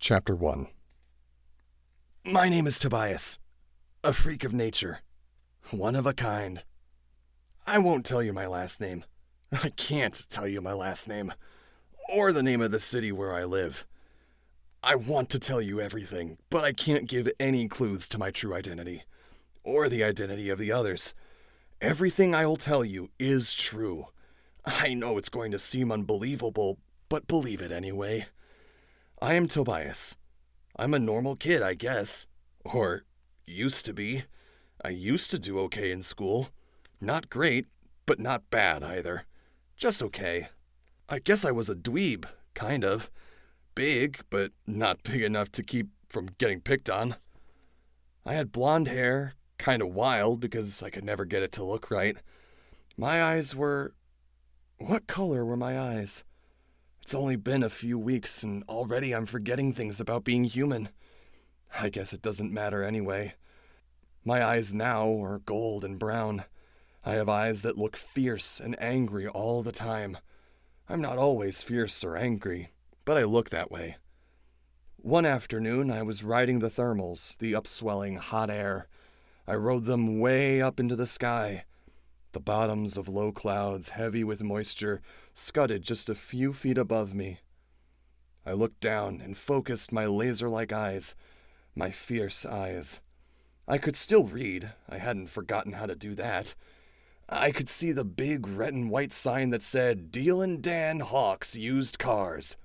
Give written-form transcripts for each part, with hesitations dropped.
Chapter 1. My name is Tobias, a freak of nature, one of a kind. I won't tell you my last name. I can't tell you my last name, or the name of the city where I live. I want to tell you everything, but I can't give any clues to my true identity, or the identity of the others. Everything I will tell you is true. I know it's going to seem unbelievable, but believe it anyway. I am Tobias. I'm a normal kid, I guess. Or used to be. I used to do okay in school. Not great, but not bad either. Just okay. I guess I was a dweeb, kind of. Big, but not big enough to keep from getting picked on. I had blonde hair, kind of wild because I could never get it to look right. My eyes were... What color were my eyes? It's only been a few weeks, and already I'm forgetting things about being human. I guess it doesn't matter anyway. My eyes now are gold and brown. I have eyes that look fierce and angry all the time. I'm not always fierce or angry, but I look that way. One afternoon, I was riding the thermals, the upswelling hot air. I rode them way up into the sky. The bottoms of low clouds, heavy with moisture, scudded just a few feet above me. I looked down and focused my laser-like eyes, my fierce eyes. I could still read. I hadn't forgotten how to do that. I could see the big red and white sign that said, "Dealin' Dan Hawks Used Cars."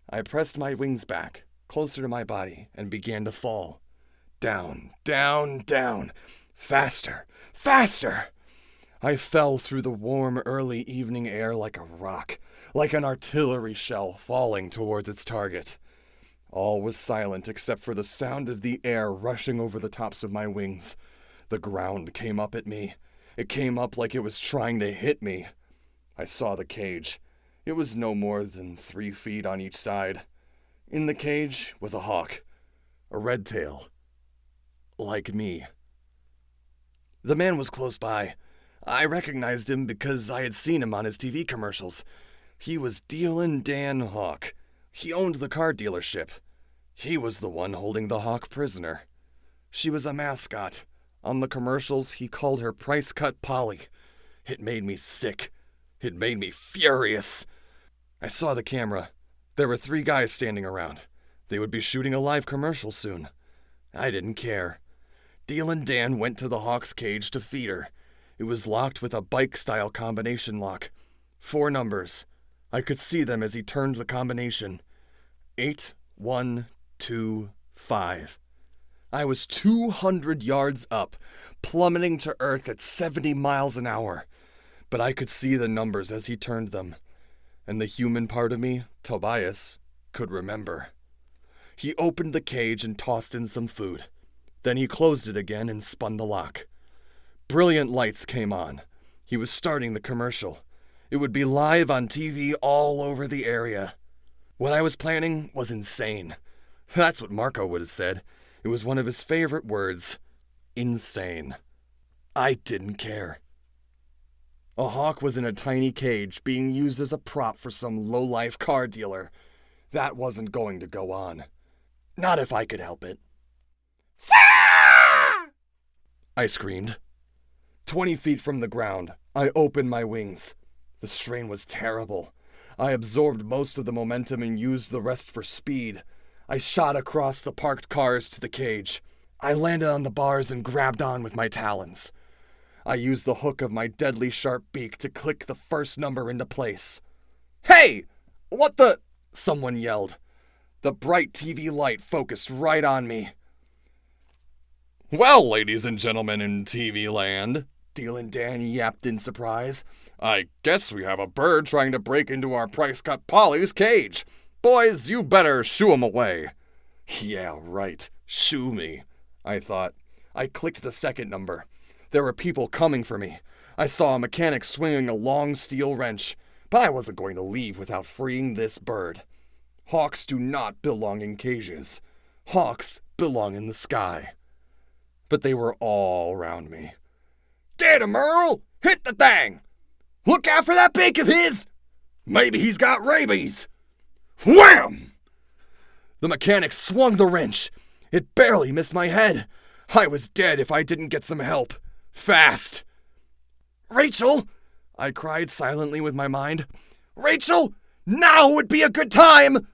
I pressed my wings back, closer to my body, and began to fall. Down, down, down. Faster, faster! I fell through the warm, early evening air like a rock, like an artillery shell falling towards its target. All was silent except for the sound of the air rushing over the tops of my wings. The ground came up at me. It came up like it was trying to hit me. I saw the cage. It was no more than 3 feet on each side. In the cage was a hawk, a red tail, like me. The man was close by. I recognized him because I had seen him on his TV commercials. He was Dealin' Dan Hawk. He owned the car dealership. He was the one holding the Hawk prisoner. She was a mascot. On the commercials, he called her Price Cut Polly. It made me sick. It made me furious. I saw the camera. There were 3 guys standing around. They would be shooting a live commercial soon. I didn't care. Dealin' Dan went to the Hawk's cage to feed her. It was locked with a bike-style combination lock. 4 numbers. I could see them as he turned the combination. 8, 1, 2, 5. I was 200 yards up, plummeting to earth at 70 miles an hour. But I could see the numbers as he turned them. And the human part of me, Tobias, could remember. He opened the cage and tossed in some food. Then he closed it again and spun the lock. Brilliant lights came on. He was starting the commercial. It would be live on TV all over the area. What I was planning was insane. That's what Marco would have said. It was one of his favorite words. Insane. I didn't care. A hawk was in a tiny cage being used as a prop for some low-life car dealer. That wasn't going to go on. Not if I could help it. I screamed. 20 feet from the ground, I opened my wings. The strain was terrible. I absorbed most of the momentum and used the rest for speed. I shot across the parked cars to the cage. I landed on the bars and grabbed on with my talons. I used the hook of my deadly sharp beak to click the first number into place. "Hey! What the..." someone yelled. The bright TV light focused right on me. "Well, ladies and gentlemen in TV land," Dealin' Dan yapped in surprise, "I guess we have a bird trying to break into our Price Cut Polly's cage. Boys, you better shoo him away." Yeah, right. Shoo me, I thought. I clicked the second number. There were people coming for me. I saw a mechanic swinging a long steel wrench, but I wasn't going to leave without freeing this bird. Hawks do not belong in cages. Hawks belong in the sky. But they were all around me. "Get him, Earl! Hit the thing! Look out for that beak of his! Maybe he's got rabies!" Wham! The mechanic swung the wrench. It barely missed my head. I was dead if I didn't get some help. Fast. Rachel! I cried silently with my mind. Rachel! Now would be a good time!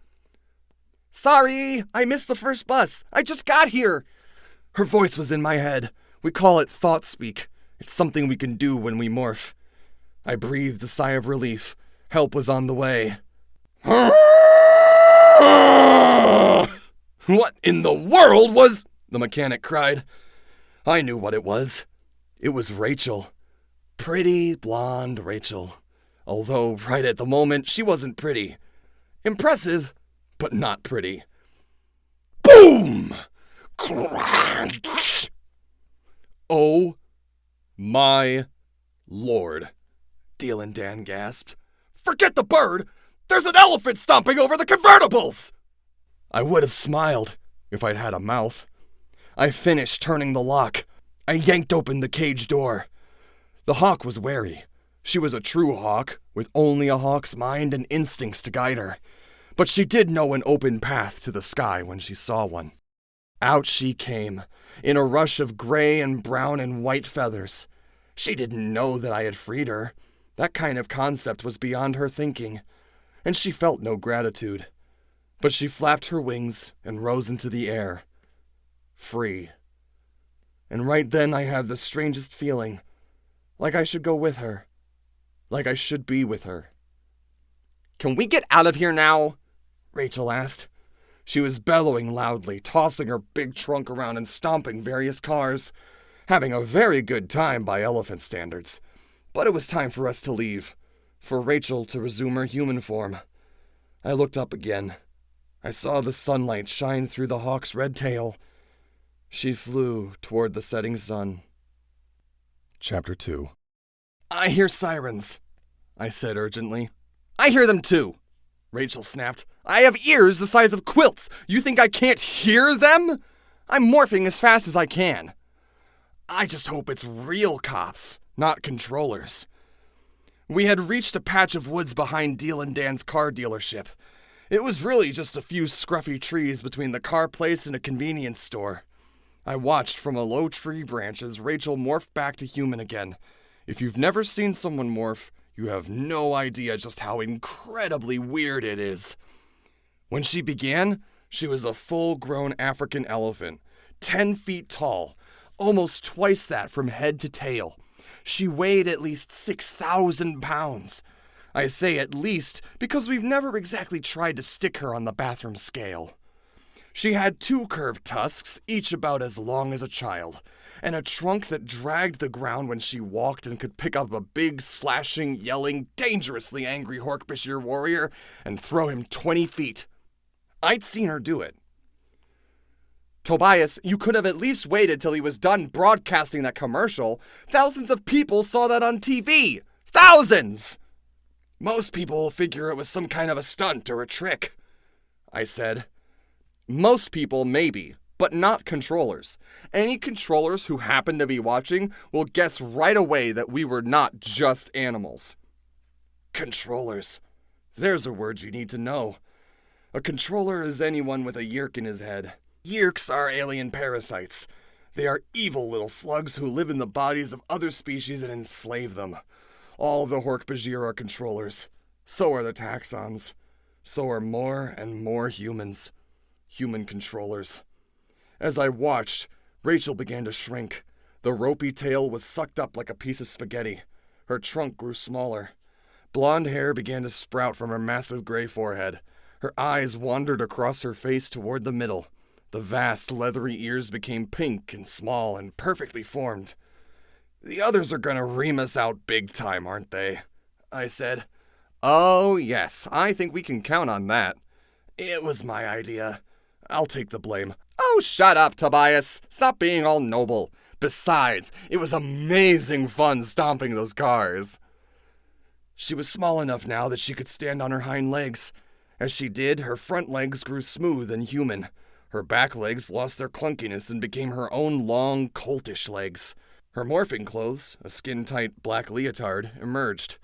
Sorry, I missed the first bus. I just got here. Her voice was in my head. We call it thought speak. It's something we can do when we morph. I breathed a sigh of relief. Help was on the way. What in the world was... the mechanic cried. I knew what it was. It was Rachel. Pretty, blonde Rachel. Although, right at the moment, she wasn't pretty. Impressive, but not pretty. Boom! Crunch! Oh my lord, Deal and Dan gasped. Forget the bird! There's an elephant stomping over the convertibles! I would have smiled if I'd had a mouth. I finished turning the lock. I yanked open the cage door. The hawk was wary. She was a true hawk, with only a hawk's mind and instincts to guide her. But she did know an open path to the sky when she saw one. Out she came, in a rush of gray and brown and white feathers. She didn't know that I had freed her. That kind of concept was beyond her thinking, and she felt no gratitude. But she flapped her wings and rose into the air. Free. And right then I had the strangest feeling, like I should go with her. Like I should be with her. Can we get out of here now? Rachel asked. She was bellowing loudly, tossing her big trunk around and stomping various cars, having a very good time by elephant standards. But it was time for us to leave, for Rachel to resume her human form. I looked up again. I saw the sunlight shine through the hawk's red tail. She flew toward the setting sun. Chapter 2. I hear sirens, I said urgently. I hear them too, Rachel snapped. I have ears the size of quilts. You think I can't hear them? I'm morphing as fast as I can. I just hope it's real cops, not controllers. We had reached a patch of woods behind Deal and Dan's car dealership. It was really just a few scruffy trees between the car place and a convenience store. I watched from a low tree branch as Rachel morphed back to human again. If you've never seen someone morph, you have no idea just how incredibly weird it is. When she began, she was a full-grown African elephant, 10 feet tall, almost twice that from head to tail. She weighed at least 6,000 pounds. I say at least because we've never exactly tried to stick her on the bathroom scale. She had 2 curved tusks, each about as long as a child, and a trunk that dragged the ground when she walked and could pick up a big, slashing, yelling, dangerously angry Hork-Bajir warrior and throw him 20 feet. I'd seen her do it. Tobias, you could have at least waited till he was done broadcasting that commercial. Thousands of people saw that on TV. Thousands! Most people will figure it was some kind of a stunt or a trick, I said. Most people, maybe, but not controllers. Any controllers who happen to be watching will guess right away that we were not just animals. Controllers. There's a word you need to know. A controller is anyone with a yerk in his head. Yerks are alien parasites. They are evil little slugs who live in the bodies of other species and enslave them. All the Hork-Bajir are controllers. So are the taxons. So are more and more humans. Human controllers. As I watched, Rachel began to shrink. The ropey tail was sucked up like a piece of spaghetti. Her trunk grew smaller. Blonde hair began to sprout from her massive gray forehead. Her eyes wandered across her face toward the middle. The vast, leathery ears became pink and small and perfectly formed. The others are gonna ream us out big time, aren't they? I said. Oh, yes, I think we can count on that. It was my idea. I'll take the blame. Oh, shut up, Tobias. Stop being all noble. Besides, it was amazing fun stomping those cars. She was small enough now that she could stand on her hind legs. As she did, her front legs grew smooth and human. Her back legs lost their clunkiness and became her own long, coltish legs. Her morphing clothes, a skin-tight black leotard, emerged.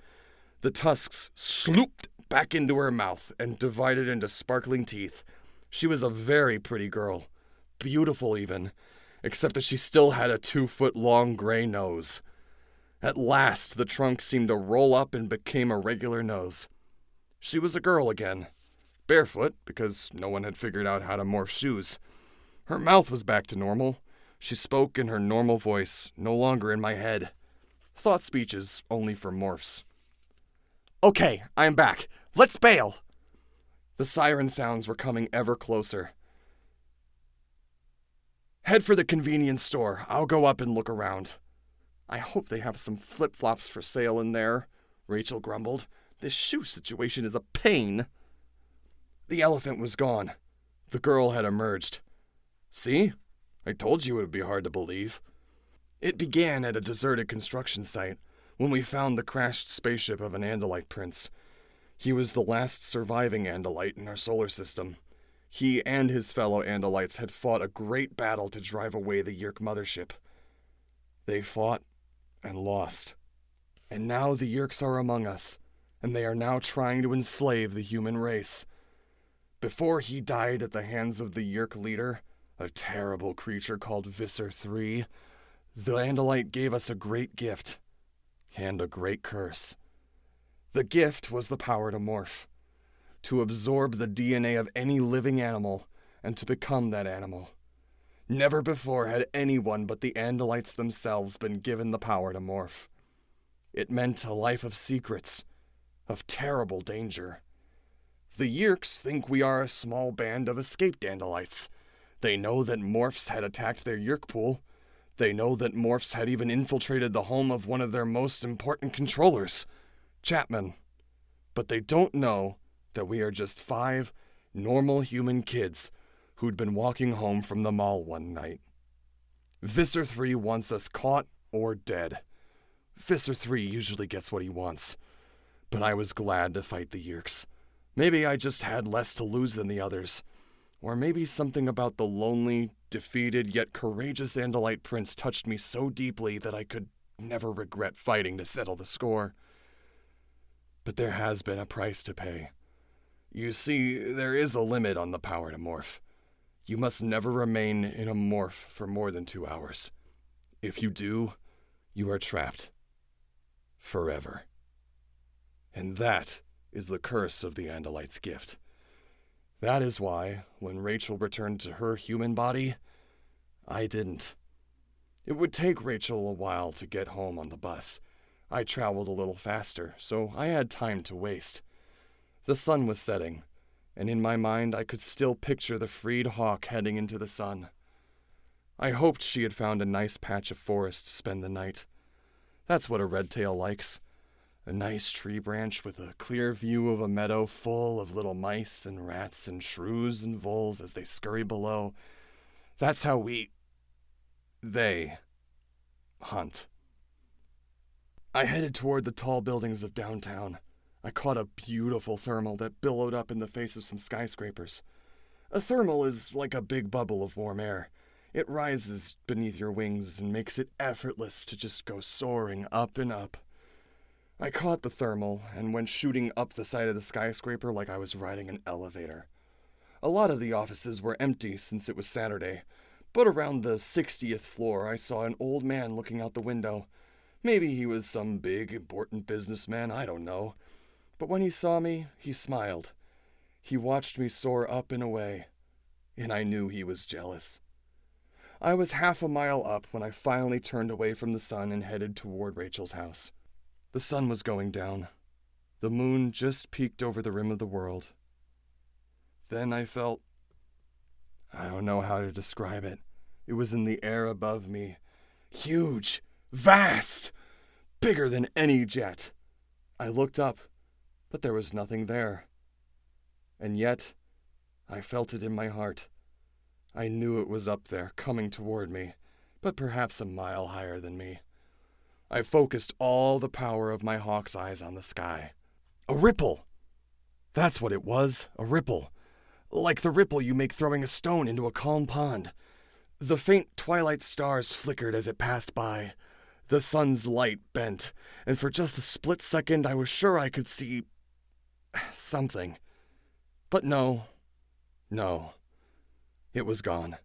The tusks slooped back into her mouth and divided into sparkling teeth. She was a very pretty girl, beautiful even, except that she still had a 2-foot-long gray nose. At last, the trunk seemed to roll up and became a regular nose. She was a girl again, barefoot because no one had figured out how to morph shoes. Her mouth was back to normal. She spoke in her normal voice, no longer in my head. Thought speeches only for morphs. "Okay, I'm back. Let's bail!" The siren sounds were coming ever closer. "Head for the convenience store. I'll go up and look around." "I hope they have some flip-flops for sale in there," Rachel grumbled. "This shoe situation is a pain." The elephant was gone. The girl had emerged. "See? I told you it would be hard to believe." It began at a deserted construction site, when we found the crashed spaceship of an Andalite prince. He was the last surviving Andalite in our solar system. He and his fellow Andalites had fought a great battle to drive away the Yeerk mothership. They fought and lost. And now the Yeerks are among us, and they are now trying to enslave the human race. Before he died at the hands of the Yeerk leader, a terrible creature called Visser III, the Andalite gave us a great gift and a great curse. The gift was the power to morph, to absorb the DNA of any living animal and to become that animal. Never before had anyone but the Andalites themselves been given the power to morph. It meant a life of secrets, of terrible danger. The Yeerks think we are a small band of escaped Andalites. They know that morphs had attacked their Yeerk pool. They know that morphs had even infiltrated the home of one of their most important controllers, Chapman. But they don't know that we are just 5 normal human kids who'd been walking home from the mall one night. Visser III wants us caught or dead. Visser III usually gets what he wants. But I was glad to fight the Yeerks. Maybe I just had less to lose than the others. Or maybe something about the lonely, defeated, yet courageous Andalite prince touched me so deeply that I could never regret fighting to settle the score. But there has been a price to pay. You see, there is a limit on the power to morph. You must never remain in a morph for more than 2 hours. If you do, you are trapped. Forever. And that is the curse of the Andalite's gift. That is why, when Rachel returned to her human body, I didn't. It would take Rachel a while to get home on the bus. I traveled a little faster, so I had time to waste. The sun was setting, and in my mind I could still picture the freed hawk heading into the sun. I hoped she had found a nice patch of forest to spend the night. That's what a redtail likes. A nice tree branch with a clear view of a meadow full of little mice and rats and shrews and voles as they scurry below. That's how they hunt. I headed toward the tall buildings of downtown. I caught a beautiful thermal that billowed up in the face of some skyscrapers. A thermal is like a big bubble of warm air. It rises beneath your wings and makes it effortless to just go soaring up and up. I caught the thermal and went shooting up the side of the skyscraper like I was riding an elevator. A lot of the offices were empty since it was Saturday, but around the 60th floor I saw an old man looking out the window. Maybe he was some big, important businessman, I don't know. But when he saw me, he smiled. He watched me soar up and away, and I knew he was jealous. I was half a mile up when I finally turned away from the sun and headed toward Rachel's house. The sun was going down. The moon just peeked over the rim of the world. Then I felt... I don't know how to describe it. It was in the air above me. Huge! Vast! Bigger than any jet. I looked up, but there was nothing there. And yet, I felt it in my heart. I knew it was up there, coming toward me, but perhaps a mile higher than me. I focused all the power of my hawk's eyes on the sky. A ripple! That's what it was, a ripple. Like the ripple you make throwing a stone into a calm pond. The faint twilight stars flickered as it passed by. The sun's light bent, and for just a split second I was sure I could see... something. But no. It was gone.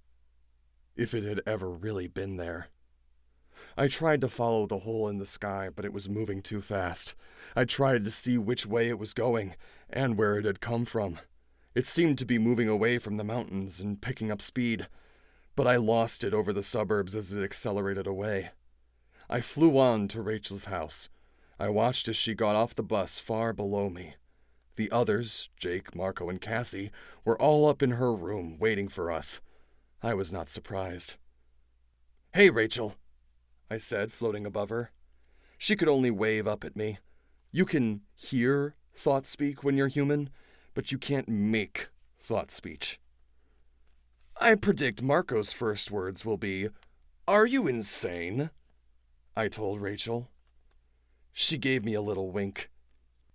If it had ever really been there. I tried to follow the hole in the sky, but it was moving too fast. I tried to see which way it was going, and where it had come from. It seemed to be moving away from the mountains and picking up speed, but I lost it over the suburbs as it accelerated away. I flew on to Rachel's house. I watched as she got off the bus far below me. The others, Jake, Marco, and Cassie, were all up in her room waiting for us. I was not surprised. "Hey, Rachel," I said, floating above her. She could only wave up at me. You can hear thought speak when you're human, but you can't make thought speech. I predict Marco's first words will be, "Are you insane?" I told Rachel. She gave me a little wink.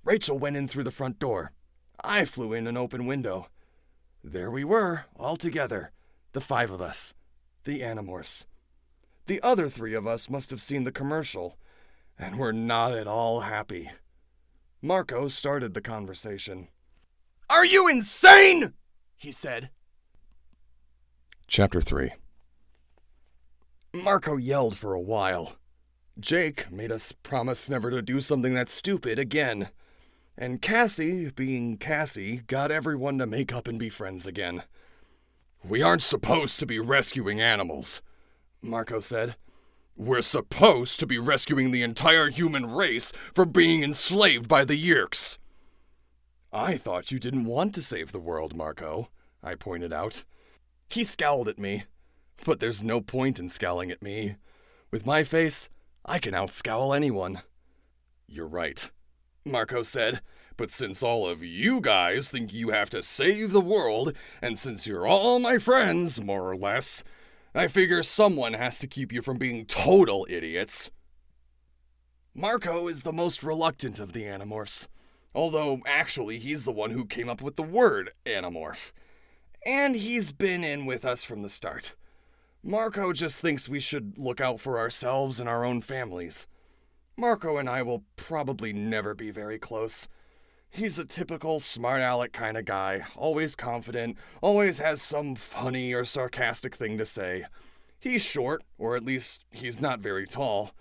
Rachel went in through the front door. I flew in an open window. There we were, all together, the 5 of us, the Animorphs. The other 3 of us must have seen the commercial, and were not at all happy. Marco started the conversation. "Are you insane?" he said. Chapter 3. Marco yelled for a while. Jake made us promise never to do something that stupid again. And Cassie, being Cassie, got everyone to make up and be friends again. "We aren't supposed to be rescuing animals," Marco said. "We're supposed to be rescuing the entire human race from being enslaved by the Yeerks." "I thought you didn't want to save the world, Marco," I pointed out. He scowled at me. But there's no point in scowling at me. With my face, I can outscowl anyone. "You're right," Marco said. "But since all of you guys think you have to save the world, and since you're all my friends, more or less, I figure someone has to keep you from being total idiots." Marco is the most reluctant of the Animorphs, although actually he's the one who came up with the word Animorph. And he's been in with us from the start. Marco just thinks we should look out for ourselves and our own families. Marco and I will probably never be very close. He's a typical smart aleck kind of guy, always confident, always has some funny or sarcastic thing to say. He's short, or at least he's not very tall.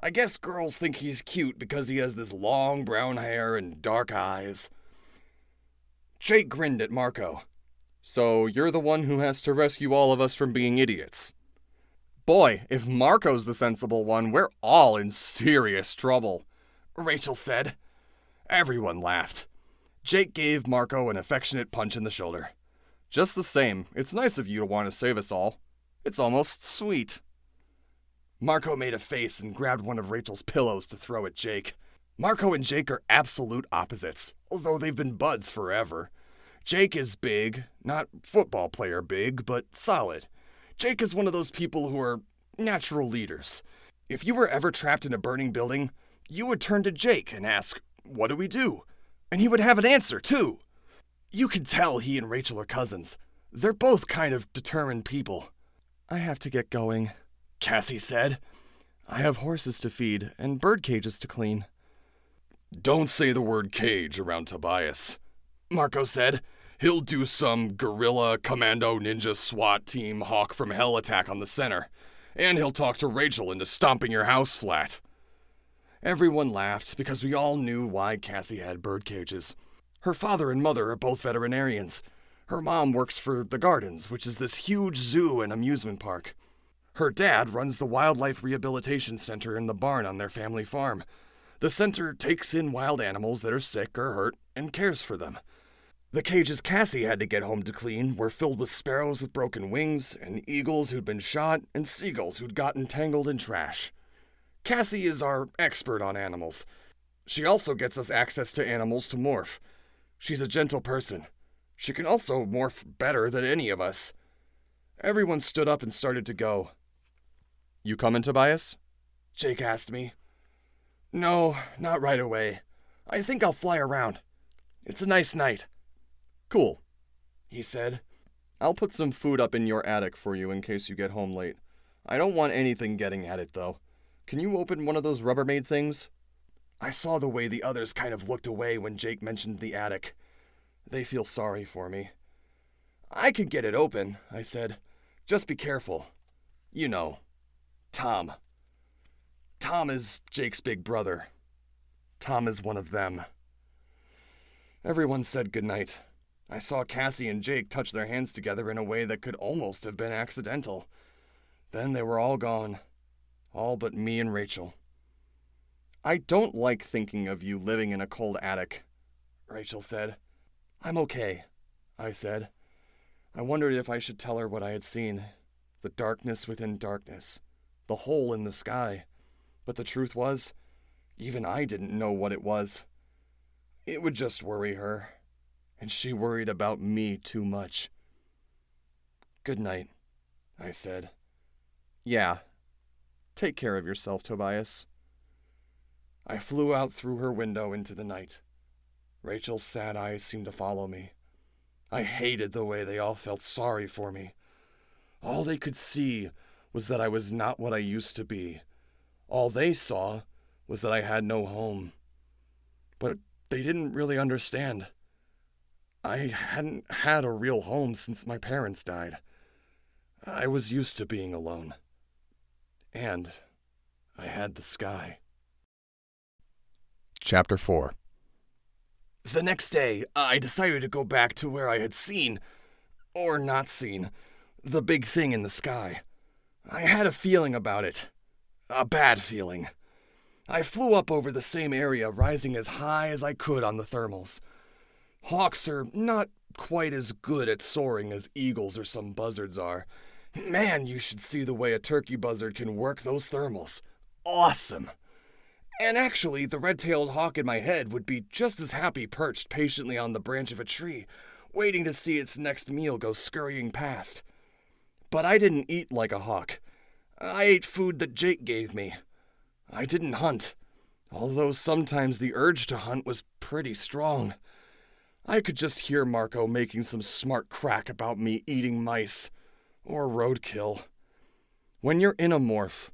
I guess girls think he's cute because he has this long brown hair and dark eyes. Jake grinned at Marco. "So you're the one who has to rescue all of us from being idiots." "Boy, if Marco's the sensible one, we're all in serious trouble," Rachel said. Everyone laughed. Jake gave Marco an affectionate punch in the shoulder. "Just the same, it's nice of you to want to save us all. It's almost sweet." Marco made a face and grabbed one of Rachel's pillows to throw at Jake. Marco and Jake are absolute opposites, although they've been buds forever. Jake is big, not football player big, but solid. Jake is one of those people who are natural leaders. If you were ever trapped in a burning building, you would turn to Jake and ask, "What do we do?" And he would have an answer, too. You can tell he and Rachel are cousins. They're both kind of determined people. "I have to get going," Cassie said. "I have horses to feed and bird cages to clean." "Don't say the word cage around Tobias," Marco said. "He'll do some guerrilla, commando, ninja, SWAT team, Hawk from Hell attack on the center. And he'll talk to Rachel into stomping your house flat." Everyone laughed because we all knew why Cassie had bird cages. Her father and mother are both veterinarians. Her mom works for the Gardens, which is this huge zoo and amusement park. Her dad runs the Wildlife Rehabilitation Center in the barn on their family farm. The center takes in wild animals that are sick or hurt and cares for them. The cages Cassie had to get home to clean were filled with sparrows with broken wings, and eagles who'd been shot, and seagulls who'd gotten tangled in trash. Cassie is our expert on animals. She also gets us access to animals to morph. She's a gentle person. She can also morph better than any of us. Everyone stood up and started to go. "You coming, Tobias?" Jake asked me. "No, not right away. I think I'll fly around. It's a nice night." "Cool," he said. "I'll put some food up in your attic for you in case you get home late. I don't want anything getting at it, though. Can you open one of those Rubbermaid things?" I saw the way the others kind of looked away when Jake mentioned the attic. They feel sorry for me. "I could get it open," I said. "Just be careful. You know, Tom. Tom is Jake's big brother. Tom is one of them." Everyone said goodnight. I saw Cassie and Jake touch their hands together in a way that could almost have been accidental. Then they were all gone. All but me and Rachel. "I don't like thinking of you living in a cold attic," Rachel said. "I'm okay," I said. I wondered if I should tell her what I had seen. The darkness within darkness. The hole in the sky. But the truth was, even I didn't know what it was. It would just worry her. And she worried about me too much. "Good night," I said. "Yeah. Take care of yourself, Tobias." I flew out through her window into the night. Rachel's sad eyes seemed to follow me. I hated the way they all felt sorry for me. All they could see was that I was not what I used to be. All they saw was that I had no home. But they didn't really understand. I hadn't had a real home since my parents died. I was used to being alone. And I had the sky. Chapter 4. The next day, I decided to go back to where I had seen, or not seen, the big thing in the sky. I had a feeling about it. A bad feeling. I flew up over the same area, rising as high as I could on the thermals. Hawks are not quite as good at soaring as eagles or some buzzards are. Man, you should see the way a turkey buzzard can work those thermals. Awesome! And actually, the red-tailed hawk in my head would be just as happy perched patiently on the branch of a tree, waiting to see its next meal go scurrying past. But I didn't eat like a hawk. I ate food that Jake gave me. I didn't hunt, although sometimes the urge to hunt was pretty strong. I could just hear Marco making some smart crack about me eating mice, or roadkill. When you're in a morph,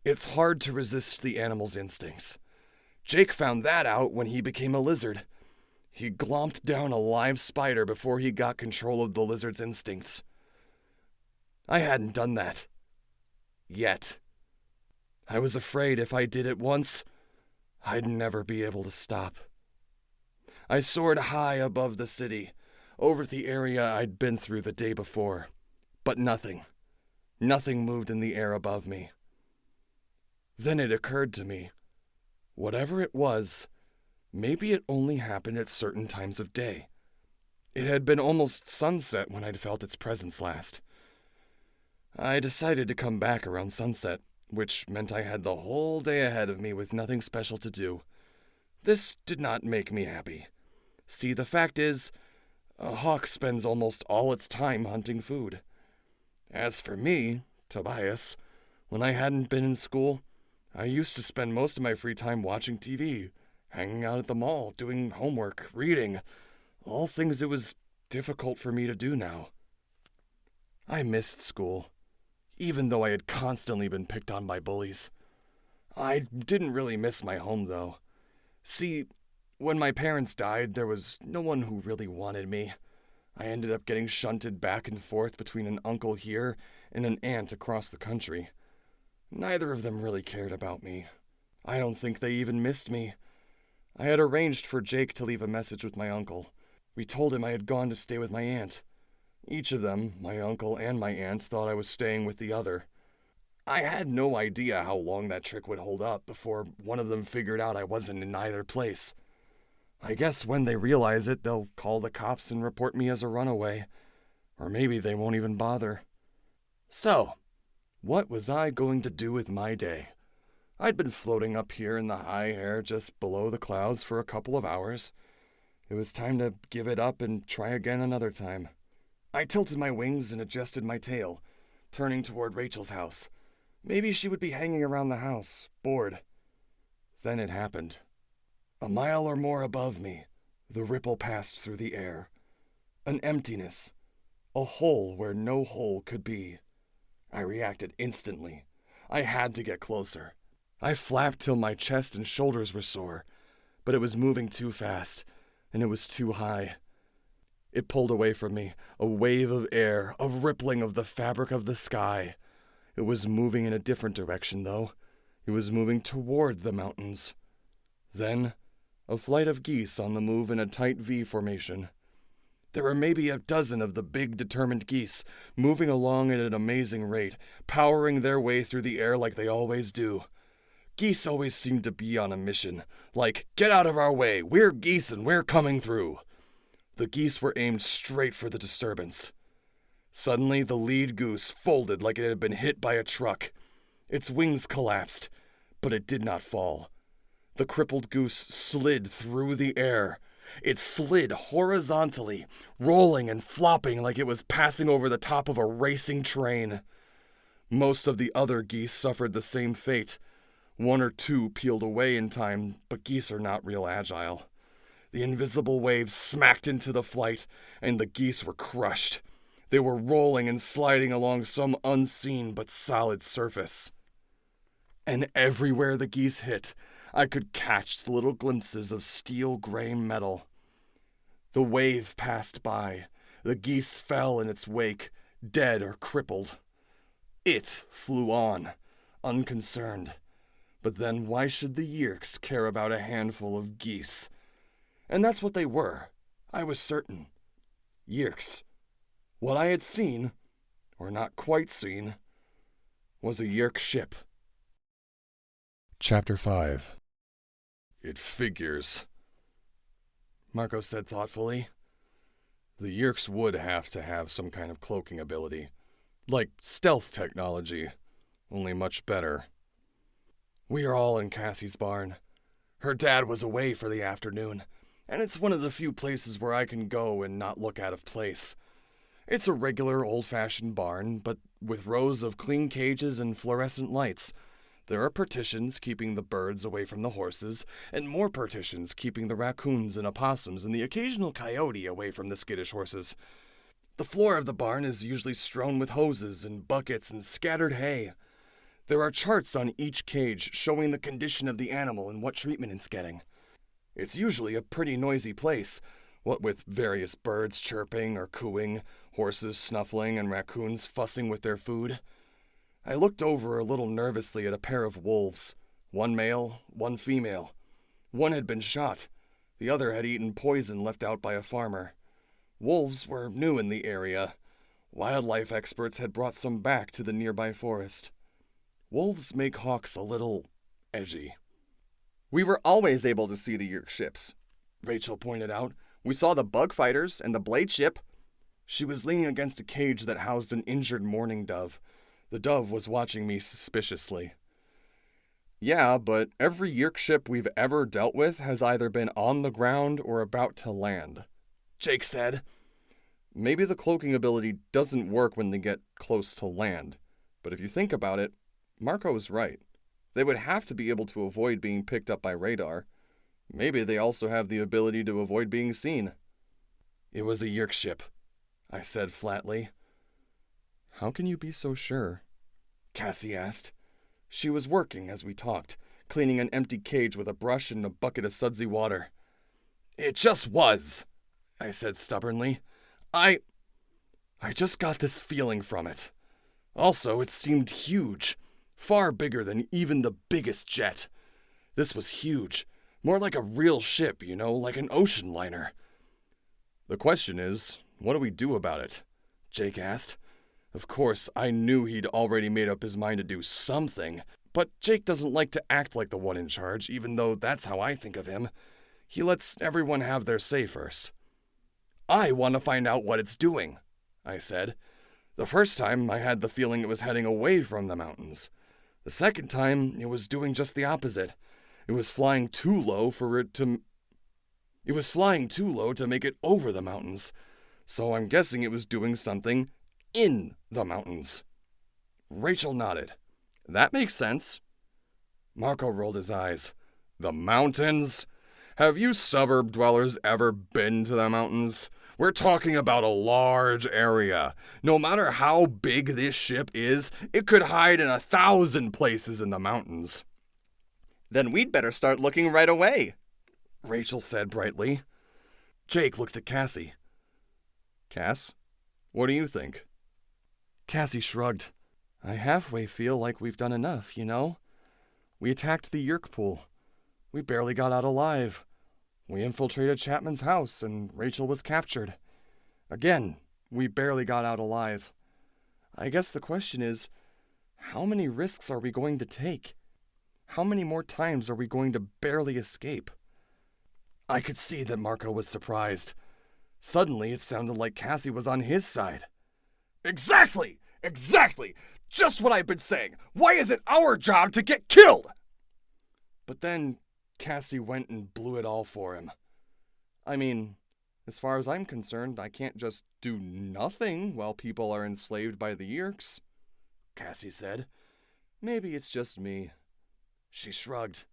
it's hard to resist the animal's instincts. Jake found that out when he became a lizard. He glomped down a live spider before he got control of the lizard's instincts. I hadn't done that. Yet. I was afraid if I did it once, I'd never be able to stop. I soared high above the city, over the area I'd been through the day before. But nothing moved in the air above me. Then it occurred to me, whatever it was, maybe it only happened at certain times of day. It had been almost sunset when I'd felt its presence last. I decided to come back around sunset, which meant I had the whole day ahead of me with nothing special to do. This did not make me happy. See, the fact is, a hawk spends almost all its time hunting food. As for me, Tobias, when I hadn't been in school, I used to spend most of my free time watching TV, hanging out at the mall, doing homework, reading, all things it was difficult for me to do now. I missed school, even though I had constantly been picked on by bullies. I didn't really miss my home, though. See, when my parents died, there was no one who really wanted me. I ended up getting shunted back and forth between an uncle here and an aunt across the country. Neither of them really cared about me. I don't think they even missed me. I had arranged for Jake to leave a message with my uncle. We told him I had gone to stay with my aunt. Each of them, my uncle and my aunt, thought I was staying with the other. I had no idea how long that trick would hold up before one of them figured out I wasn't in either place. I guess when they realize it, they'll call the cops and report me as a runaway. Or maybe they won't even bother. So, what was I going to do with my day? I'd been floating up here in the high air just below the clouds for a couple of hours. It was time to give it up and try again another time. I tilted my wings and adjusted my tail, turning toward Rachel's house. Maybe she would be hanging around the house, bored. Then it happened. A mile or more above me, the ripple passed through the air. An emptiness. A hole where no hole could be. I reacted instantly. I had to get closer. I flapped till my chest and shoulders were sore, but it was moving too fast, and it was too high. It pulled away from me, a wave of air, a rippling of the fabric of the sky. It was moving in a different direction, though. It was moving toward the mountains. Then, a flight of geese on the move in a tight V formation. There were maybe a dozen of the big, determined geese, moving along at an amazing rate, powering their way through the air like they always do. Geese always seem to be on a mission, like, get out of our way, we're geese and we're coming through. The geese were aimed straight for the disturbance. Suddenly, the lead goose folded like it had been hit by a truck. Its wings collapsed, but it did not fall. The crippled goose slid through the air. It slid horizontally, rolling and flopping like it was passing over the top of a racing train. Most of the other geese suffered the same fate. One or two peeled away in time, but geese are not real agile. The invisible waves smacked into the flight, and the geese were crushed. They were rolling and sliding along some unseen but solid surface. And everywhere the geese hit, I could catch the little glimpses of steel-gray metal. The wave passed by. The geese fell in its wake, dead or crippled. It flew on, unconcerned. But then why should the Yeerks care about a handful of geese? And that's what they were, I was certain. Yeerks. What I had seen, or not quite seen, was a Yeerk ship. Chapter 5. It figures, Marco said thoughtfully. The Yeerks would have to have some kind of cloaking ability, like stealth technology, only much better. We are all in Cassie's barn. Her dad was away for the afternoon, and it's one of the few places where I can go and not look out of place. It's a regular old-fashioned barn, but with rows of clean cages and fluorescent lights. There are partitions keeping the birds away from the horses, and more partitions keeping the raccoons and opossums and the occasional coyote away from the skittish horses. The floor of the barn is usually strewn with hoses and buckets and scattered hay. There are charts on each cage showing the condition of the animal and what treatment it's getting. It's usually a pretty noisy place, what with various birds chirping or cooing, horses snuffling, and raccoons fussing with their food. I looked over a little nervously at a pair of wolves, one male, one female. One had been shot. The other had eaten poison left out by a farmer. Wolves were new in the area. Wildlife experts had brought some back to the nearby forest. Wolves make hawks a little edgy. We were always able to see the Yeerk ships, Rachel pointed out. We saw the bug fighters and the blade ship. She was leaning against a cage that housed an injured mourning dove. The dove was watching me suspiciously. Yeah, but every Yeerk ship we've ever dealt with has either been on the ground or about to land, Jake said. Maybe the cloaking ability doesn't work when they get close to land, but if you think about it, Marco is right. They would have to be able to avoid being picked up by radar. Maybe they also have the ability to avoid being seen. It was a Yeerk ship, I said flatly. How can you be so sure? Cassie asked. She was working as we talked, cleaning an empty cage with a brush and a bucket of sudsy water. It just was, I said stubbornly. I just got this feeling from it. Also, it seemed huge, far bigger than even the biggest jet. This was huge, more like a real ship, like an ocean liner. The question is, what do we do about it? Jake asked. Of course, I knew he'd already made up his mind to do something, but Jake doesn't like to act like the one in charge, even though that's how I think of him. He lets everyone have their say first. I want to find out what it's doing, I said. The first time, I had the feeling it was heading away from the mountains. The second time, it was doing just the opposite. It was flying too low to make it over the mountains. So I'm guessing it was doing something in the mountains. Rachel nodded. That makes sense. Marco rolled his eyes. The mountains? Have you suburb dwellers ever been to the mountains? We're talking about a large area. No matter how big this ship is, it could hide in 1,000 places in the mountains. Then we'd better start looking right away, Rachel said brightly. Jake looked at Cassie. Cass, what do you think? Cassie shrugged. I halfway feel like we've done enough, you know? We attacked the Yerk pool. We barely got out alive. We infiltrated Chapman's house and Rachel was captured. Again, we barely got out alive. I guess the question is, how many risks are we going to take? How many more times are we going to barely escape? I could see that Marco was surprised. Suddenly, it sounded like Cassie was on his side. Exactly! Exactly! Just what I've been saying! Why is it our job to get killed? But then, Cassie went and blew it all for him. I mean, as far as I'm concerned, I can't just do nothing while people are enslaved by the Yerks, Cassie said. Maybe it's just me. She shrugged.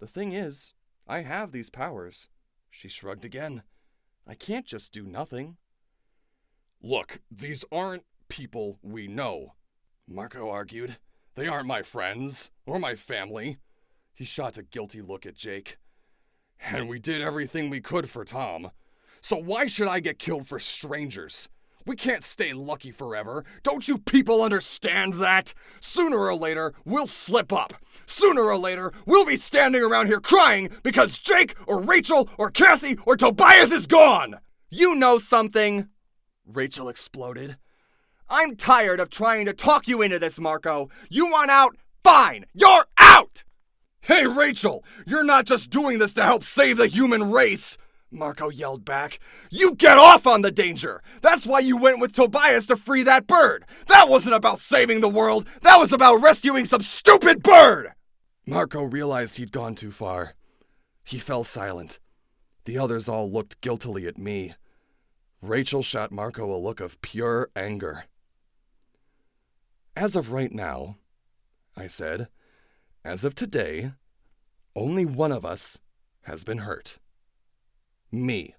The thing is, I have these powers. She shrugged again. I can't just do nothing. Look, these aren't people we know, Marco argued. They aren't my friends, or my family. He shot a guilty look at Jake. And we did everything we could for Tom. So why should I get killed for strangers? We can't stay lucky forever. Don't you people understand that? Sooner or later, we'll slip up. Sooner or later, we'll be standing around here crying because Jake or Rachel or Cassie or Tobias is gone. You know something? Rachel exploded. I'm tired of trying to talk you into this, Marco. You want out? Fine. You're out! Hey, Rachel, you're not just doing this to help save the human race, Marco yelled back. You get off on the danger! That's why you went with Tobias to free that bird! That wasn't about saving the world! That was about rescuing some stupid bird! Marco realized he'd gone too far. He fell silent. The others all looked guiltily at me. Rachel shot Marco a look of pure anger. As of right now, I said, as of today, only one of us has been hurt. Me.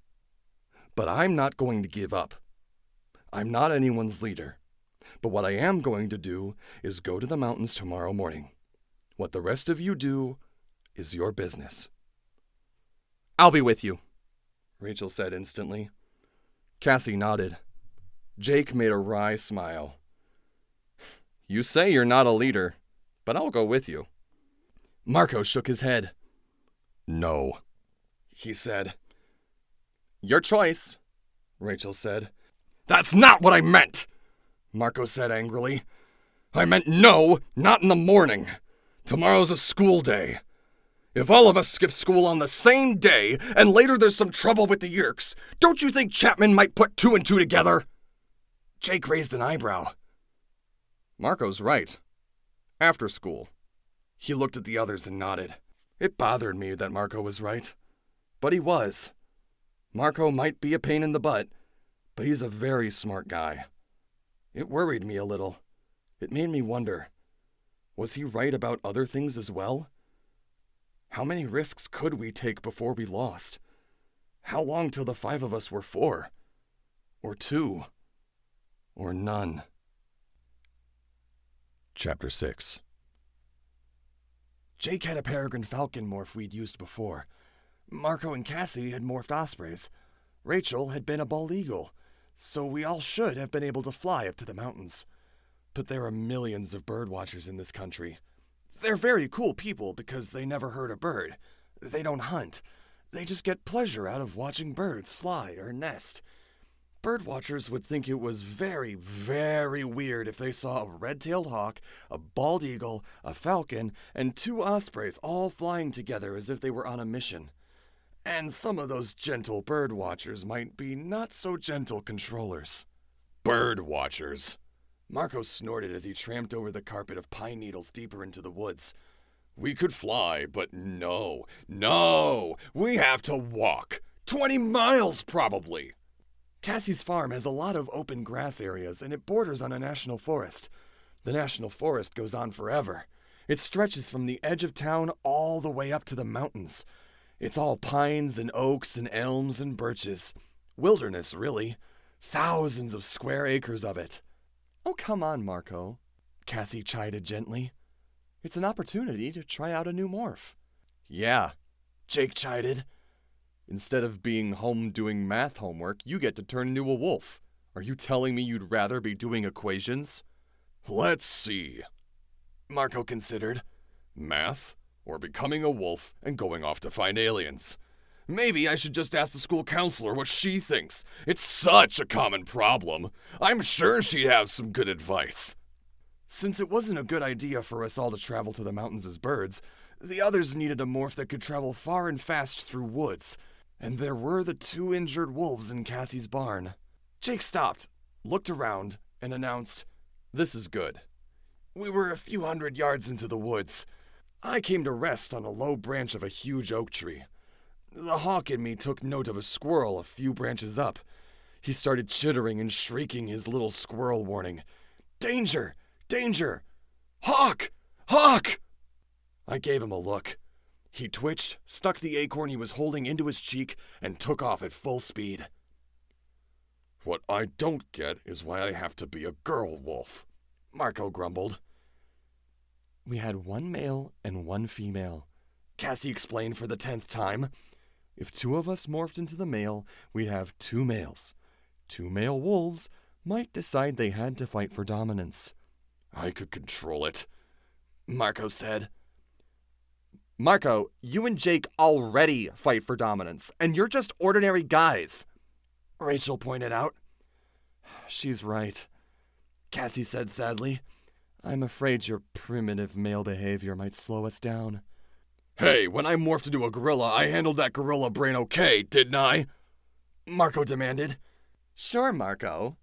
But I'm not going to give up. I'm not anyone's leader. But what I am going to do is go to the mountains tomorrow morning. What the rest of you do is your business. I'll be with you, Rachel said instantly. Cassie nodded. Jake made a wry smile. You say you're not a leader, but I'll go with you. Marco shook his head. No, he said. Your choice, Rachel said. That's not what I meant, Marco said angrily. I meant no, not in the morning. Tomorrow's a school day. If all of us skip school on the same day, and later there's some trouble with the Yerks, don't you think Chapman might put 2 and 2 together? Jake raised an eyebrow. Marco's right. After school. He looked at the others and nodded. It bothered me that Marco was right. But he was. Marco might be a pain in the butt, but he's a very smart guy. It worried me a little. It made me wonder, was he right about other things as well? How many risks could we take before we lost? How long till the 5 of us were 4? Or 2? Or none? Chapter 6. Jake had a peregrine falcon morph we'd used before. Marco and Cassie had morphed ospreys. Rachel had been a bald eagle, so we all should have been able to fly up to the mountains. But there are millions of bird watchers in this country. They're very cool people because they never hurt a bird. They don't hunt. They just get pleasure out of watching birds fly or nest. Bird watchers would think it was very, very weird if they saw a red-tailed hawk, a bald eagle, a falcon, and 2 ospreys all flying together as if they were on a mission. And some of those gentle bird watchers might be not-so-gentle controllers. Bird watchers! Marco snorted as he tramped over the carpet of pine needles deeper into the woods. We could fly, but no, we have to walk. 20 miles, probably. Cassie's farm has a lot of open grass areas, and it borders on a national forest. The national forest goes on forever. It stretches from the edge of town all the way up to the mountains. It's all pines and oaks and elms and birches. Wilderness, really. Thousands of square acres of it. Oh, come on, Marco, Cassie chided gently. It's an opportunity to try out a new morph. Yeah, Jake chided. Instead of being home doing math homework, you get to turn into a wolf. Are you telling me you'd rather be doing equations? Let's see. Marco considered. Math, or becoming a wolf and going off to find aliens. Maybe I should just ask the school counselor what she thinks. It's such a common problem. I'm sure she'd have some good advice. Since it wasn't a good idea for us all to travel to the mountains as birds, the others needed a morph that could travel far and fast through woods. And there were the 2 injured wolves in Cassie's barn. Jake stopped, looked around, and announced, "This is good." We were a few hundred yards into the woods. I came to rest on a low branch of a huge oak tree. The hawk in me took note of a squirrel a few branches up. He started chittering and shrieking his little squirrel warning. "Danger! Danger! Hawk! Hawk!" I gave him a look. He twitched, stuck the acorn he was holding into his cheek, and took off at full speed. "What I don't get is why I have to be a girl wolf," Marco grumbled. "We had 1 male and 1 female," Cassie explained for the 10th time. "If 2 of us morphed into the male, we'd have 2 males. 2 male wolves might decide they had to fight for dominance." "I could control it," Marco said. "Marco, you and Jake already fight for dominance, and you're just ordinary guys," Rachel pointed out. "She's right," Cassie said sadly. "I'm afraid your primitive male behavior might slow us down." "Hey, when I morphed into a gorilla, I handled that gorilla brain okay, didn't I?" Marco demanded. "Sure, Marco,"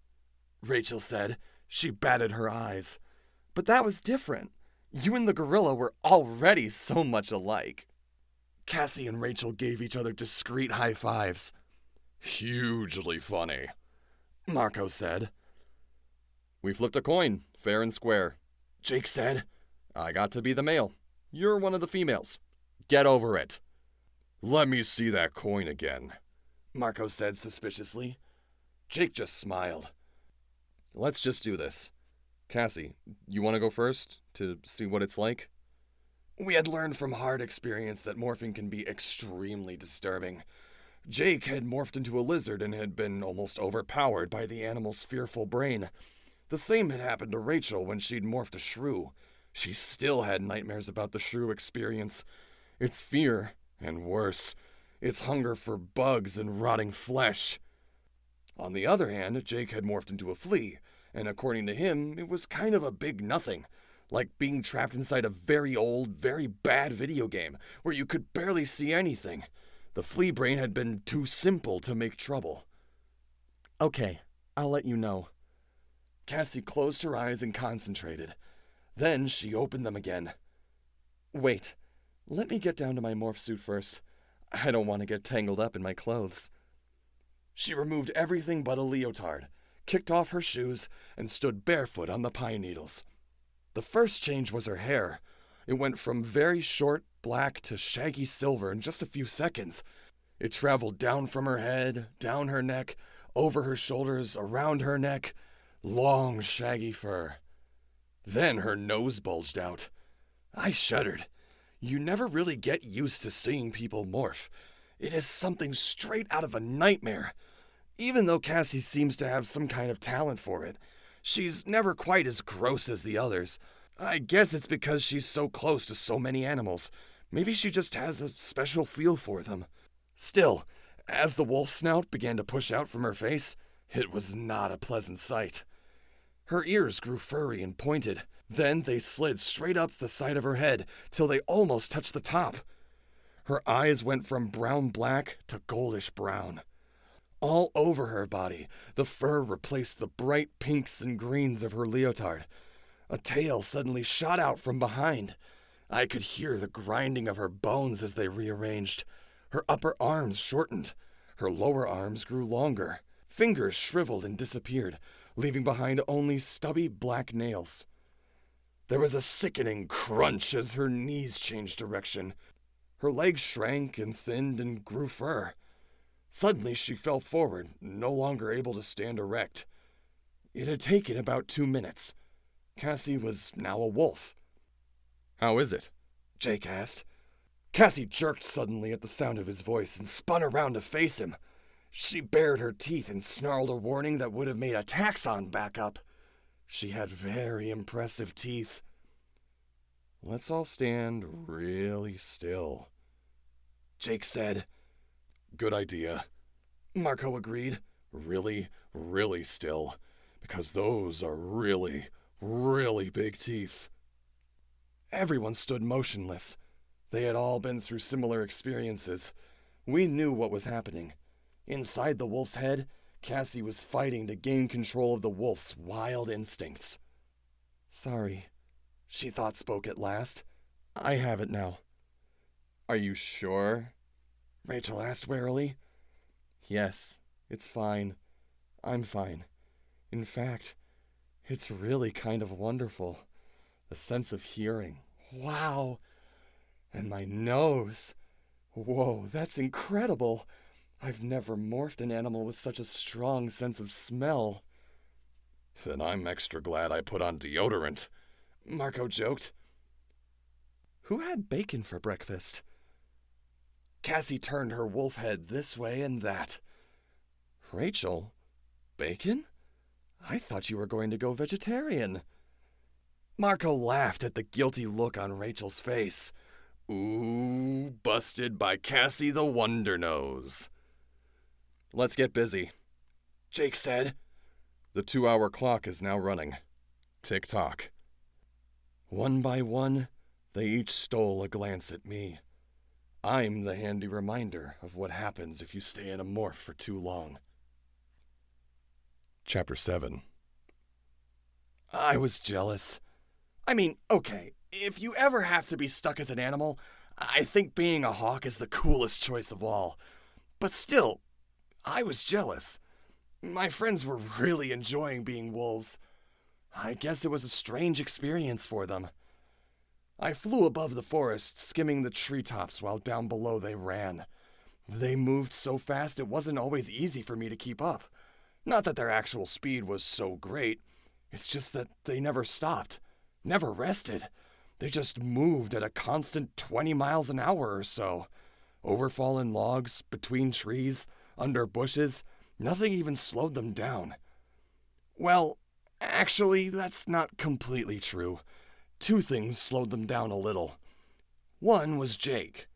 Rachel said. She batted her eyes. "But that was different. You and the gorilla were already so much alike." Cassie and Rachel gave each other discreet high fives. "Hugely funny," Marco said. "We flipped a coin, fair and square," Jake said. "I got to be the male. You're one of the females. Get over it." "Let me see that coin again," Marco said suspiciously. Jake just smiled. "Let's just do this. Cassie, you want to go first to see what it's like?" We had learned from hard experience that morphing can be extremely disturbing. Jake had morphed into a lizard and had been almost overpowered by the animal's fearful brain. The same had happened to Rachel when she'd morphed a shrew. She still had nightmares about the shrew experience. Its fear, and worse, its hunger for bugs and rotting flesh. On the other hand, Jake had morphed into a flea, and according to him, it was kind of a big nothing, like being trapped inside a very old, very bad video game, where you could barely see anything. The flea brain had been too simple to make trouble. "Okay, I'll let you know." Cassie closed her eyes and concentrated. Then she opened them again. "Wait, let me get down to my morph suit first. I don't want to get tangled up in my clothes." She removed everything but a leotard, kicked off her shoes, and stood barefoot on the pine needles. The first change was her hair. It went from very short black to shaggy silver in just a few seconds. It traveled down from her head, down her neck, over her shoulders, around her neck. Long, shaggy fur. Then her nose bulged out. I shuddered. You never really get used to seeing people morph. It is something straight out of a nightmare. Even though Cassie seems to have some kind of talent for it, she's never quite as gross as the others. I guess it's because she's so close to so many animals. Maybe she just has a special feel for them. Still, as the wolf snout began to push out from her face, it was not a pleasant sight. Her ears grew furry and pointed. Then they slid straight up the side of her head till they almost touched the top. Her eyes went from brown-black to goldish-brown. All over her body, the fur replaced the bright pinks and greens of her leotard. A tail suddenly shot out from behind. I could hear the grinding of her bones as they rearranged. Her upper arms shortened. Her lower arms grew longer. Fingers shriveled and disappeared, leaving behind only stubby black nails. There was a sickening crunch as her knees changed direction. Her legs shrank and thinned and grew fur. Suddenly she fell forward, no longer able to stand erect. It had taken about 2 minutes. Cassie was now a wolf. "How is it?" Jake asked. Cassie jerked suddenly at the sound of his voice and spun around to face him. She bared her teeth and snarled a warning that would have made a taxon back up. She had very impressive teeth. Let's all stand really still, Jake said. Good idea. Marco agreed. Really, really still, because those are really, really big teeth. Everyone stood motionless. They had all been through similar experiences. We knew what was happening. Inside the wolf's head, Cassie was fighting to gain control of the wolf's wild instincts. Sorry, she thought spoke at last. I have it now. Are you sure? Rachel asked warily. Yes, it's fine. I'm fine. In fact, it's really kind of wonderful. The sense of hearing. Wow. And my nose. Whoa, that's incredible. I've never morphed an animal with such a strong sense of smell. Then I'm extra glad I put on deodorant, Marco joked. Who had bacon for breakfast? Cassie turned her wolf head this way and that. Rachel, bacon? I thought you were going to go vegetarian. Marco laughed at the guilty look on Rachel's face. Ooh, busted by Cassie the Wonder Nose. Let's get busy, Jake said. The 2-hour clock is now running. Tick-tock. One by one, they each stole a glance at me. I'm the handy reminder of what happens if you stay in a morph for too long. Chapter 7. I was jealous. I mean, okay, if you ever have to be stuck as an animal, I think being a hawk is the coolest choice of all. But still, I was jealous. My friends were really enjoying being wolves. I guess it was a strange experience for them. I flew above the forest, skimming the treetops while down below they ran. They moved so fast it wasn't always easy for me to keep up. Not that their actual speed was so great, it's just that they never stopped, never rested. They just moved at a constant 20 miles an hour or so. Over fallen logs, between trees, under bushes, nothing even slowed them down. Well, actually, that's not completely true. Two things slowed them down a little. One was Jake.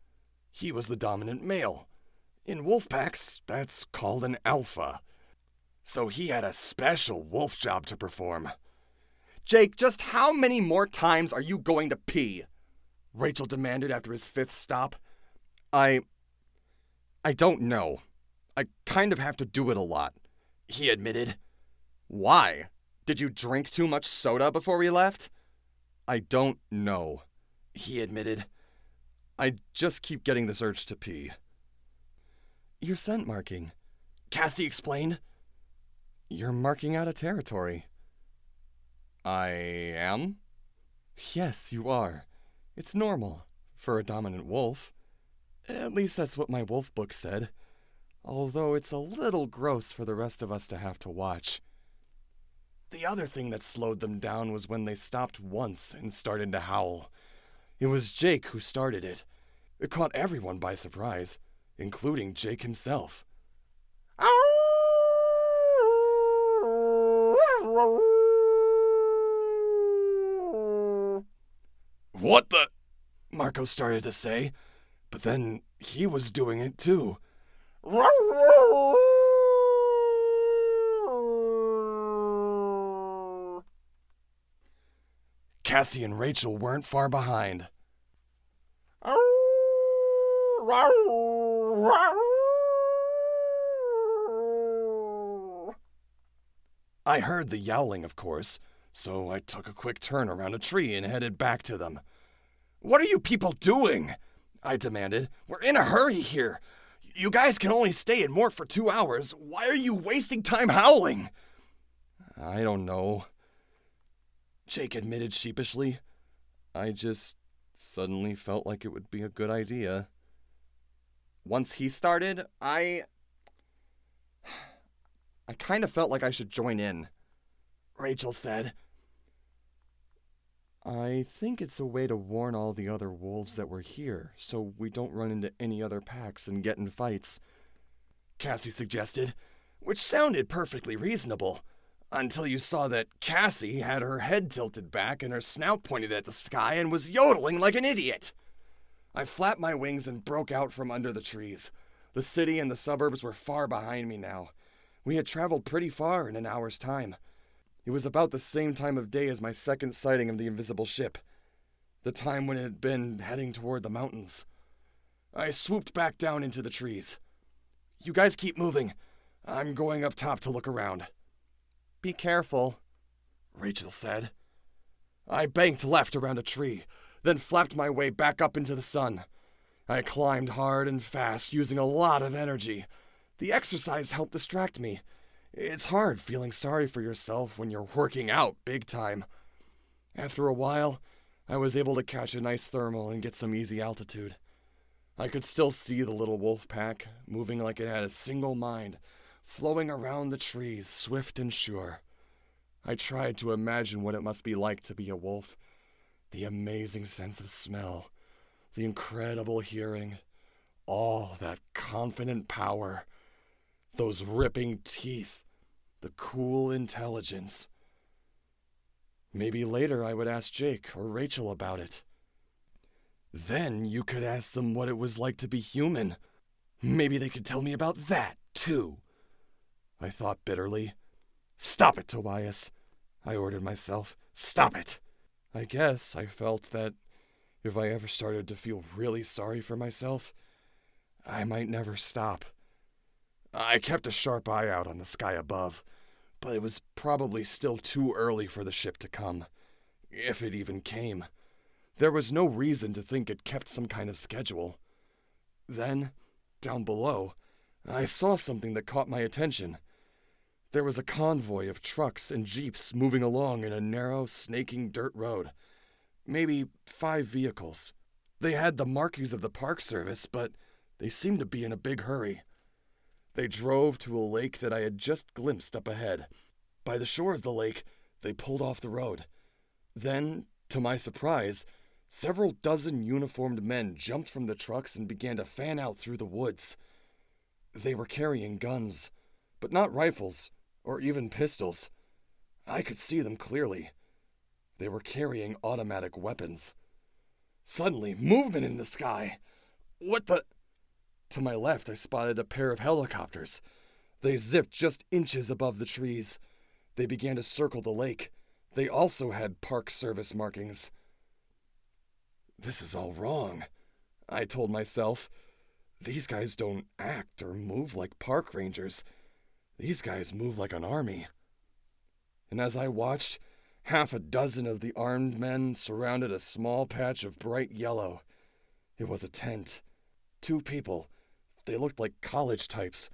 He was the dominant male. In wolf packs, that's called an alpha. So he had a special wolf job to perform. Jake, just how many more times are you going to pee? Rachel demanded after his 5th stop. I don't know. I kind of have to do it a lot, he admitted. Why? Did you drink too much soda before we left? I don't know, he admitted. I just keep getting this urge to pee. You're scent marking, Cassie explained. You're marking out a territory. I am? Yes, you are. It's normal for a dominant wolf. At least that's what my wolf book said. Although it's a little gross for the rest of us to have to watch. The other thing that slowed them down was when they stopped once and started to howl. It was Jake who started it. It caught everyone by surprise, including Jake himself. What the? Marco started to say, but then he was doing it too. Cassie and Rachel weren't far behind. I heard the yowling, of course, so I took a quick turn around a tree and headed back to them. What are you people doing? I demanded. We're in a hurry here. You guys can only stay in morph for 2 hours. Why are you wasting time howling? I don't know, Jake admitted sheepishly. I just suddenly felt like it would be a good idea. Once he started, I kind of felt like I should join in, Rachel said. I think it's a way to warn all the other wolves that we're here, so we don't run into any other packs and get in fights. Cassie suggested, which sounded perfectly reasonable, until you saw that Cassie had her head tilted back and her snout pointed at the sky and was yodeling like an idiot. I flapped my wings and broke out from under the trees. The city and the suburbs were far behind me now. We had traveled pretty far in an hour's time. It was about the same time of day as my second sighting of the invisible ship, the time when it had been heading toward the mountains. I swooped back down into the trees. You guys keep moving. I'm going up top to look around. Be careful, Rachel said. I banked left around a tree, then flapped my way back up into the sun. I climbed hard and fast, using a lot of energy. The exercise helped distract me. It's hard feeling sorry for yourself when you're working out big time. After a while, I was able to catch a nice thermal and get some easy altitude. I could still see the little wolf pack, moving like it had a single mind, flowing around the trees, swift and sure. I tried to imagine what it must be like to be a wolf. The amazing sense of smell, the incredible hearing, all that confident power, those ripping teeth, the cool intelligence. Maybe later I would ask Jake or Rachel about it. Then you could ask them what it was like to be human. Maybe they could tell me about that, too. I thought bitterly. Stop it, Tobias, I ordered myself. Stop it. I guess I felt that if I ever started to feel really sorry for myself, I might never stop. I kept a sharp eye out on the sky above, but it was probably still too early for the ship to come, if it even came. There was no reason to think it kept some kind of schedule. Then, down below, I saw something that caught my attention. There was a convoy of trucks and jeeps moving along in a narrow, snaking dirt road. Maybe 5 vehicles. They had the markings of the Park Service, but they seemed to be in a big hurry. They drove to a lake that I had just glimpsed up ahead. By the shore of the lake, they pulled off the road. Then, to my surprise, several dozen uniformed men jumped from the trucks and began to fan out through the woods. They were carrying guns, but not rifles or even pistols. I could see them clearly. They were carrying automatic weapons. Suddenly, movement in the sky. What the... To my left, I spotted a pair of helicopters. They zipped just inches above the trees. They began to circle the lake. They also had Park Service markings. This is all wrong, I told myself. These guys don't act or move like park rangers. These guys move like an army. And as I watched, 6 of the armed men surrounded a small patch of bright yellow. It was a tent. 2 people, they looked like college types,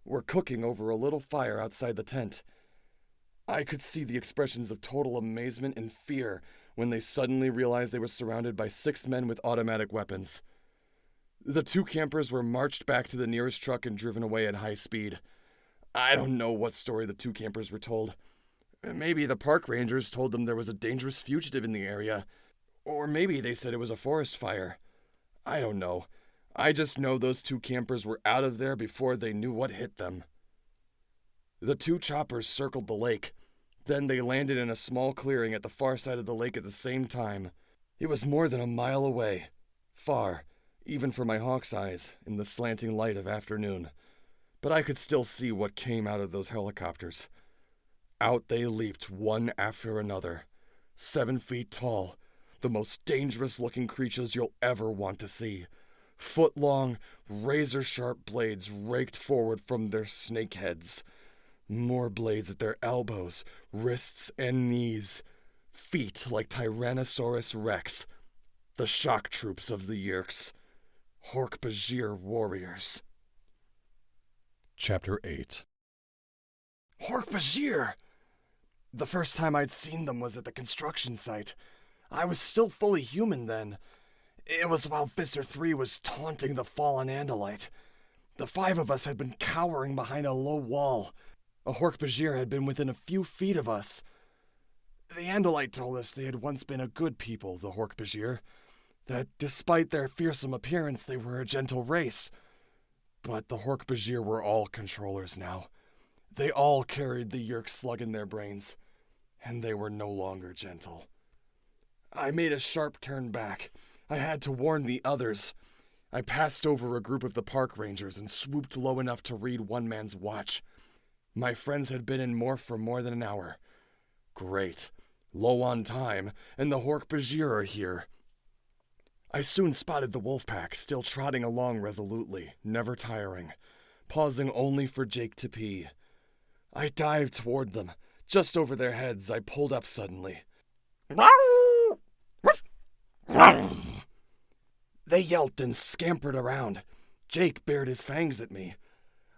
were cooking over a little fire outside the tent. I could see the expressions of total amazement and fear when they suddenly realized they were surrounded by 6 men with automatic weapons. The 2 campers were marched back to the nearest truck and driven away at high speed. I don't know what story the 2 campers were told. Maybe the park rangers told them there was a dangerous fugitive in the area. Or maybe they said it was a forest fire. I don't know. I just know those 2 campers were out of there before they knew what hit them. The 2 choppers circled the lake. Then they landed in a small clearing at the far side of the lake at the same time. It was more than a mile away. Far, even for my hawk's eyes, in the slanting light of afternoon. But I could still see what came out of those helicopters. Out they leaped one after another. 7 feet tall, the most dangerous-looking creatures you'll ever want to see. Foot-long, razor-sharp blades raked forward from their snake heads. More blades at their elbows, wrists, and knees. Feet like Tyrannosaurus Rex. The shock troops of the Yerks. Hork-Bajir warriors. Chapter 8. Hork-Bajir! The first time I'd seen them was at the construction site. I was still fully human then. It was while Visser 3 was taunting the fallen Andalite. The 5 of us had been cowering behind a low wall. A Hork-Bajir had been within a few feet of us. The Andalite told us they had once been a good people, the Hork-Bajir, that despite their fearsome appearance, they were a gentle race. But the Hork-Bajir were all controllers now. They all carried the Yeerk slug in their brains, and they were no longer gentle. I made a sharp turn back. I had to warn the others. I passed over a group of the park rangers and swooped low enough to read one man's watch. My friends had been in morph for more than an hour. Great. Low on time, and the Hork-Bajir are here. I soon spotted the wolf pack, still trotting along resolutely, never tiring, pausing only for Jake to pee. I dived toward them. Just over their heads, I pulled up suddenly. They yelped and scampered around. Jake bared his fangs at me.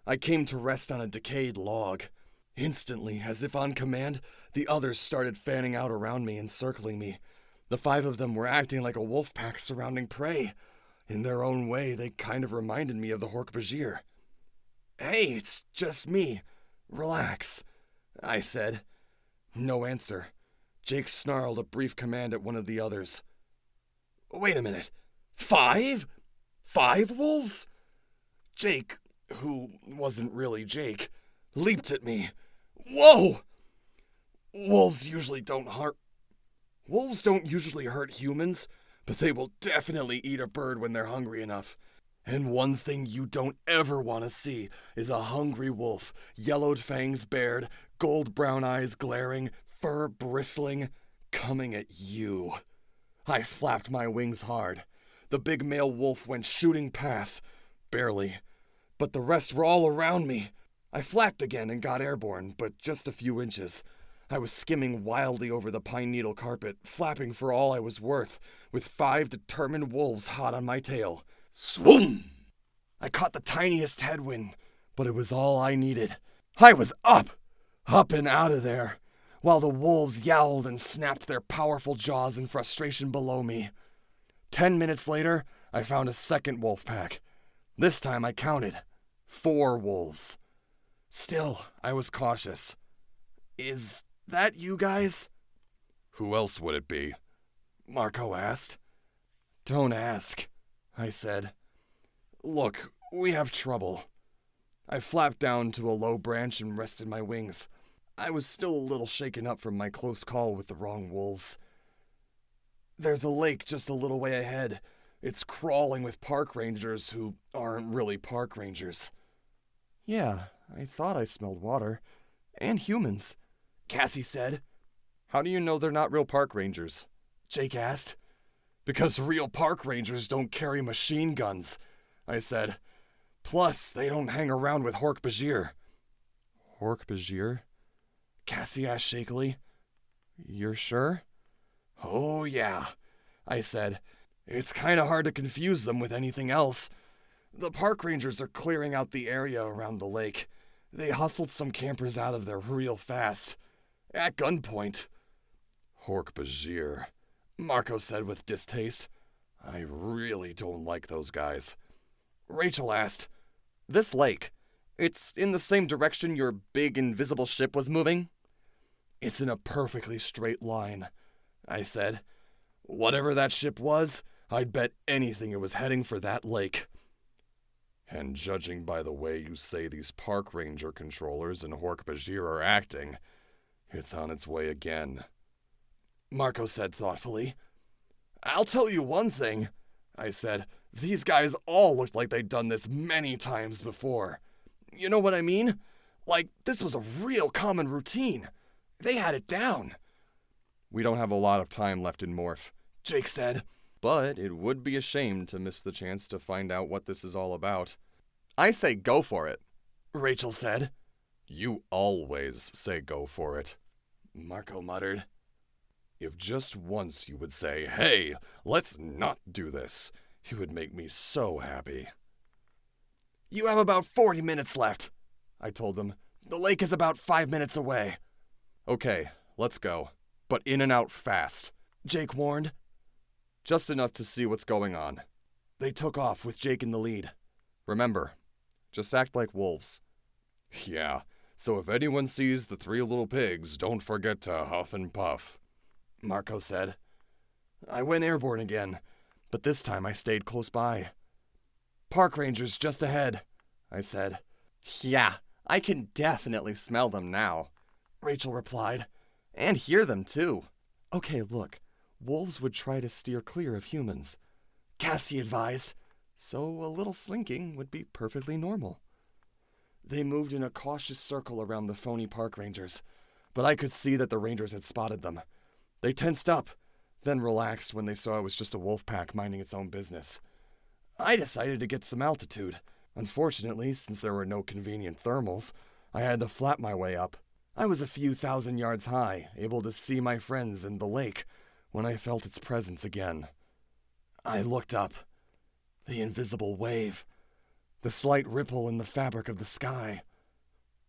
I came to rest on a decayed log. Instantly, as if on command, the others started fanning out around me and circling me. The 5 of them were acting like a wolf pack surrounding prey. In their own way, they kind of reminded me of the Hork-Bajir. Hey, it's just me. Relax, I said. No answer. Jake snarled a brief command at one of the others. Wait a minute. 5? 5 wolves? Jake, who wasn't really Jake, leaped at me. Whoa! Wolves don't usually hurt humans, but they will definitely eat a bird when they're hungry enough. And one thing you don't ever want to see is a hungry wolf, yellowed fangs bared, gold brown eyes glaring, fur bristling, coming at you. I flapped my wings hard. The big male wolf went shooting past, barely, but the rest were all around me. I flapped again and got airborne, but just a few inches. I was skimming wildly over the pine needle carpet, flapping for all I was worth, with 5 determined wolves hot on my tail. Swoom! I caught the tiniest headwind, but it was all I needed. I was up and out of there, while the wolves yowled and snapped their powerful jaws in frustration below me. 10 minutes later, I found a second wolf pack. This time I counted 4 wolves. Still, I was cautious. Is that you guys? Who else would it be? Marco asked. Don't ask, I said. Look, we have trouble. I flapped down to a low branch and rested my wings. I was still a little shaken up from my close call with the wrong wolves. There's a lake just a little way ahead. It's crawling with park rangers who aren't really park rangers. Yeah, I thought I smelled water. And humans, Cassie said. How do you know they're not real park rangers? Jake asked. Because real park rangers don't carry machine guns, I said. Plus, they don't hang around with Hork-Bajir. Hork-Bajir? Cassie asked shakily. You're sure? Oh, yeah, I said. It's kind of hard to confuse them with anything else. The park rangers are clearing out the area around the lake. They hustled some campers out of there real fast. At gunpoint. Hork-Bajir, Marco said with distaste. I really don't like those guys. Rachel asked, This lake, it's in the same direction your big invisible ship was moving? It's in a perfectly straight line, I said. Whatever that ship was, I'd bet anything it was heading for that lake. And judging by the way you say these park ranger controllers and Hork-Bajir are acting, it's on its way again, Marco said thoughtfully. I'll tell you one thing, I said. These guys all looked like they'd done this many times before. You know what I mean? Like, this was a real common routine. They had it down. We don't have a lot of time left in morph, Jake said. But it would be a shame to miss the chance to find out what this is all about. I say go for it, Rachel said. You always say go for it, Marco muttered. If just once you would say, hey, let's not do this, you would make me so happy. You have about 40 minutes left, I told them. The lake is about 5 minutes away. Okay, let's go. But in and out fast, Jake warned. Just enough to see what's going on. They took off with Jake in the lead. Remember, just act like wolves. Yeah, so if anyone sees the 3 little pigs, don't forget to huff and puff, Marco said. I went airborne again, but this time I stayed close by. Park rangers just ahead, I said. Yeah, I can definitely smell them now, Rachel replied. And hear them, too. Okay, look. Wolves would try to steer clear of humans, Cassie advised, so a little slinking would be perfectly normal. They moved in a cautious circle around the phony park rangers, but I could see that the rangers had spotted them. They tensed up, then relaxed when they saw it was just a wolf pack minding its own business. I decided to get some altitude. Unfortunately, since there were no convenient thermals, I had to flap my way up. I was a few thousand yards high, able to see my friends and the lake, when I felt its presence again. I looked up. The invisible wave. The slight ripple in the fabric of the sky.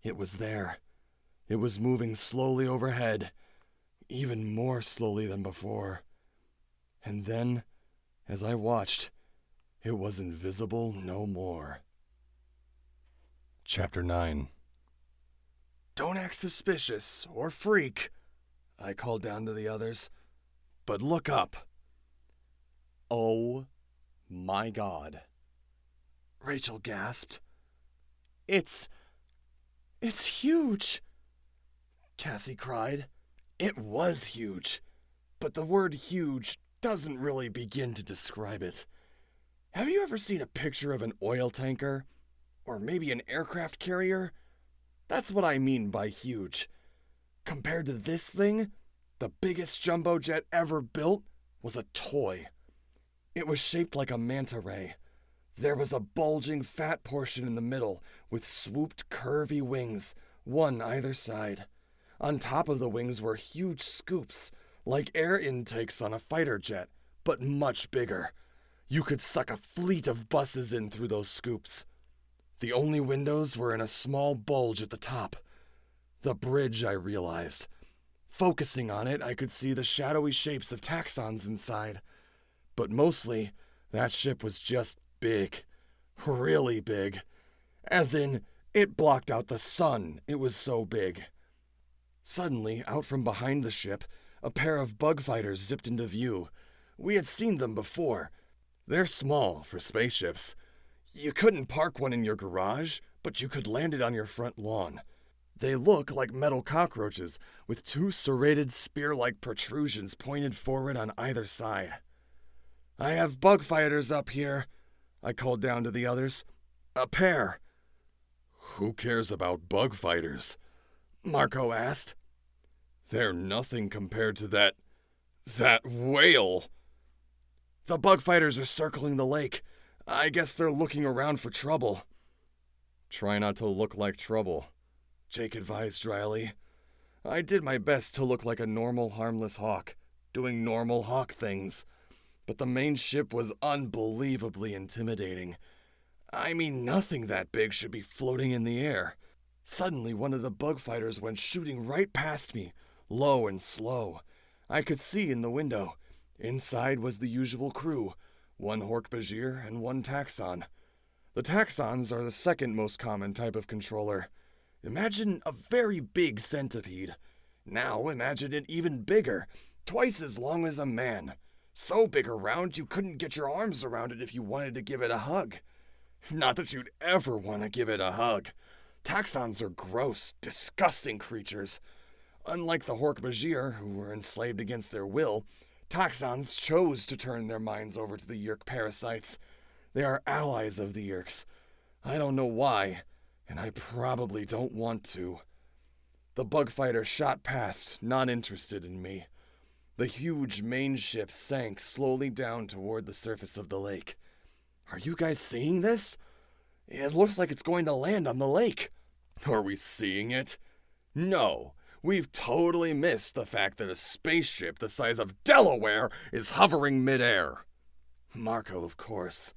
It was there. It was moving slowly overhead, even more slowly than before. And then, as I watched, it was invisible no more. Chapter 9. Don't act suspicious or freak, I called down to the others. But look up. Oh my God, Rachel gasped. It's huge, Cassie cried. It was huge, but the word huge doesn't really begin to describe it. Have you ever seen a picture of an oil tanker? Or maybe an aircraft carrier? That's what I mean by huge. Compared to this thing, the biggest jumbo jet ever built was a toy. It was shaped like a manta ray. There was a bulging fat portion in the middle with swooped curvy wings, one either side. On top of the wings were huge scoops, like air intakes on a fighter jet, but much bigger. You could suck a fleet of buses in through those scoops. The only windows were in a small bulge at the top. The bridge, I realized. Focusing on it, I could see the shadowy shapes of taxons inside. But mostly, that ship was just big. Really big. As in, it blocked out the sun. It was so big. Suddenly, out from behind the ship, a pair of bug fighters zipped into view. We had seen them before. They're small for spaceships. You couldn't park one in your garage, but you could land it on your front lawn. They look like metal cockroaches, with two serrated spear-like protrusions pointed forward on either side. I have bug fighters up here, I called down to the others. A pair. Who cares about bug fighters? Marco asked. They're nothing compared to that whale. The bug fighters are circling the lake. I guess they're looking around for trouble. Try not to look like trouble, Jake advised dryly. I did my best to look like a normal, harmless hawk, doing normal hawk things. But the main ship was unbelievably intimidating. I mean, nothing that big should be floating in the air. Suddenly, one of the bug fighters went shooting right past me, low and slow. I could see in the window. Inside was the usual crew, one Hork-Bajir and one taxon. The taxons are the second most common type of controller. Imagine a very big centipede. Now imagine it even bigger, twice as long as a man. So big around you couldn't get your arms around it if you wanted to give it a hug. Not that you'd ever want to give it a hug. Taxons are gross, disgusting creatures. Unlike the Hork-Bajir, who were enslaved against their will, taxons chose to turn their minds over to the Yeerk parasites. They are allies of the Yeerks. I don't know why, and I probably don't want to. The bug fighter shot past, not interested in me. The huge main ship sank slowly down toward the surface of the lake. Are you guys seeing this? It looks like it's going to land on the lake. Are we seeing it? No. We've totally missed the fact that a spaceship the size of Delaware is hovering midair. Marco, of course.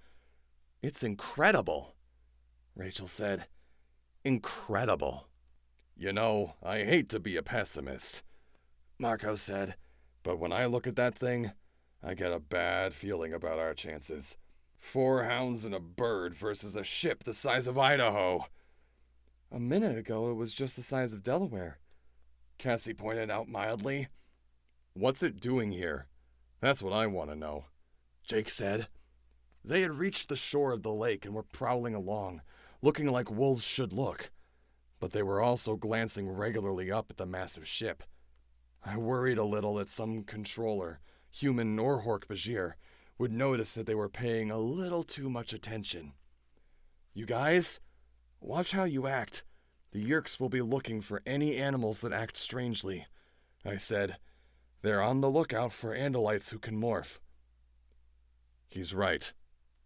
It's incredible, Rachel said. Incredible. You know, I hate to be a pessimist, Marco said. But when I look at that thing, I get a bad feeling about our chances. 4 hounds and a bird versus a ship the size of Idaho. A minute ago, it was just the size of Delaware, Cassie pointed out mildly. What's it doing here? That's what I want to know, Jake said. They had reached the shore of the lake and were prowling along, looking like wolves should look. But they were also glancing regularly up at the massive ship. I worried a little that some controller, human or Hork-Bajir, would notice that they were paying a little too much attention. "You guys, watch how you act. The Yeerks will be looking for any animals that act strangely," I said. "They're on the lookout for Andalites who can morph." "He's right,"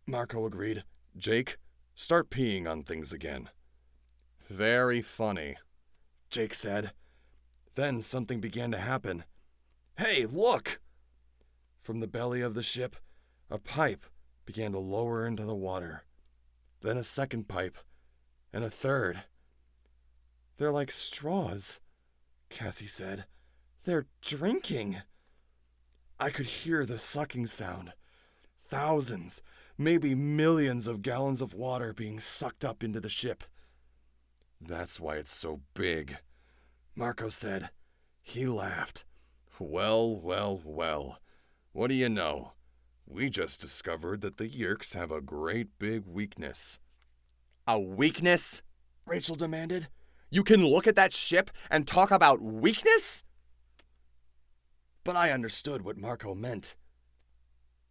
Marco agreed. "Jake, start peeing on things again." "Very funny," Jake said. Then something began to happen. "Hey, look!" From the belly of the ship, a pipe began to lower into the water. Then a second pipe, and a third. "They're like straws," Cassie said. "They're drinking." I could hear the sucking sound. Thousands, maybe millions of gallons of water being sucked up into the ship. "That's why it's so big," Marco said. He laughed. "Well, well, well. What do you know? We just discovered that the Yeerks have a great big weakness." "A weakness?" Rachel demanded. "You can look at that ship and talk about weakness?" But I understood what Marco meant.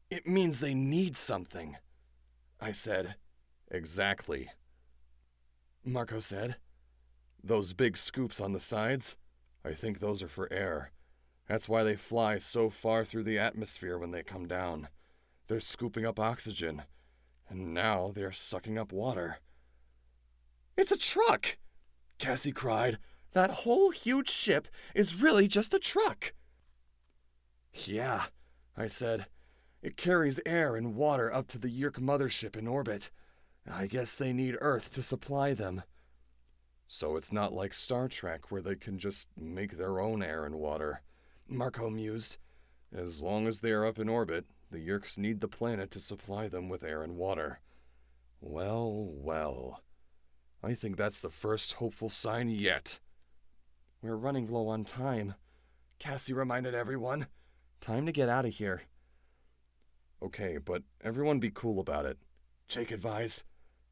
"It means they need something," I said. "Exactly," Marco said. "Those big scoops on the sides, I think those are for air. That's why they fly so far through the atmosphere when they come down. They're scooping up oxygen, and now they're sucking up water." "It's a truck!" Cassie cried. "That whole huge ship is really just a truck." "Yeah," I said. "It carries air and water up to the Yeerk mothership in orbit. I guess they need Earth to supply them." "So it's not like Star Trek where they can just make their own air and water," Marco mused. "As long as they are up in orbit, the Yeerks need the planet to supply them with air and water." Well, well. I think that's the first hopeful sign yet. "We're running low on time," Cassie reminded everyone. "Time to get out of here." "Okay, but everyone be cool about it," Jake advised.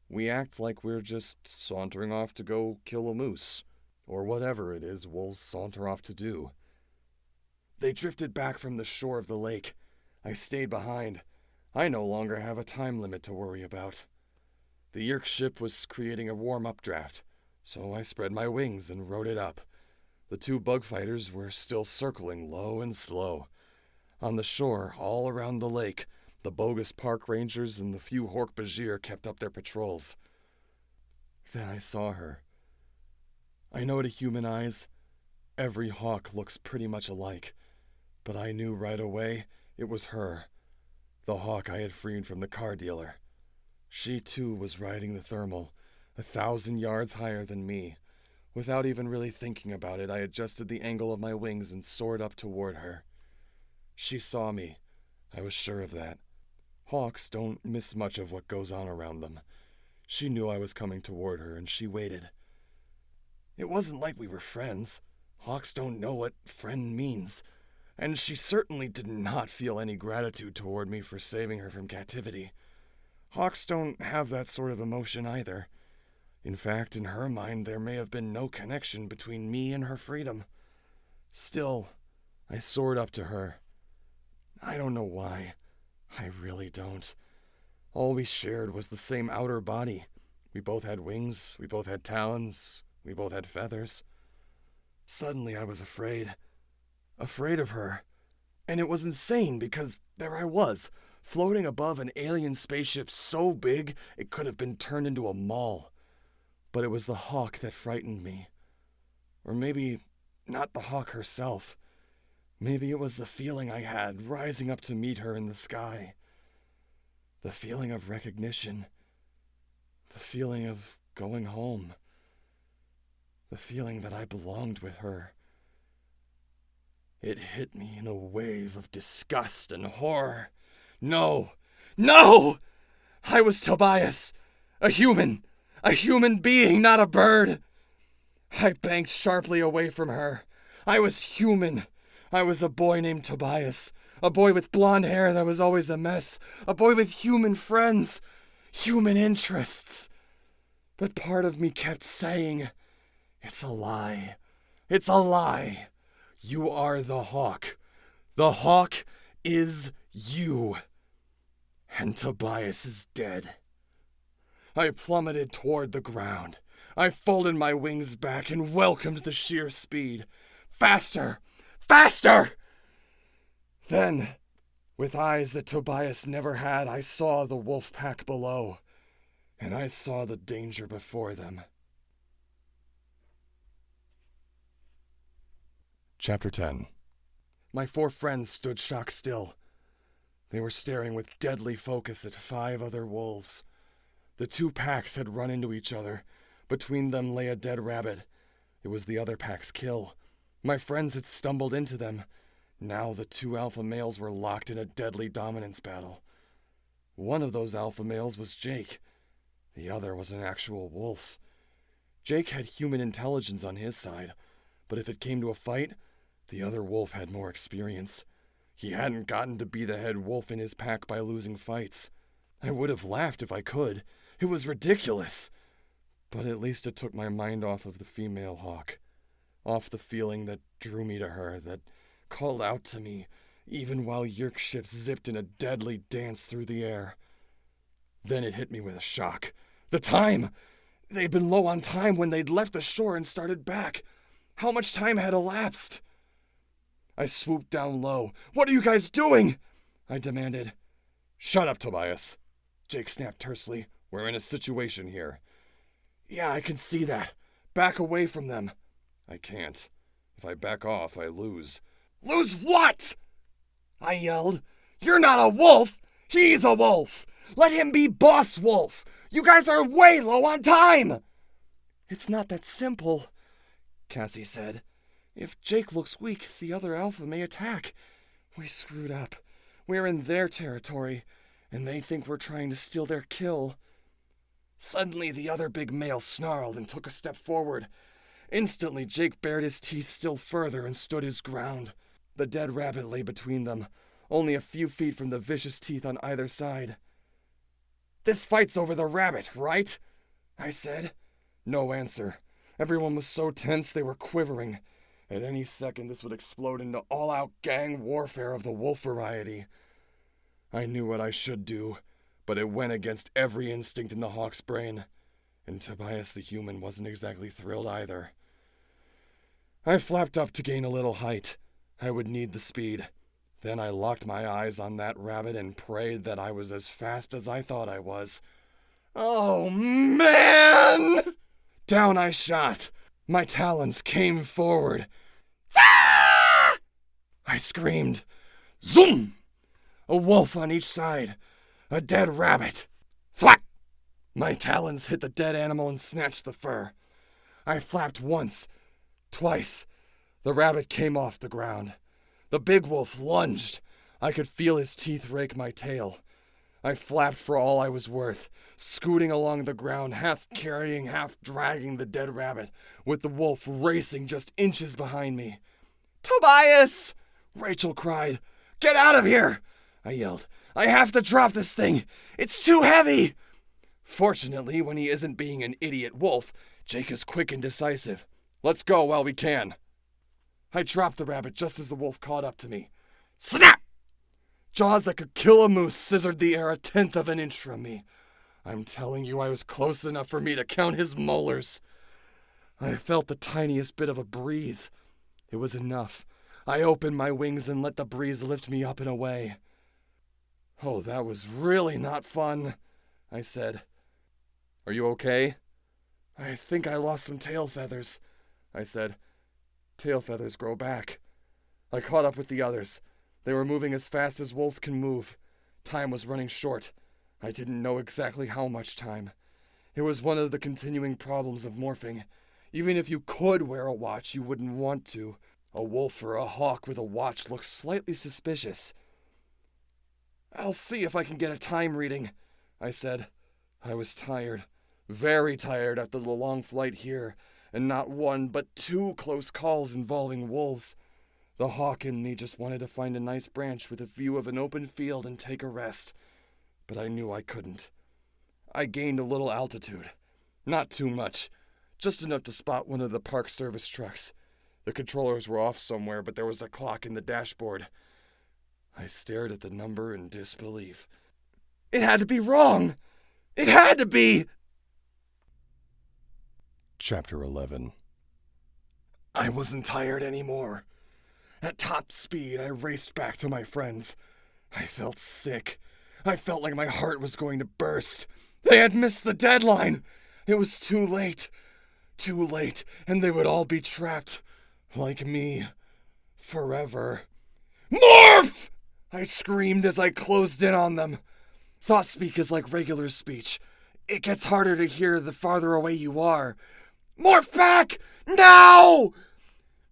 "We act like we're just sauntering off to go kill a moose, or whatever it is wolves saunter off to do." They drifted back from the shore of the lake. I stayed behind. I no longer have a time limit to worry about. The Yeerk ship was creating a warm-up draft, so I spread my wings and rode it up. The two bug fighters were still circling low and slow. On the shore, all around the lake, the bogus park rangers and the few Hork-Bajir kept up their patrols. Then I saw her. I know to human eyes, every hawk looks pretty much alike, but I knew right away it was her, the hawk I had freed from the car dealer. She too was riding the thermal, 1,000 yards higher than me. Without even really thinking about it, I adjusted the angle of my wings and soared up toward her. She saw me. I was sure of that. Hawks don't miss much of what goes on around them. She knew I was coming toward her, and she waited. It wasn't like we were friends. Hawks don't know what friend means. And she certainly did not feel any gratitude toward me for saving her from captivity. Hawks don't have that sort of emotion either. In fact, in her mind, there may have been no connection between me and her freedom. Still, I soared up to her. I don't know why. I really don't. All we shared was the same outer body. We both had wings, we both had talons, we both had feathers. Suddenly I was afraid. Afraid of her. And it was insane because there I was, floating above an alien spaceship so big it could have been turned into a mall. But it was the hawk that frightened me. Or maybe not the hawk herself. Maybe it was the feeling I had rising up to meet her in the sky. The feeling of recognition. The feeling of going home. The feeling that I belonged with her. It hit me in a wave of disgust and horror. No! No! I was Tobias! A human being, not a bird! I banked sharply away from her. I was human. I was a boy named Tobias. A boy with blonde hair that was always a mess. A boy with human friends. Human interests. But part of me kept saying, "It's a lie. It's a lie. You are the hawk. The hawk is you. And Tobias is dead." I plummeted toward the ground. I folded my wings back and welcomed the sheer speed. Faster! Faster! Then, with eyes that Tobias never had, I saw the wolf pack below, and I saw the danger before them. Chapter 10. My 4 friends stood shock still. They were staring with deadly focus at 5 other wolves. The 2 packs had run into each other. Between them lay a dead rabbit. It was the other pack's kill. My friends had stumbled into them. Now the 2 alpha males were locked in a deadly dominance battle. One of those alpha males was Jake. The other was an actual wolf. Jake had human intelligence on his side, but if it came to a fight, the other wolf had more experience. He hadn't gotten to be the head wolf in his pack by losing fights. I would have laughed if I could. It was ridiculous. But at least it took my mind off of the female hawk. Off the feeling that drew me to her, that called out to me, even while Yerk ships zipped in a deadly dance through the air. Then it hit me with a shock. The time! They'd been low on time when they'd left the shore and started back. How much time had elapsed? I swooped down low. "What are you guys doing?" I demanded. "Shut up, Tobias," Jake snapped tersely. "We're in a situation here." "Yeah, I can see that. Back away from them." "I can't. If I back off, I lose." "Lose what?" I yelled. "You're not a wolf! He's a wolf! Let him be boss wolf! You guys are way low on time!" "It's not that simple," Cassie said. "If Jake looks weak, the other alpha may attack. We screwed up. We're in their territory, and they think we're trying to steal their kill." Suddenly, the other big male snarled and took a step forward. Instantly, Jake bared his teeth still further and stood his ground. The dead rabbit lay between them, only a few feet from the vicious teeth on either side. "This fight's over the rabbit, right?" I said. No answer. Everyone was so tense they were quivering. At any second, this would explode into all-out gang warfare of the wolf variety. I knew what I should do, but it went against every instinct in the hawk's brain. And Tobias the human wasn't exactly thrilled either. I flapped up to gain a little height. I would need the speed. Then I locked my eyes on that rabbit and prayed that I was as fast as I thought I was. Oh, man! Down I shot. My talons came forward. Ah! I screamed. Zoom! A wolf on each side. A dead rabbit. Flap! My talons hit the dead animal and snatched the fur. I flapped once, twice. The rabbit came off the ground. The big wolf lunged. I could feel his teeth rake my tail. I flapped for all I was worth, scooting along the ground, half carrying, half dragging the dead rabbit, with the wolf racing just inches behind me. "Tobias!" Rachel cried. "Get out of here!" I yelled. "I have to drop this thing! It's too heavy!" Fortunately, when he isn't being an idiot wolf, Jake is quick and decisive. "Let's go while we can." I dropped the rabbit just as the wolf caught up to me. Snap! Jaws that could kill a moose scissored the air 1/10 of an inch from me. I'm telling you, I was close enough for me to count his molars. I felt the tiniest bit of a breeze. It was enough. I opened my wings and let the breeze lift me up and away. "Oh, that was really not fun," I said. "Are you okay?" "I think I lost some tail feathers," I said. Tail feathers grow back. I caught up with the others. They were moving as fast as wolves can move. Time was running short. I didn't know exactly how much time. It was one of the continuing problems of morphing. Even if you could wear a watch, you wouldn't want to. A wolf or a hawk with a watch looks slightly suspicious. "I'll see if I can get a time reading," I said. I was tired. Very tired after the long flight here, and not one but 2 close calls involving wolves. The hawk in me just wanted to find a nice branch with a view of an open field and take a rest, but I knew I couldn't. I gained a little altitude. Not too much. Just enough to spot one of the park service trucks. The controllers were off somewhere, but there was a clock in the dashboard. I stared at the number in disbelief. It had to be wrong! It had to be! Chapter 11. I wasn't tired anymore. At top speed, I raced back to my friends. I felt sick. I felt like my heart was going to burst. They had missed the deadline! It was too late. Too late, and they would all be trapped. Like me. Forever. Morph! I screamed as I closed in on them. Thought speak is like regular speech. It gets harder to hear the farther away you are. Morph back! Now!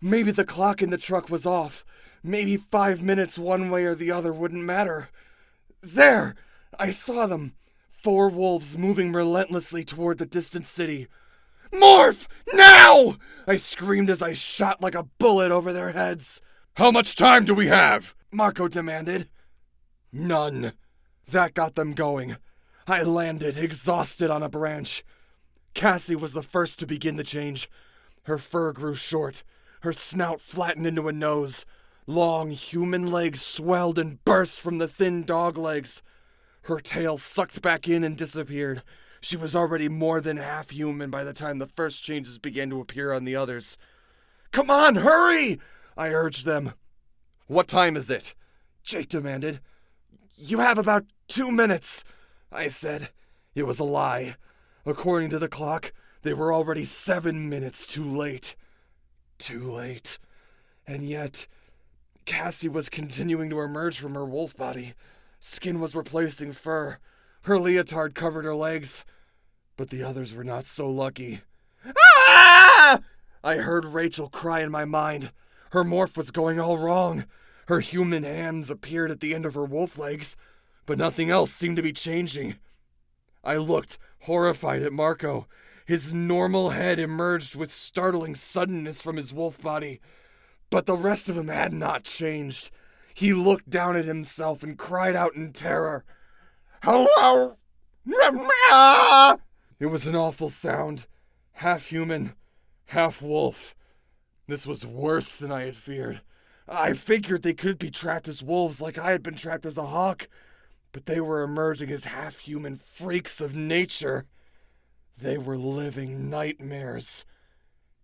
Maybe the clock in the truck was off. Maybe 5 minutes one way or the other wouldn't matter. There! I saw them. 4 wolves moving relentlessly toward the distant city. Morph! Now! I screamed as I shot like a bullet over their heads. How much time do we have? Marco demanded. None. That got them going. I landed, exhausted, on a branch. Cassie was the first to begin the change. Her fur grew short. Her snout flattened into a nose. Long human legs swelled and burst from the thin dog legs. Her tail sucked back in and disappeared. She was already more than half human by the time the first changes began to appear on the others. Come on, hurry! I urged them. What time is it? Jake demanded. You have about 2 minutes, I said. It was a lie. According to the clock, they were already 7 minutes too late. Too late. And yet, Cassie was continuing to emerge from her wolf body. Skin was replacing fur. Her leotard covered her legs. But the others were not so lucky. Ah! I heard Rachel cry in my mind. Her morph was going all wrong. Her human hands appeared at the end of her wolf legs, but nothing else seemed to be changing. I looked, horrified, at Marco. His normal head emerged with startling suddenness from his wolf body, but the rest of him had not changed. He looked down at himself and cried out in terror. Hello! It was an awful sound. Half human, half wolf. This was worse than I had feared. I figured they could be trapped as wolves like I had been trapped as a hawk, but they were emerging as half-human freaks of nature. They were living nightmares.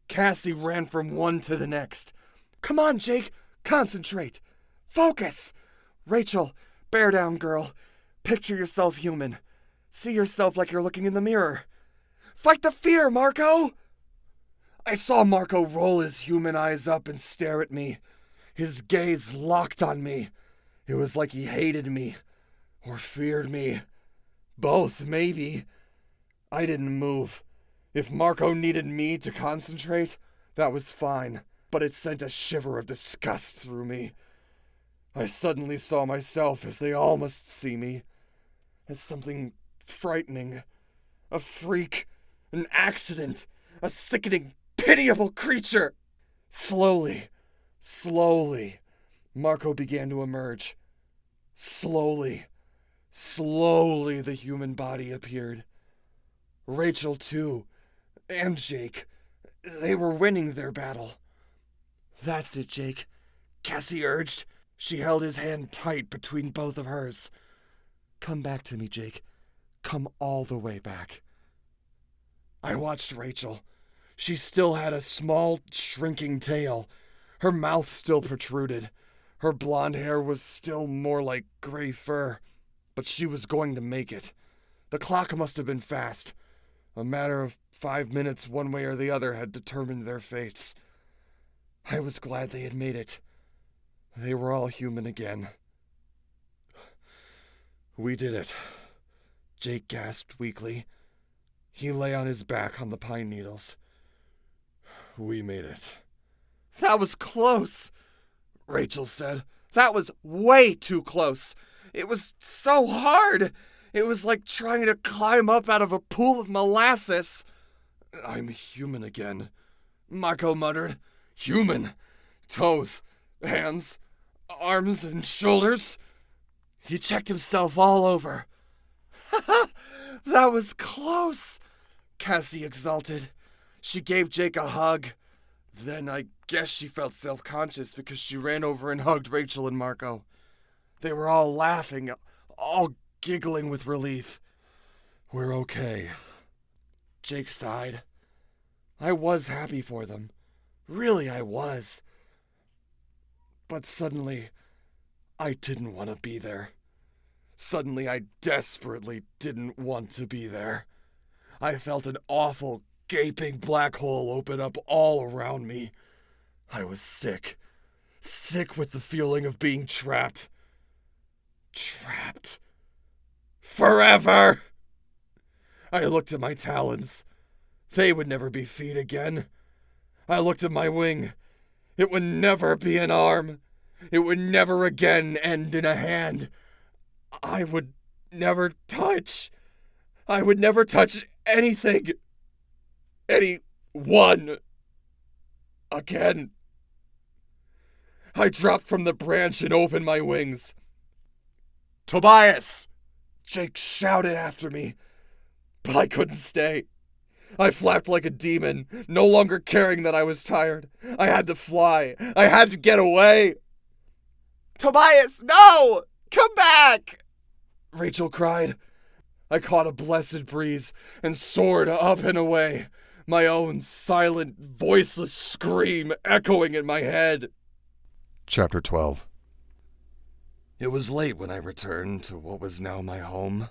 Cassie ran from one to the next. Come on, Jake, concentrate. Focus. Rachel, bear down, girl. Picture yourself human. See yourself like you're looking in the mirror. Fight the fear, Marco! I saw Marco roll his human eyes up and stare at me. His gaze locked on me. It was like he hated me. Or feared me. Both, maybe. I didn't move. If Marco needed me to concentrate, that was fine. But it sent a shiver of disgust through me. I suddenly saw myself as they all must see me. As something frightening. A freak. An accident. A sickening, pitiable creature. Slowly, Marco began to emerge. Slowly, the human body appeared. Rachel, too, and Jake. They were winning their battle. That's it, Jake, Cassie urged. She held his hand tight between both of hers. Come back to me, Jake. Come all the way back. I watched Rachel. She still had a small, shrinking tail. Her mouth still protruded. Her blonde hair was still more like gray fur. But she was going to make it. The clock must have been fast. A matter of 5 minutes one way or the other had determined their fates. I was glad they had made it. They were all human again. We did it, Jake gasped weakly. He lay on his back on the pine needles. We made it. That was close, Rachel said. That was way too close. It was so hard. It was like trying to climb up out of a pool of molasses. I'm human again, Marco muttered. Human. Toes, hands, arms, and shoulders. He checked himself all over. That was close. Cassie exulted. She gave Jake a hug. Then I guess she felt self-conscious because she ran over and hugged Rachel and Marco. They were all laughing, all giggling with relief. We're okay. Jake sighed. I was happy for them. Really, I was. But suddenly, I didn't want to be there. Suddenly, I desperately didn't want to be there. I felt an awful, gaping black hole open up all around me. I was sick. Sick with the feeling of being trapped. Trapped. Forever! I looked at my talons. They would never be feet again. I looked at my wing. It would never be an arm. It would never again end in a hand. I would never touch. I would never touch anything. Anyone. Again. I dropped from the branch and opened my wings. Tobias! Jake shouted after me. But I couldn't stay. I flapped like a demon, no longer caring that I was tired. I had to fly. I had to get away. Tobias, no! Come back! Rachel cried. I caught a blessed breeze and soared up and away, my own silent, voiceless scream echoing in my head. Chapter 12. It was late when I returned to what was now my home.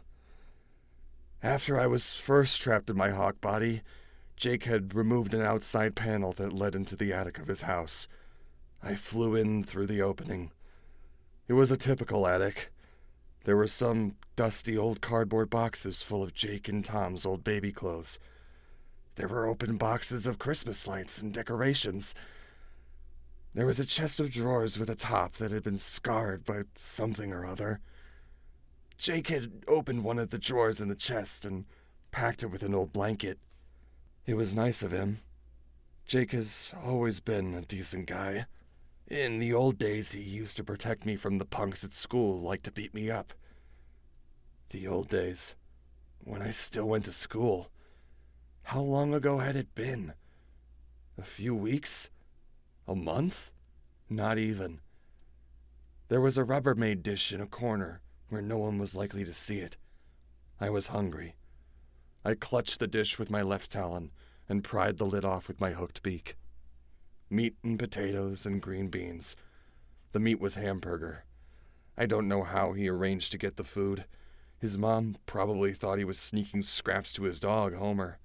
After I was first trapped in my hawk body, Jake had removed an outside panel that led into the attic of his house. I flew in through the opening. It was a typical attic. There were some dusty old cardboard boxes full of Jake and Tom's old baby clothes. There were open boxes of Christmas lights and decorations. There was a chest of drawers with a top that had been scarred by something or other. Jake had opened one of the drawers in the chest and packed it with an old blanket. It was nice of him. Jake has always been a decent guy. In the old days, he used to protect me from the punks at school who liked to beat me up. The old days, when I still went to school. How long ago had it been? A few weeks? A month? Not even. There was a Rubbermaid dish in a corner where no one was likely to see it. I was hungry. I clutched the dish with my left talon and pried the lid off with my hooked beak. Meat and potatoes and green beans. The meat was hamburger. I don't know how he arranged to get the food. His mom probably thought he was sneaking scraps to his dog, Homer.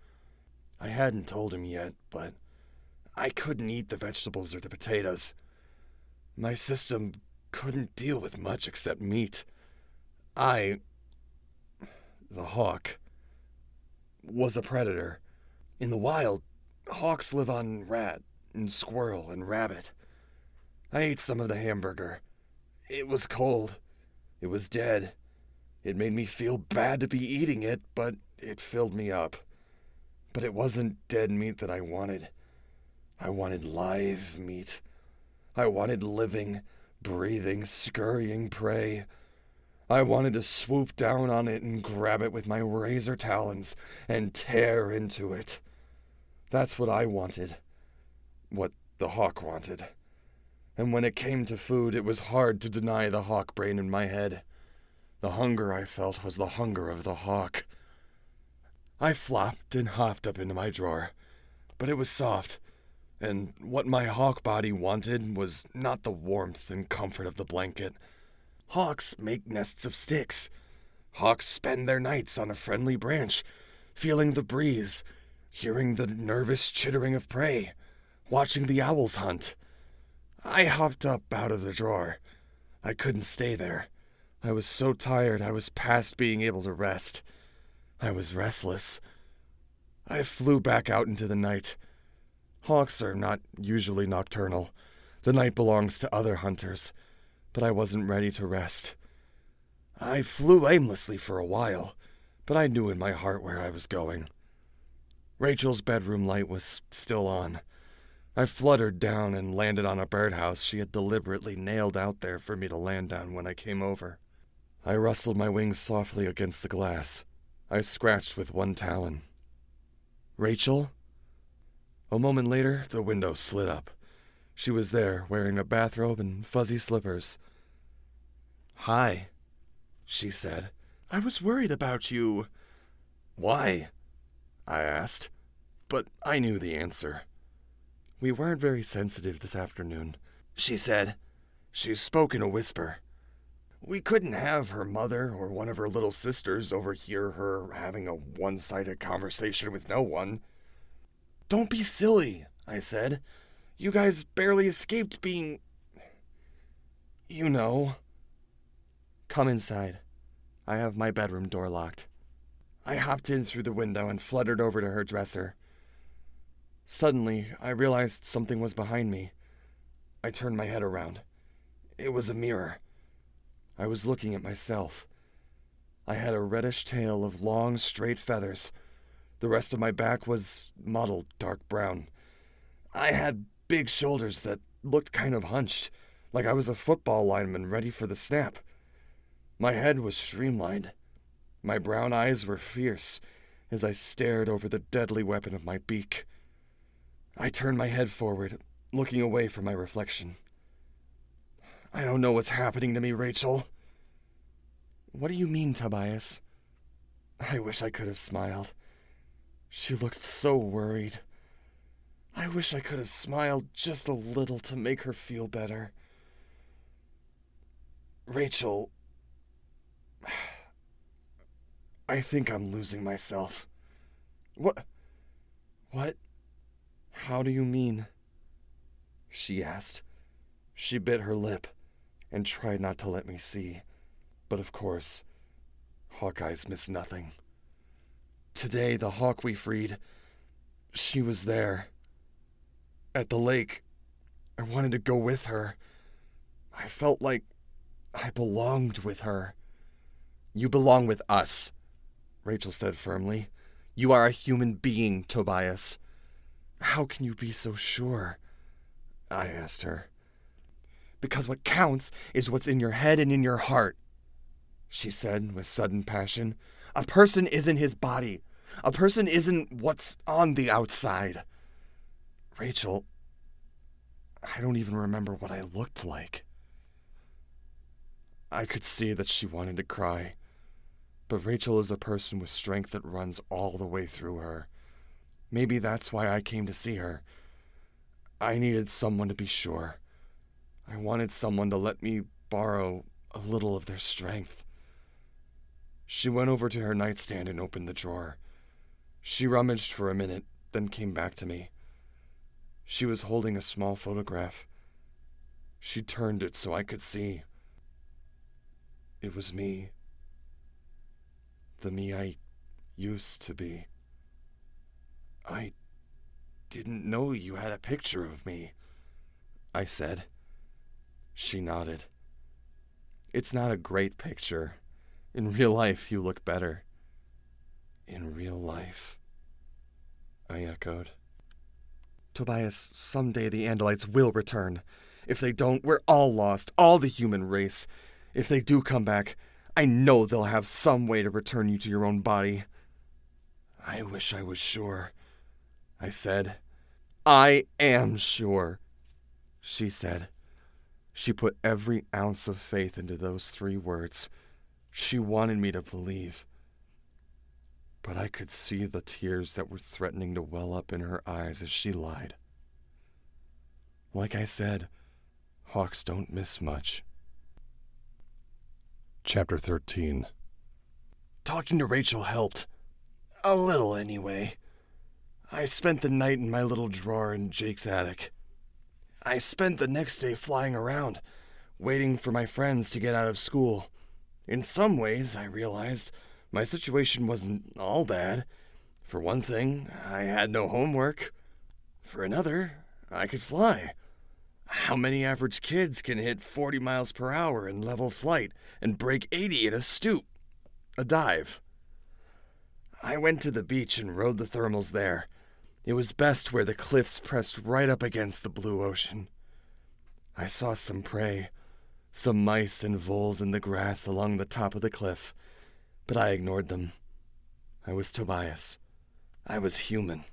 I hadn't told him yet, but I couldn't eat the vegetables or the potatoes. My system couldn't deal with much except meat. The hawk, was a predator. In the wild, hawks live on rat and squirrel and rabbit. I ate some of the hamburger. It was cold. It was dead. It made me feel bad to be eating it, but it filled me up. But it wasn't dead meat that I wanted. I wanted live meat. I wanted living, breathing, scurrying prey. I wanted to swoop down on it and grab it with my razor talons and tear into it. That's what I wanted. What the hawk wanted. And when it came to food, it was hard to deny the hawk brain in my head. The hunger I felt was the hunger of the hawk. I flopped and hopped up into my drawer, but it was soft, and what my hawk body wanted was not the warmth and comfort of the blanket. Hawks make nests of sticks. Hawks spend their nights on a friendly branch, feeling the breeze, hearing the nervous chittering of prey, watching the owls hunt. I hopped up out of the drawer. I couldn't stay there. I was so tired I was past being able to rest. I was restless. I flew back out into the night. Hawks are not usually nocturnal. The night belongs to other hunters, but I wasn't ready to rest. I flew aimlessly for a while, but I knew in my heart where I was going. Rachel's bedroom light was still on. I fluttered down and landed on a birdhouse she had deliberately nailed out there for me to land on when I came over. I rustled my wings softly against the glass. I scratched with one talon. Rachel? A moment later, the window slid up. She was there, wearing a bathrobe and fuzzy slippers. "Hi," she said. "I was worried about you." "Why?" I asked, but I knew the answer. "We weren't very sensitive this afternoon," she said. She spoke in a whisper. "We couldn't have her mother or one of her little sisters overhear her having a one-sided conversation with no one." "Don't be silly," I said. "You guys barely escaped being... you know." "Come inside. I have my bedroom door locked." I hopped in through the window and fluttered over to her dresser. Suddenly, I realized something was behind me. I turned my head around. It was a mirror. I was looking at myself. I had a reddish tail of long, straight feathers. The rest of my back was mottled dark brown. I had big shoulders that looked kind of hunched, like I was a football lineman ready for the snap. My head was streamlined. My brown eyes were fierce as I stared over the deadly weapon of my beak. I turned my head forward, looking away from my reflection. "I don't know what's happening to me, Rachel." "What do you mean, Tobias?" I wish I could have smiled. She looked so worried. I wish I could have smiled just a little to make her feel better. "Rachel, I think I'm losing myself." What? How do you mean?" she asked. She bit her lip and tried not to let me see. But of course, Hawkeyes miss nothing. Today, the hawk we freed, she was there. At the lake, I wanted to go with her. I felt like I belonged with her. "You belong with us," Rachel said firmly. "You are a human being, Tobias." "How can you be so sure?" I asked her. "Because what counts is what's in your head and in your heart," she said with sudden passion. "A person isn't his body. A person isn't what's on the outside." "Rachel, I don't even remember what I looked like." I could see that she wanted to cry, but Rachel is a person with strength that runs all the way through her. Maybe that's why I came to see her. I needed someone to be sure. I wanted someone to let me borrow a little of their strength. She went over to her nightstand and opened the drawer. She rummaged for a minute, then came back to me. She was holding a small photograph. She turned it so I could see. It was me. The me I used to be. "I didn't know you had a picture of me," I said. She nodded. "It's not a great picture. In real life, you look better." "In real life?" I echoed. "Tobias, someday the Andalites will return. If they don't, we're all lost, all the human race. If they do come back, I know they'll have some way to return you to your own body." "I wish I was sure," I said. "I am sure," she said. She put every ounce of faith into those 3 words. She wanted me to believe. But I could see the tears that were threatening to well up in her eyes as she lied. Like I said, hawks don't miss much. Chapter 13. Talking to Rachel helped. A little, anyway. I spent the night in my little drawer in Jake's attic. I spent the next day flying around, waiting for my friends to get out of school. In some ways, I realized my situation wasn't all bad. For one thing, I had no homework. For another, I could fly. How many average kids can hit 40 miles per hour in level flight and break 80 in a dive? I went to the beach and rode the thermals there. It was best where the cliffs pressed right up against the blue ocean. I saw some prey, some mice and voles in the grass along the top of the cliff, but I ignored them. I was Tobias. I was human.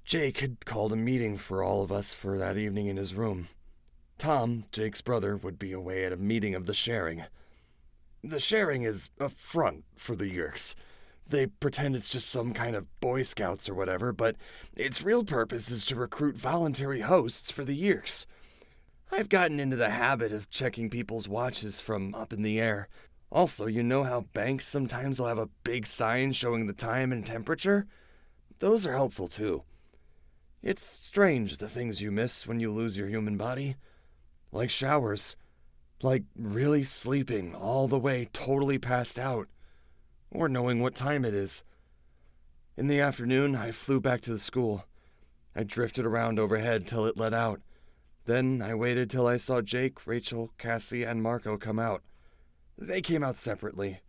Jake had called a meeting for all of us for that evening in his room. Tom, Jake's brother, would be away at a meeting of the Sharing. The Sharing is a front for the Yeerks. They pretend it's just some kind of Boy Scouts or whatever, but its real purpose is to recruit voluntary hosts for the Yeerks. I've gotten into the habit of checking people's watches from up in the air. Also, you know how banks sometimes will have a big sign showing the time and temperature? Those are helpful too. It's strange the things you miss when you lose your human body. Like showers. Like really sleeping all the way totally passed out. Or knowing what time it is. In the afternoon, I flew back to the school. I drifted around overhead till it let out. Then I waited till I saw Jake, Rachel, Cassie, and Marco come out. They came out separately.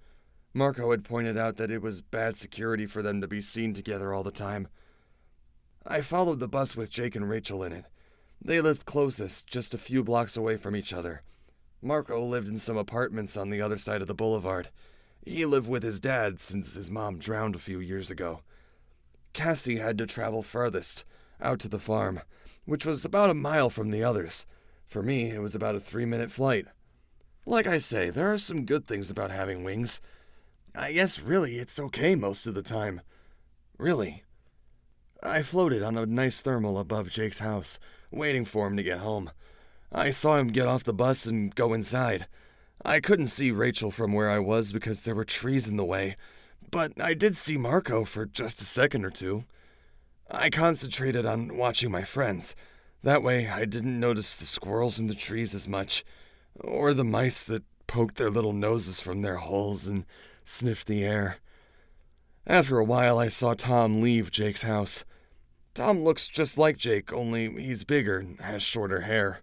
Marco had pointed out that it was bad security for them to be seen together all the time. I followed the bus with Jake and Rachel in it. They lived closest, just a few blocks away from each other. Marco lived in some apartments on the other side of the boulevard. He lived with his dad since his mom drowned a few years ago. Cassie had to travel farthest, out to the farm, which was about a mile from the others. For me, it was about a 3-minute flight. Like I say, there are some good things about having wings. I guess really it's okay most of the time. Really. I floated on a nice thermal above Jake's house, waiting for him to get home. I saw him get off the bus and go inside. I couldn't see Rachel from where I was because there were trees in the way, but I did see Marco for just a second or two. I concentrated on watching my friends. That way I didn't notice the squirrels in the trees as much, or the mice that poked their little noses from their holes and sniffed the air. After a while I saw Tom leave Jake's house. Tom looks just like Jake, only he's bigger and has shorter hair.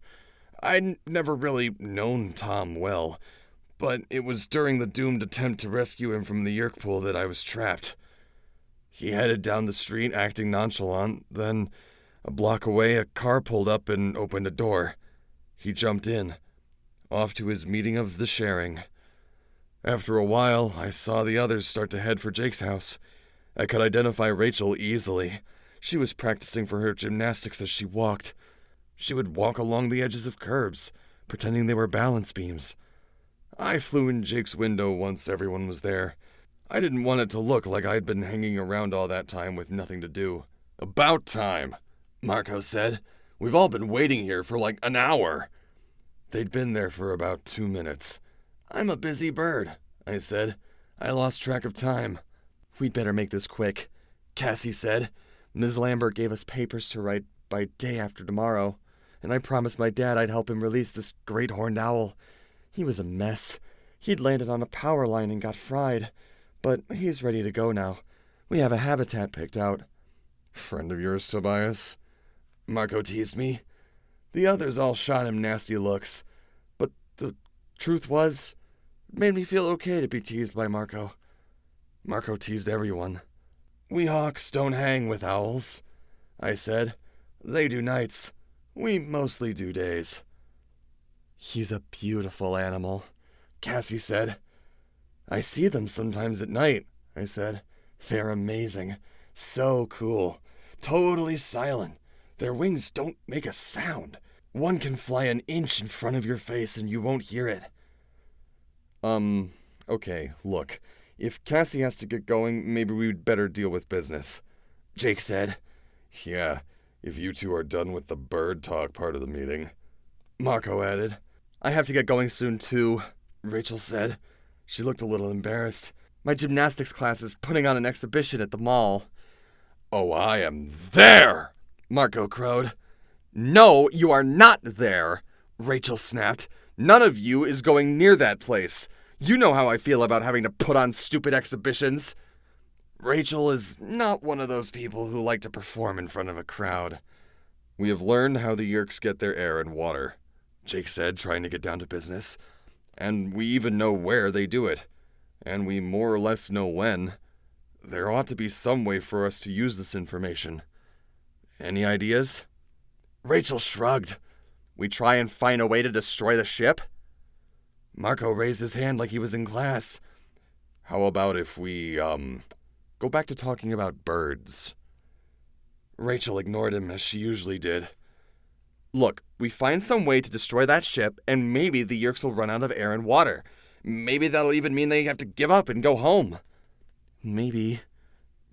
I'd never really known Tom well, but it was during the doomed attempt to rescue him from the Yeerk pool that I was trapped. He headed down the street acting nonchalant, then, a block away, a car pulled up and opened a door. He jumped in, off to his meeting of the Sharing. After a while, I saw the others start to head for Jake's house. I could identify Rachel easily. She was practicing for her gymnastics as she walked. She would walk along the edges of curbs, pretending they were balance beams. I flew in Jake's window once everyone was there. I didn't want it to look like I'd been hanging around all that time with nothing to do. "About time," Marco said. "We've all been waiting here for like an hour." They'd been there for about 2 minutes. "I'm a busy bird," I said. I lost track of time. "We'd better make this quick," Cassie said. "Ms. Lambert gave us papers to write by day after tomorrow, and I promised my dad I'd help him release this great horned owl. He was a mess. He'd landed on a power line and got fried, but he's ready to go now. We have a habitat picked out." "Friend of yours, Tobias?" Marco teased me. The others all shot him nasty looks, but the truth was, it made me feel okay to be teased by Marco. Marco teased everyone. "We hawks don't hang with owls," I said. "They do nights. We mostly do days." "He's a beautiful animal," Cassie said. "I see them sometimes at night," I said. "They're amazing. So cool. Totally silent. Their wings don't make a sound. One can fly an inch in front of your face and you won't hear it." Okay, look. If Cassie has to get going, maybe we'd better deal with business," Jake said. "Yeah, if you two are done with the bird talk part of the meeting," Marco added. "I have to get going soon too," Rachel said. She looked a little embarrassed. "My gymnastics class is putting on an exhibition at the mall." "Oh, I am there!" Marco crowed. "No, you are not there," Rachel snapped. "None of you is going near that place. You know how I feel about having to put on stupid exhibitions." Rachel is not one of those people who like to perform in front of a crowd. "We have learned how the Yeerks get their air and water," Jake said, trying to get down to business. "And we even know where they do it. And we more or less know when. There ought to be some way for us to use this information. Any ideas?" Rachel shrugged. "We try and find a way to destroy the ship?" Marco raised his hand like he was in class. "How about if we, go back to talking about birds?" Rachel ignored him as she usually did. Look, we find some way to destroy that ship, and maybe the Yeerks will run out of air and water. Maybe that'll even mean they have to give up and go home. Maybe,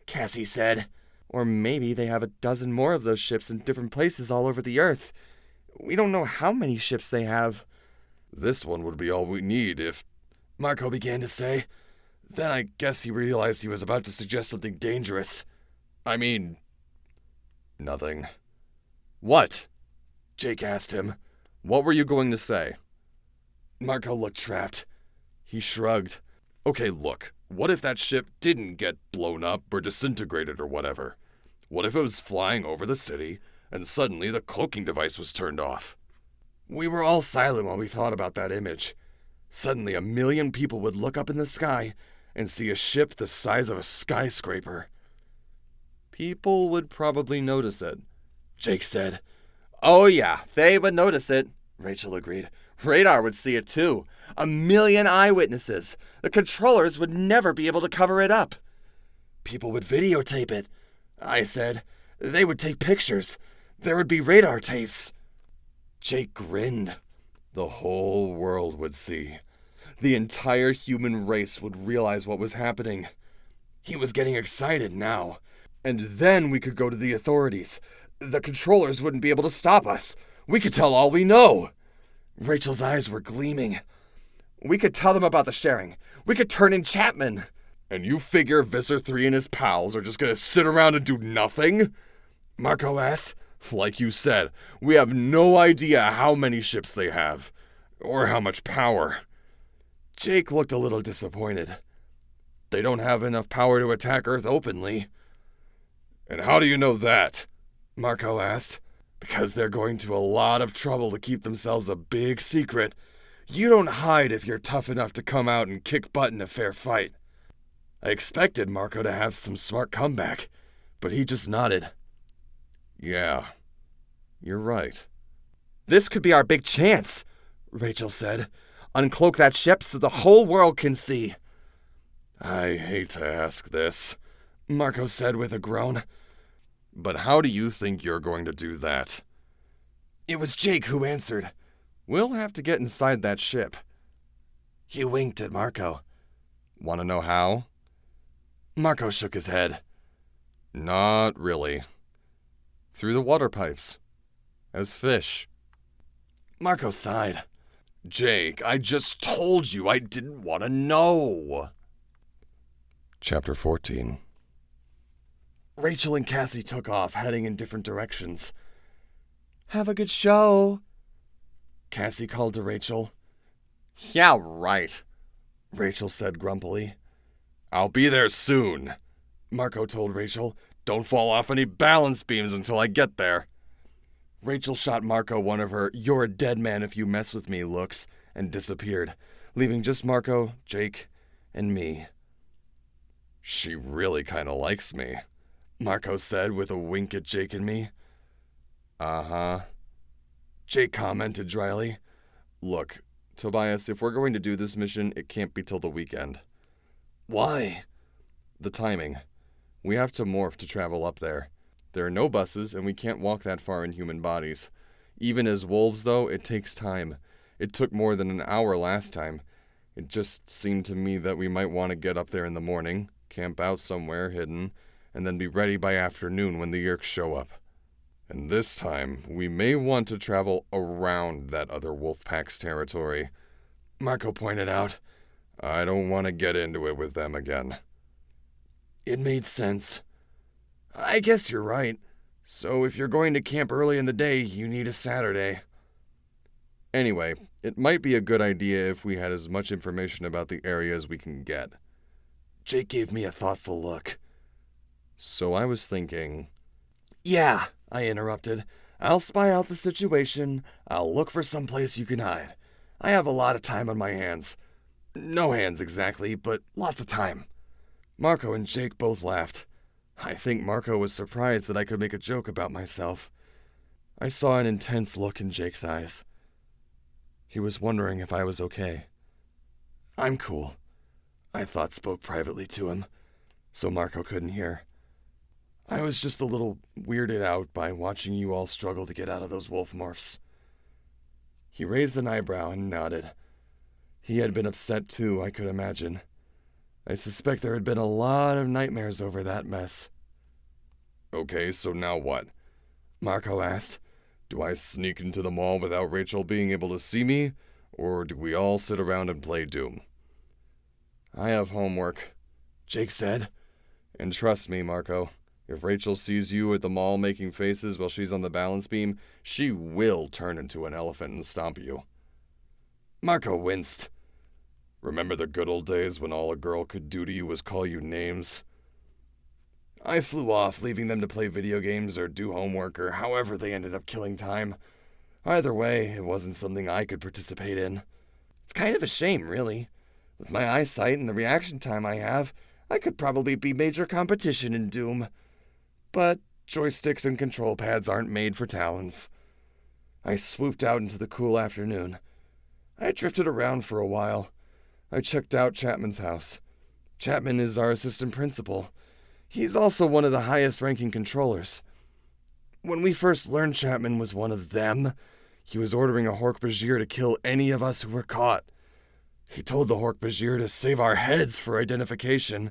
Cassie said. Or maybe they have a dozen more of those ships in different places all over the Earth. We don't know how many ships they have. This one would be all we need if... Marco began to say. Then I guess he realized he was about to suggest something dangerous. I mean... nothing. What? Jake asked him. What were you going to say? Marco looked trapped. He shrugged. Okay, look. What if that ship didn't get blown up or disintegrated or whatever? What if it was flying over the city and suddenly the cloaking device was turned off? We were all silent while we thought about that image. Suddenly 1 million people would look up in the sky and see a ship the size of a skyscraper. People would probably notice it, Jake said. Oh yeah, they would notice it, Rachel agreed. Radar would see it too. 1 million eyewitnesses. The controllers would never be able to cover it up. People would videotape it, I said. They would take pictures. There would be radar tapes. Jake grinned. The whole world would see. The entire human race would realize what was happening. He was getting excited now. And then we could go to the authorities. The controllers wouldn't be able to stop us. We could tell all we know. Rachel's eyes were gleaming. We could tell them about the sharing. We could turn in Chapman. And you figure Visser 3 and his pals are just gonna sit around and do nothing? Marco asked. Like you said, we have no idea how many ships they have. Or how much power. Jake looked a little disappointed. They don't have enough power to attack Earth openly. And how do you know that? Marco asked. Because they're going to a lot of trouble to keep themselves a big secret. You don't hide if you're tough enough to come out and kick butt in a fair fight. I expected Marco to have some smart comeback, but he just nodded. Yeah, you're right. This could be our big chance, Rachel said. Uncloak that ship so the whole world can see. I hate to ask this, Marco said with a groan. But how do you think you're going to do that? It was Jake who answered. We'll have to get inside that ship. He winked at Marco. Want to know how? Marco shook his head. Not really. Through the water pipes. As fish. Marco sighed. Jake, I just told you I didn't want to know. Chapter 14. Rachel and Cassie took off, heading in different directions. Have a good show, Cassie called to Rachel. Yeah, right, Rachel said grumpily. I'll be there soon, Marco told Rachel. Don't fall off any balance beams until I get there. Rachel shot Marco one of her "you're a dead man if you mess with me" looks and disappeared, leaving just Marco, Jake, and me. She really kind of likes me, Marco said with a wink at Jake and me. Uh-huh, Jake commented dryly. Look, Tobias, if we're going to do this mission, it can't be till the weekend. Why? The timing. We have to morph to travel up there. There are no buses, and we can't walk that far in human bodies. Even as wolves, though, it takes time. It took more than an hour last time. It just seemed to me that we might want to get up there in the morning, camp out somewhere hidden, and then be ready by afternoon when the Yeerks show up. And this time, we may want to travel around that other wolf pack's territory. Marco pointed out. I don't want to get into it with them again. It made sense. I guess you're right. So if you're going to camp early in the day, you need a Saturday. Anyway, it might be a good idea if we had as much information about the area as we can get. Jake gave me a thoughtful look. So I was thinking... Yeah, I interrupted. I'll spy out the situation. I'll look for some place you can hide. I have a lot of time on my hands. No hands exactly, but lots of time. Marco and Jake both laughed. I think Marco was surprised that I could make a joke about myself. I saw an intense look in Jake's eyes. He was wondering if I was okay. I'm cool, I thought spoke privately to him, so Marco couldn't hear. I was just a little weirded out by watching you all struggle to get out of those wolf morphs. He raised an eyebrow and nodded. He had been upset too, I could imagine. I suspect there had been a lot of nightmares over that mess. Okay, so now what? Marco asked. Do I sneak into the mall without Rachel being able to see me, or do we all sit around and play Doom? I have homework, Jake said. And trust me, Marco, if Rachel sees you at the mall making faces while she's on the balance beam, she will turn into an elephant and stomp you. Marco winced. Remember the good old days when all a girl could do to you was call you names? I flew off, leaving them to play video games or do homework or however they ended up killing time. Either way, it wasn't something I could participate in. It's kind of a shame, really. With my eyesight and the reaction time I have, I could probably be major competition in Doom. But joysticks and control pads aren't made for Talons. I swooped out into the cool afternoon. I drifted around for a while. I checked out Chapman's house. Chapman is our assistant principal. He's also one of the highest-ranking controllers. When we first learned Chapman was one of them, he was ordering a Hork-Bajir to kill any of us who were caught. He told the Hork-Bajir to save our heads for identification.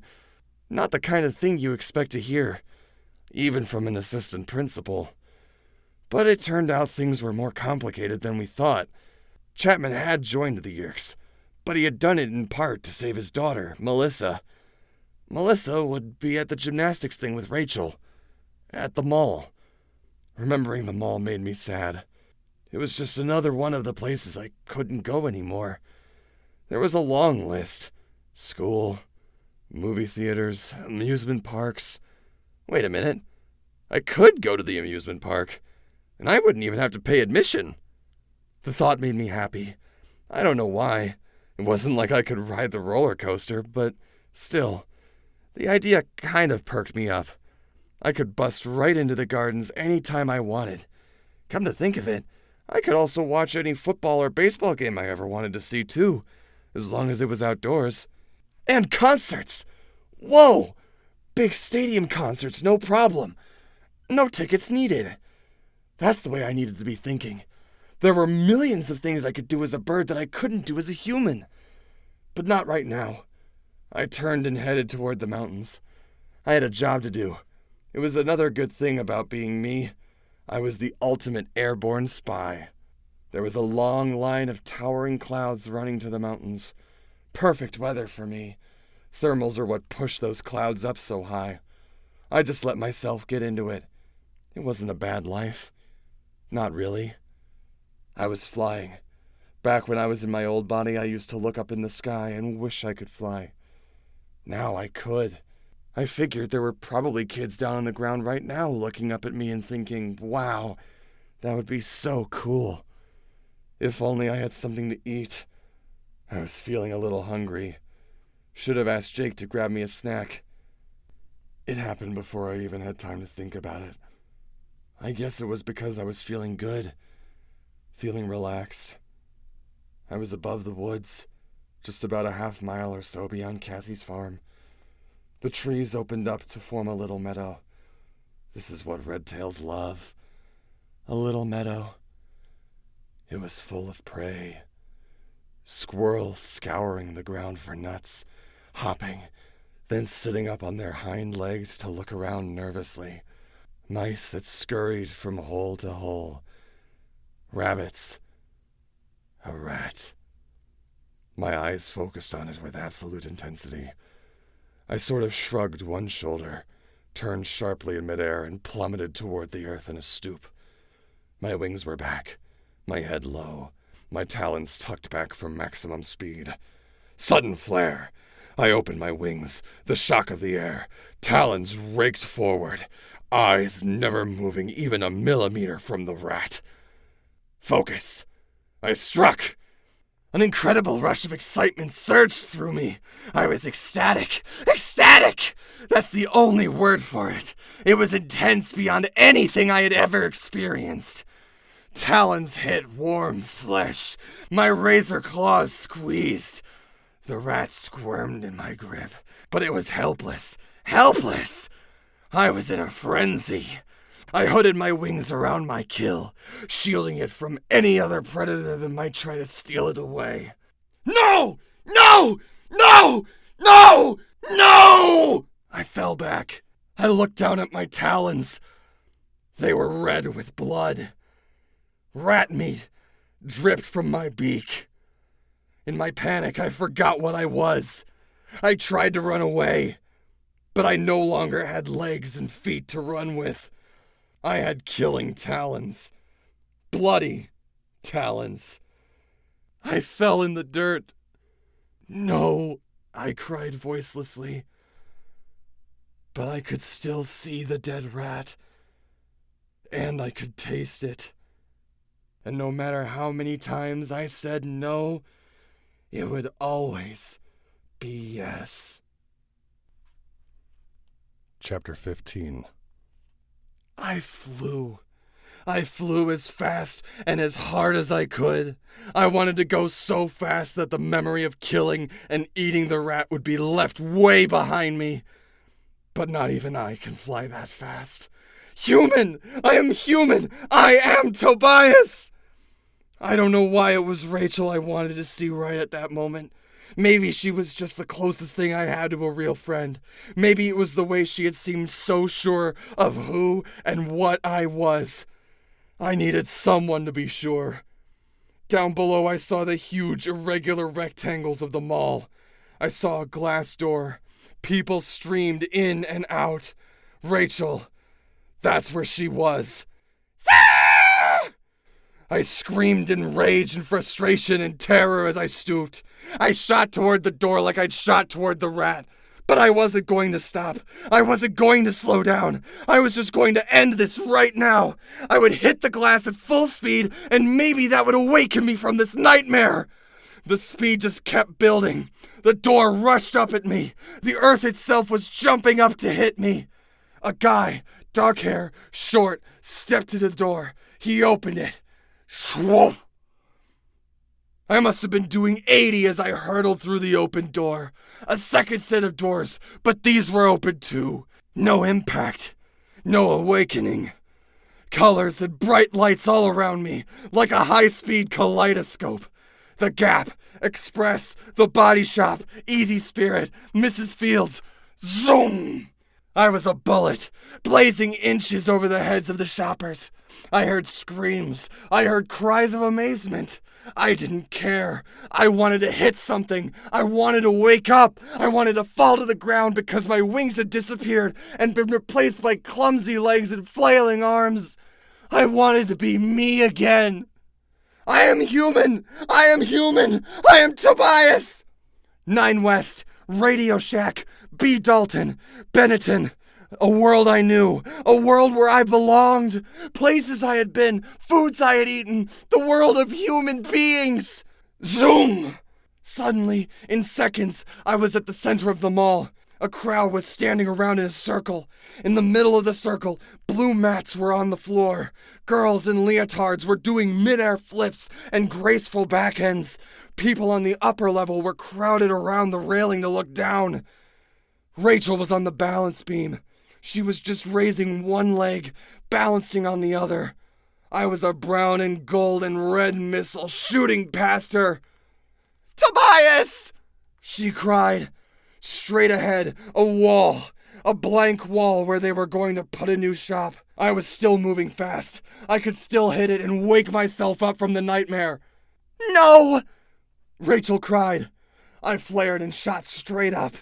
Not the kind of thing you expect to hear, even from an assistant principal. But it turned out things were more complicated than we thought. Chapman had joined the Yerks, but he had done it in part to save his daughter, Melissa. Melissa would be at the gymnastics thing with Rachel. At the mall. Remembering the mall made me sad. It was just another one of the places I couldn't go anymore. There was a long list. School, movie theaters, amusement parks. Wait a minute. I could go to the amusement park, and I wouldn't even have to pay admission. The thought made me happy. I don't know why. It wasn't like I could ride the roller coaster, but still, the idea kind of perked me up. I could bust right into the gardens any time I wanted. Come to think of it, I could also watch any football or baseball game I ever wanted to see, too, as long as it was outdoors. And concerts! Whoa! Big stadium concerts, no problem. No tickets needed. That's the way I needed to be thinking. There were millions of things I could do as a bird that I couldn't do as a human. But not right now. I turned and headed toward the mountains. I had a job to do. It was another good thing about being me. I was the ultimate airborne spy. There was a long line of towering clouds running to the mountains. Perfect weather for me. Thermals are what push those clouds up so high. I just let myself get into it. It wasn't a bad life. Not really. I was flying. Back when I was in my old body, I used to look up in the sky and wish I could fly. Now I could. I figured there were probably kids down on the ground right now looking up at me and thinking, wow, that would be so cool. If only I had something to eat. I was feeling a little hungry. Should have asked Jake to grab me a snack. It happened before I even had time to think about it. I guess it was because I was feeling good, feeling relaxed. I was above the woods, just about a half-mile or so beyond Cassie's farm. The trees opened up to form a little meadow. This is what redtails love. A little meadow. It was full of prey. Squirrels scouring the ground for nuts, hopping, then sitting up on their hind legs to look around nervously. Mice that scurried from hole to hole. Rabbits. A rat. My eyes focused on it with absolute intensity. I sort of shrugged one shoulder, turned sharply in midair, and plummeted toward the earth in a stoop. My wings were back, my head low, my talons tucked back for maximum speed. Sudden flare! I opened my wings, the shock of the air, talons raked forward, eyes never moving even a millimeter from the rat. Focus! I struck! An incredible rush of excitement surged through me. I was ecstatic. Ecstatic! That's the only word for it. It was intense beyond anything I had ever experienced. Talons hit warm flesh. My razor claws squeezed. The rat squirmed in my grip, but it was helpless. Helpless! I was in a frenzy. I hooded my wings around my kill, shielding it from any other predator that might try to steal it away. No! No! No! No! No! I fell back. I looked down at my talons. They were red with blood. Rat meat dripped from my beak. In my panic, I forgot what I was. I tried to run away, but I no longer had legs and feet to run with. I had killing talons. Bloody talons. I fell in the dirt. No, I cried voicelessly. But I could still see the dead rat. And I could taste it. And no matter how many times I said no, it would always be yes. Chapter 15. I flew. I flew as fast and as hard as I could. I wanted to go so fast that the memory of killing and eating the rat would be left way behind me. But not even I can fly that fast. Human! I am human! I am Tobias! I don't know why it was Rachel I wanted to see right at that moment. Maybe she was just the closest thing I had to a real friend. Maybe it was the way she had seemed so sure of who and what I was. I needed someone to be sure. Down below I saw the huge irregular rectangles of the mall. I saw a glass door. People streamed in and out. Rachel, that's where she was. I screamed in rage and frustration and terror as I stooped. I shot toward the door like I'd shot toward the rat. But I wasn't going to stop. I wasn't going to slow down. I was just going to end this right now. I would hit the glass at full speed, and maybe that would awaken me from this nightmare. The speed just kept building. The door rushed up at me. The earth itself was jumping up to hit me. A guy, dark hair, short, stepped to the door. He opened it. Shwoof! I must have been doing 80 as I hurtled through the open door. A second set of doors, but these were open too. No impact. No awakening. Colors and bright lights all around me, like a high-speed kaleidoscope. The Gap, Express, the Body Shop, Easy Spirit, Mrs. Fields. Zoom! I was a bullet, blazing inches over the heads of the shoppers. I heard screams. I heard cries of amazement. I didn't care. I wanted to hit something. I wanted to wake up. I wanted to fall to the ground because my wings had disappeared and been replaced by clumsy legs and flailing arms. I wanted to be me again. I am human. I am human. I am Tobias. 9 West, Radio Shack, B. Dalton, Benetton. A world I knew, a world where I belonged, places I had been, foods I had eaten, the world of human beings. Zoom! Suddenly, in seconds, I was at the center of the mall. A crowd was standing around in a circle. In the middle of the circle, blue mats were on the floor. Girls in leotards were doing mid-air flips and graceful backends. People on the upper level were crowded around the railing to look down. Rachel was on the balance beam. She was just raising one leg, balancing on the other. I was a brown and gold and red missile shooting past her. Tobias! She cried. Straight ahead, a wall. A blank wall where they were going to put a new shop. I was still moving fast. I could still hit it and wake myself up from the nightmare. No! Rachel cried. I flared and shot straight up.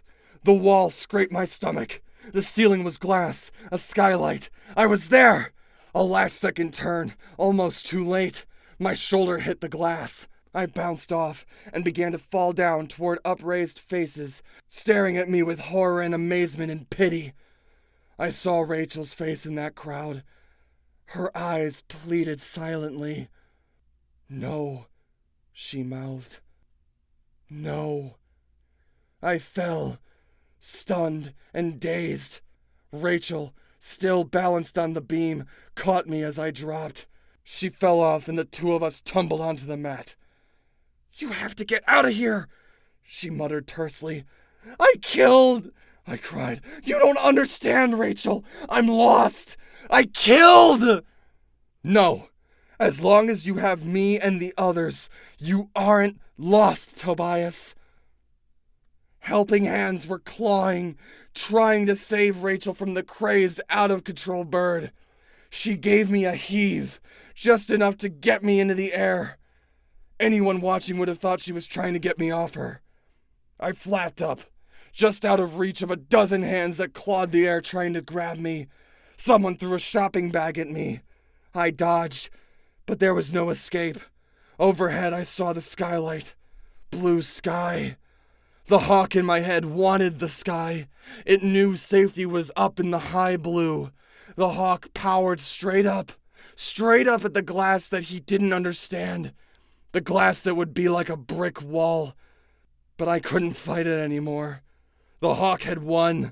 The wall scraped my stomach. The ceiling was glass, a skylight. I was there! A last-second turn, almost too late. My shoulder hit the glass. I bounced off and began to fall down toward upraised faces, staring at me with horror and amazement and pity. I saw Rachel's face in that crowd. Her eyes pleaded silently. No, she mouthed. No. I fell. Stunned and dazed. Rachel, still balanced on the beam, caught me as I dropped. She fell off and the two of us tumbled onto the mat. You have to get out of here, she muttered tersely. I I cried. You don't understand, Rachel. I'm lost. I killed! No. As long as you have me and the others, you aren't lost, Tobias. Helping hands were clawing, trying to save Rachel from the crazed, out-of-control bird. She gave me a heave, just enough to get me into the air. Anyone watching would have thought she was trying to get me off her. I flapped up, just out of reach of a dozen hands that clawed the air trying to grab me. Someone threw a shopping bag at me. I dodged, but there was no escape. Overhead, I saw the skylight. Blue sky. The hawk in my head wanted the sky. It knew safety was up in the high blue. The hawk powered straight up at the glass that he didn't understand. The glass that would be like a brick wall. But I couldn't fight it anymore. The hawk had won.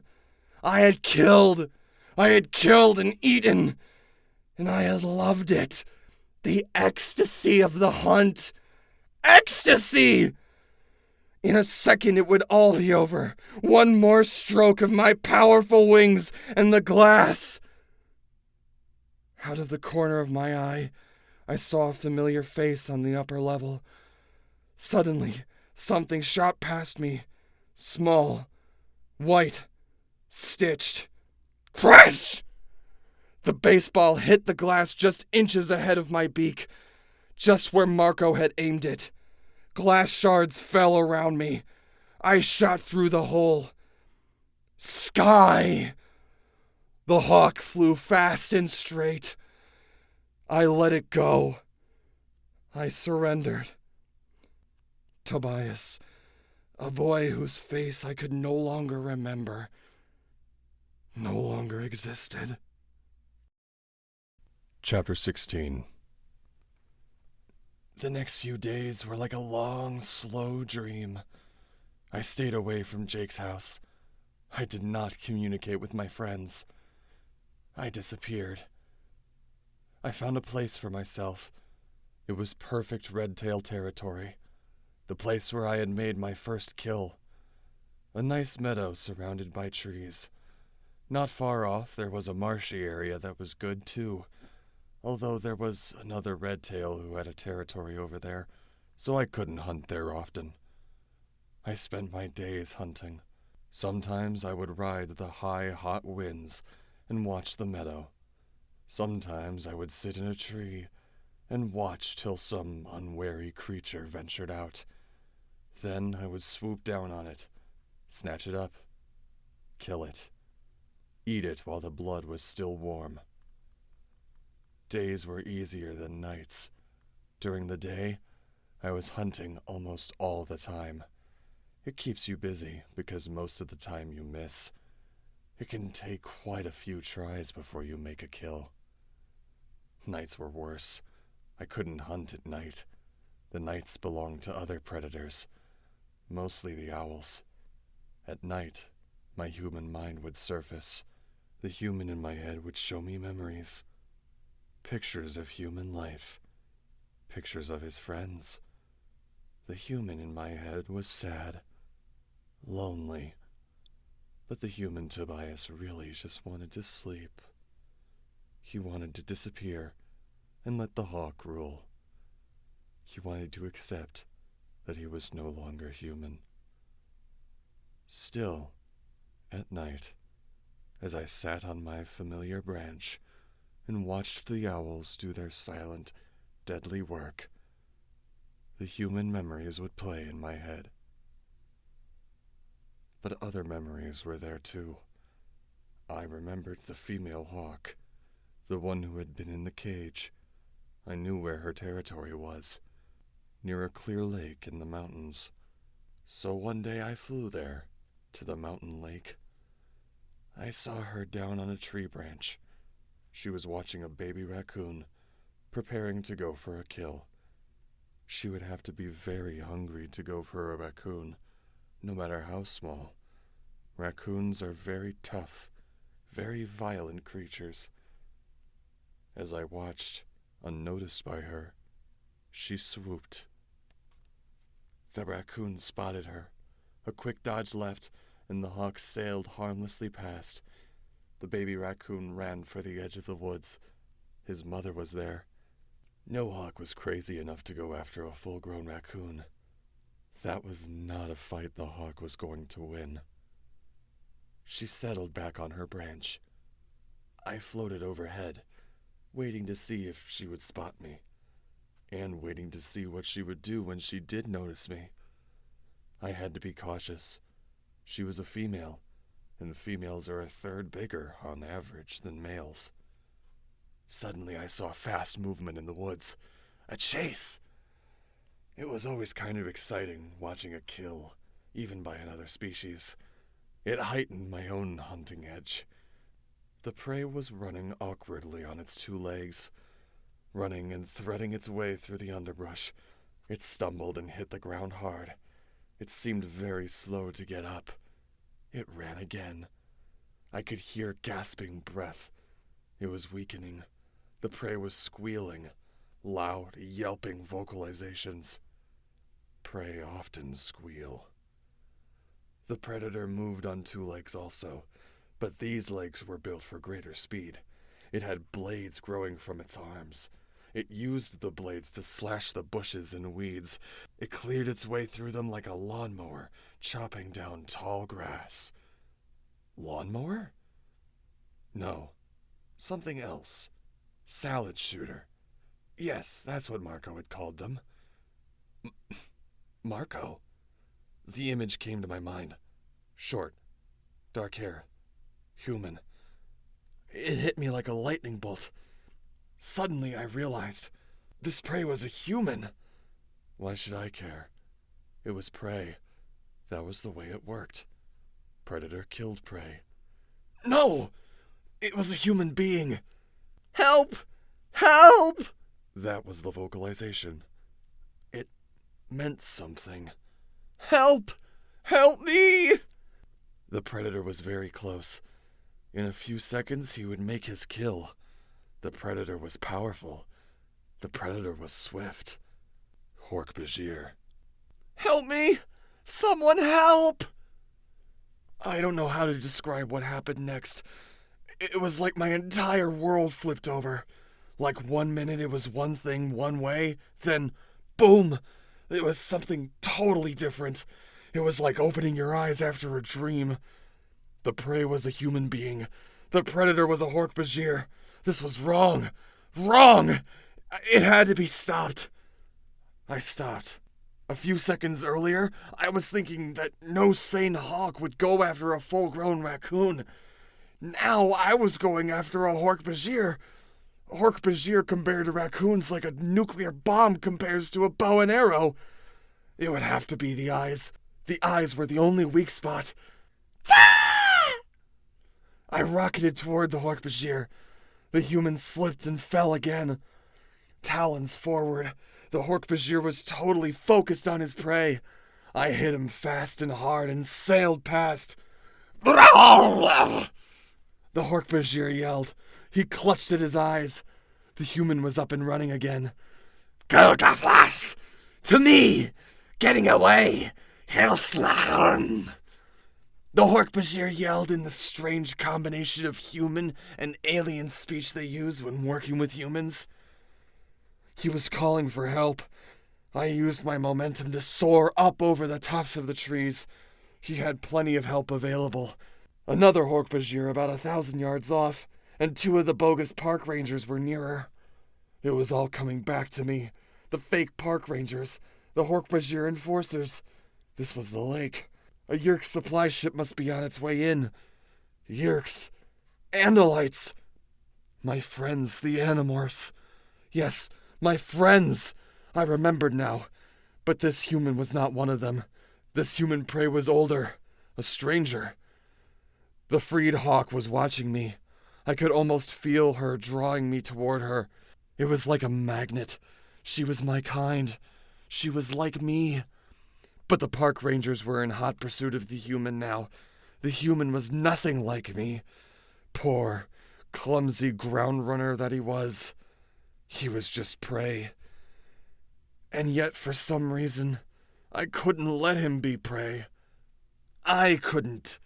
I had killed and eaten. And I had loved it. The ecstasy of the hunt. Ecstasy! In a second it would all be over. One more stroke of my powerful wings and the glass. Out of the corner of my eye, I saw a familiar face on the upper level. Suddenly, something shot past me. Small, white, stitched. Crash! The baseball hit the glass just inches ahead of my beak, just where Marco had aimed it. Glass shards fell around me. I shot through the hole. Sky! The hawk flew fast and straight. I let it go. I surrendered. Tobias, a boy whose face I could no longer remember, no longer existed. Chapter 16. The next few days were like a long, slow dream. I stayed away from Jake's house. I did not communicate with my friends. I disappeared. I found a place for myself. It was perfect red-tail territory. The place where I had made my first kill. A nice meadow surrounded by trees. Not far off, there was a marshy area that was good too. Although there was another red-tail who had a territory over there, so I couldn't hunt there often. I spent my days hunting. Sometimes I would ride the high, hot winds and watch the meadow. Sometimes I would sit in a tree and watch till some unwary creature ventured out. Then I would swoop down on it, snatch it up, kill it, eat it while the blood was still warm. Days were easier than nights. During the day, I was hunting almost all the time. It keeps you busy because most of the time you miss. It can take quite a few tries before you make a kill. Nights were worse. I couldn't hunt at night. The nights belonged to other predators, mostly the owls. At night, my human mind would surface. The human in my head would show me memories. Pictures of human life. Pictures of his friends. The human in my head was sad. Lonely. But the human Tobias really just wanted to sleep. He wanted to disappear and let the hawk rule. He wanted to accept that he was no longer human. Still, at night, as I sat on my familiar branch and watched the owls do their silent, deadly work, the human memories would play in my head. But other memories were there too. I remembered the female hawk, the one who had been in the cage. I knew where her territory was, near a clear lake in the mountains. So one day I flew there, to the mountain lake. I saw her down on a tree branch. She was watching a baby raccoon, preparing to go for a kill. She would have to be very hungry to go for a raccoon, no matter how small. Raccoons are very tough, very violent creatures. As I watched, unnoticed by her, she swooped. The raccoon spotted her. A quick dodge left, and the hawk sailed harmlessly past. The baby raccoon ran for the edge of the woods. His mother was there. No hawk was crazy enough to go after a full-grown raccoon. That was not a fight the hawk was going to win. She settled back on her branch. I floated overhead, waiting to see if she would spot me, and waiting to see what she would do when she did notice me. I had to be cautious. She was a female, and females are a third bigger, on average, than males. Suddenly I saw fast movement in the woods. A chase! It was always kind of exciting watching a kill, even by another species. It heightened my own hunting edge. The prey was running awkwardly on its 2 legs, running and threading its way through the underbrush. It stumbled and hit the ground hard. It seemed very slow to get up. It ran again. I could hear gasping breath. It was weakening. The prey was squealing, loud, yelping vocalizations. Prey often squeal. The predator moved on 2 legs also, but these legs were built for greater speed. It had blades growing from its arms. It used the blades to slash the bushes and weeds. It cleared its way through them like a lawnmower, chopping down tall grass. Lawnmower? No, something else. Salad shooter. Yes, that's what Marco had called them. Marco? The image came to my mind. Short, dark hair, human. It hit me like a lightning bolt. Suddenly I realized this prey was a human. Why should I care? It was prey. That was the way it worked. Predator killed prey. No! It was a human being. Help! Help! That was the vocalization. It meant something. Help! Help me! The predator was very close. In a few seconds, he would make his kill. The predator was powerful. The predator was swift. Hork-Bajir. Help me! Someone help! I don't know how to describe what happened next. It was like my entire world flipped over. Like 1 minute it was one thing one way, then boom! It was something totally different. It was like opening your eyes after a dream. The prey was a human being. The predator was a Hork-Bajir. This was wrong. Wrong! It had to be stopped. I stopped. A few seconds earlier, I was thinking that no sane hawk would go after a full-grown raccoon. Now I was going after a Hork-Bajir. Hork-Bajir compared to raccoons like a nuclear bomb compares to a bow and arrow. It would have to be the eyes. The eyes were the only weak spot. I rocketed toward the Hork-Bajir. The human slipped and fell again. Talons forward. The Hork-Bajir was totally focused on his prey. I hit him fast and hard and sailed past. The Hork-Bajir yelled. He clutched at his eyes. The human was up and running again. Go to flash! To me! Getting away! Hilslan! The Hork-Bajir yelled in the strange combination of human and alien speech they use when working with humans. He was calling for help. I used my momentum to soar up over the tops of the trees. He had plenty of help available. Another Hork-Bajir about 1,000 yards off, and 2 of the bogus park rangers were nearer. It was all coming back to me. The fake park rangers, the Hork-Bajir enforcers. This was the lake. A Yeerk supply ship must be on its way in. Yeerks. Andalites. My friends, the Animorphs. Yes, my friends. I remembered now. But this human was not one of them. This human prey was older. A stranger. The freed hawk was watching me. I could almost feel her drawing me toward her. It was like a magnet. She was my kind. She was like me. But the park rangers were in hot pursuit of the human now. The human was nothing like me. Poor, clumsy ground runner that he was. He was just prey. And yet, for some reason, I couldn't let him be prey. I couldn't.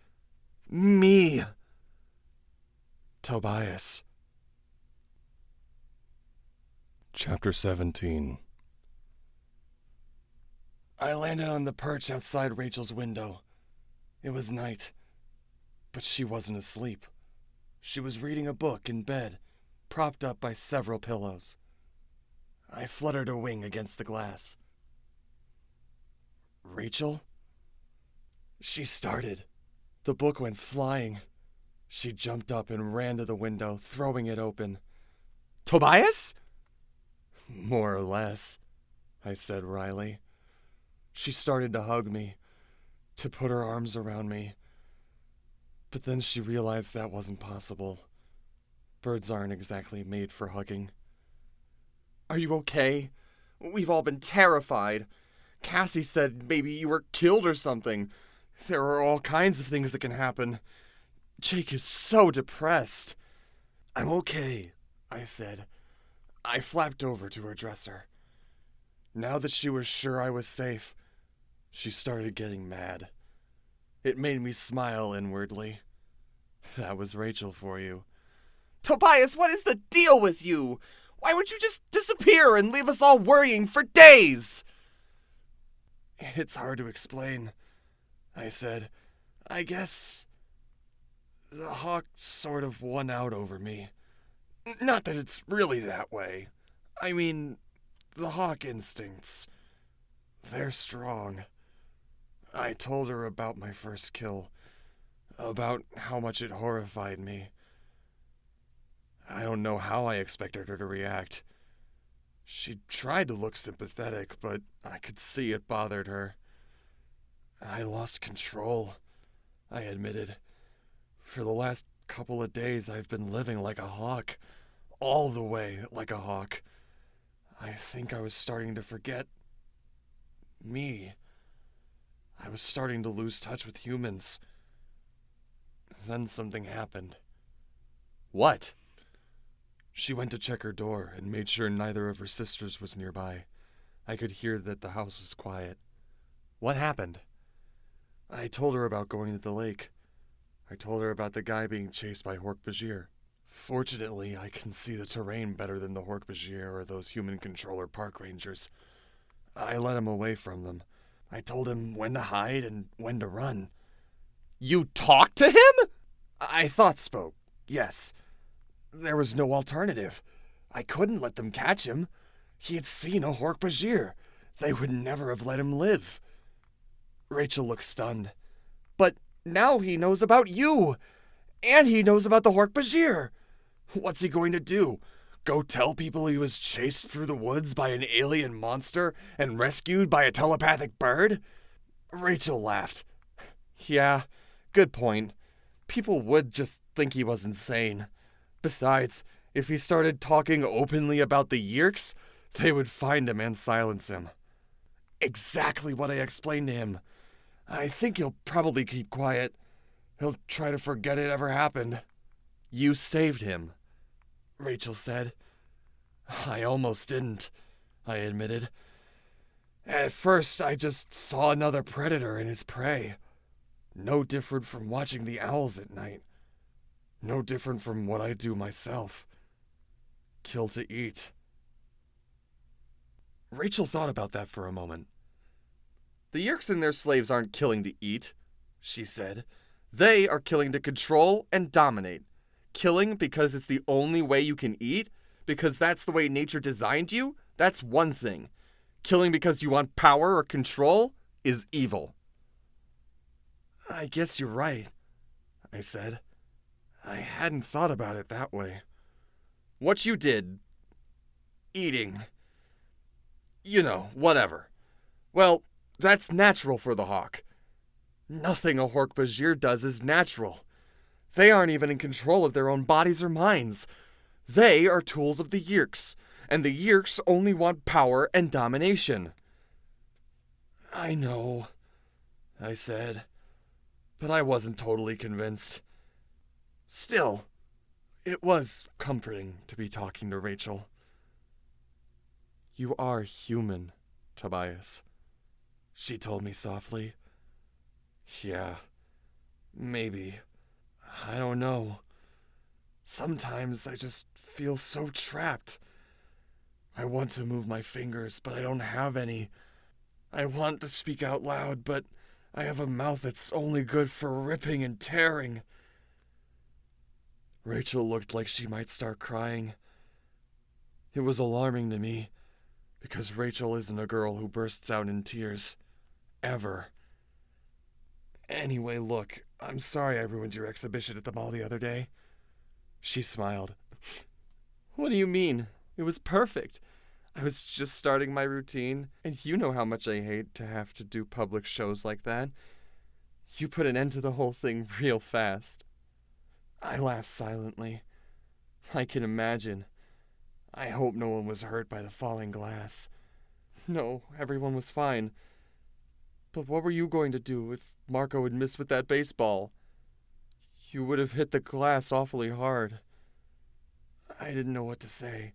Me. Tobias. Chapter 17. I landed on the perch outside Rachel's window. It was night, but she wasn't asleep. She was reading a book in bed, propped up by several pillows. I fluttered a wing against the glass. Rachel? She started. The book went flying. She jumped up and ran to the window, throwing it open. Tobias? More or less, I said wryly. She started to hug me, to put her arms around me. But then she realized that wasn't possible. Birds aren't exactly made for hugging. Are you okay? We've all been terrified. Cassie said maybe you were killed or something. There are all kinds of things that can happen. Jake is so depressed. I'm okay, I said. I flapped over to her dresser. Now that she was sure I was safe, she started getting mad. It made me smile inwardly. That was Rachel for you. Tobias, what is the deal with you? Why would you just disappear and leave us all worrying for days? It's hard to explain, I said. I guess the hawk sort of won out over me. Not that it's really that way. I mean, the hawk instincts. They're strong. I told her about my first kill, about how much it horrified me. I don't know how I expected her to react. She tried to look sympathetic, but I could see it bothered her. I lost control, I admitted. For the last couple of days, I've been living like a hawk. All the way like a hawk. I think I was starting to forget me. I was starting to lose touch with humans. Then something happened. What? She went to check her door and made sure neither of her sisters was nearby. I could hear that the house was quiet. What happened? I told her about going to the lake. I told her about the guy being chased by Hork-Bajir. Fortunately, I can see the terrain better than the Hork-Bajir or those human controller park rangers. I led him away from them. I told him when to hide and when to run. You talked to him? I thought spoke, yes. There was no alternative. I couldn't let them catch him. He had seen a Hork-Bajir. They would never have let him live. Rachel looked stunned. But now he knows about you. And he knows about the Hork-Bajir. What's he going to do? Go tell people he was chased through the woods by an alien monster and rescued by a telepathic bird? Rachel laughed. Yeah, good point. People would just think he was insane. Besides, if he started talking openly about the Yeerks, they would find him and silence him. Exactly what I explained to him. I think he'll probably keep quiet. He'll try to forget it ever happened. You saved him, Rachel said. I almost didn't, I admitted. At first, I just saw another predator in his prey. No different from watching the owls at night. No different from what I do myself. Kill to eat. Rachel thought about that for a moment. The Yeerks and their slaves aren't killing to eat, she said. They are killing to control and dominate. Killing because it's the only way you can eat, because that's the way nature designed you, that's one thing. Killing because you want power or control is evil. I guess you're right, I said. I hadn't thought about it that way. What you did, eating, whatever. Well, that's natural for the hawk. Nothing a Hork-Bajir does is natural. They aren't even in control of their own bodies or minds. They are tools of the Yeerks, and the Yeerks only want power and domination. I know, I said, but I wasn't totally convinced. Still, it was comforting to be talking to Rachel. You are human, Tobias, she told me softly. Yeah, Maybe. I don't know. Sometimes I just feel so trapped. I want to move my fingers, but I don't have any. I want to speak out loud, but I have a mouth that's only good for ripping and tearing. Rachel looked like she might start crying. It was alarming to me, because Rachel isn't a girl who bursts out in tears. Ever. Anyway, look, I'm sorry I ruined your exhibition at the mall the other day. She smiled. What do you mean? It was perfect. I was just starting my routine, and you know how much I hate to have to do public shows like that. You put an end to the whole thing real fast. I laughed silently. I can imagine. I hope no one was hurt by the falling glass. No, everyone was fine. But what were you going to do if Marco had missed with that baseball? You would have hit the glass awfully hard. I didn't know what to say.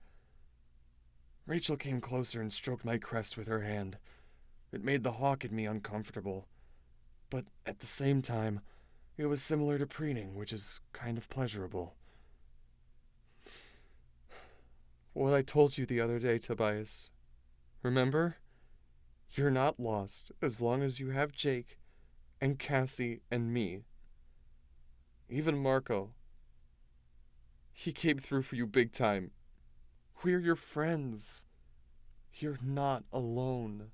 Rachel came closer and stroked my crest with her hand. It made the hawk in me uncomfortable. But at the same time, it was similar to preening, which is kind of pleasurable. What I told you the other day, Tobias. Remember? You're not lost as long as you have Jake and Cassie and me. Even Marco. He came through for you big time. We're your friends. You're not alone.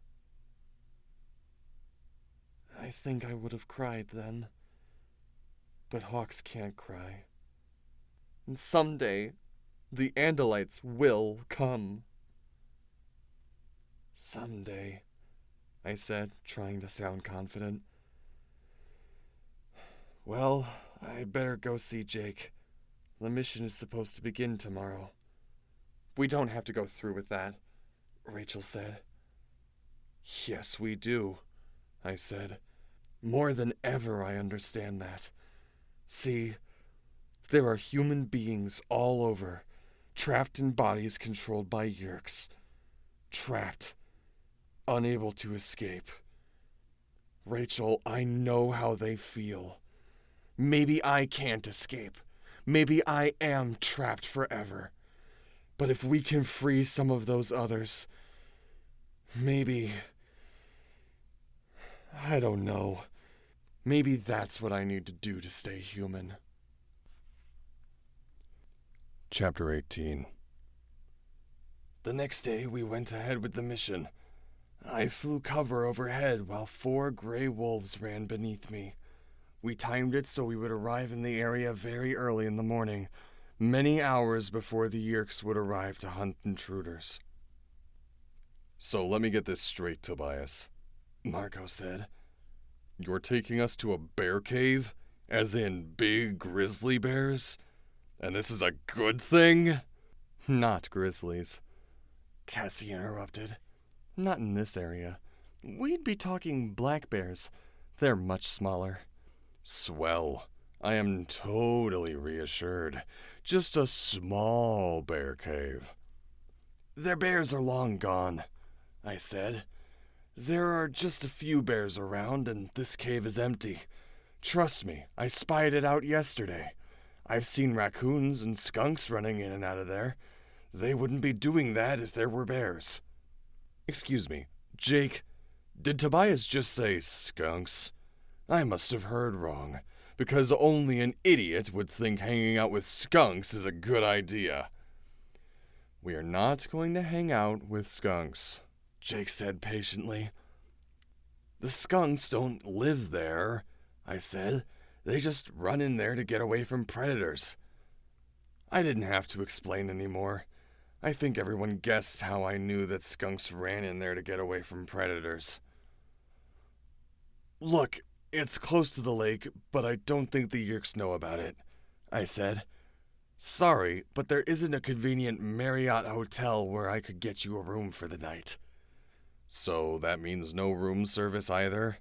I think I would have cried then. But hawks can't cry. And someday, the Andalites will come. Someday, I said, trying to sound confident. Well, I better go see Jake. The mission is supposed to begin tomorrow. We don't have to go through with that, Rachel said. Yes, we do, I said. More than ever I understand that. See, there are human beings all over, trapped in bodies controlled by Yeerks. Trapped, unable to escape. Rachel, I know how they feel. Maybe I can't escape. Maybe I am trapped forever. But if we can free some of those others, maybe... I don't know. Maybe that's what I need to do to stay human. Chapter 18. The next day we went ahead with the mission. I flew cover overhead while 4 gray wolves ran beneath me. We timed it so we would arrive in the area very early in the morning, many hours before the Yeerks would arrive to hunt intruders. So let me get this straight, Tobias, Marco said. You're taking us to a bear cave? As in big grizzly bears? And this is a good thing? Not grizzlies, Cassie interrupted. Not in this area. We'd be talking black bears. They're much smaller. Swell. I am totally reassured. Just a small bear cave. Their bears are long gone, I said. There are just a few bears around, and this cave is empty. Trust me, I spied it out yesterday. I've seen raccoons and skunks running in and out of there. They wouldn't be doing that if there were bears. Excuse me, Jake, did Tobias just say skunks? I must have heard wrong, because only an idiot would think hanging out with skunks is a good idea. We are not going to hang out with skunks, Jake said patiently. The skunks don't live there, I said. They just run in there to get away from predators. I didn't have to explain anymore. I think everyone guessed how I knew that skunks ran in there to get away from predators. Look, it's close to the lake, but I don't think the Yeerks know about it, I said. Sorry, but there isn't a convenient Marriott hotel where I could get you a room for the night. So that means no room service either?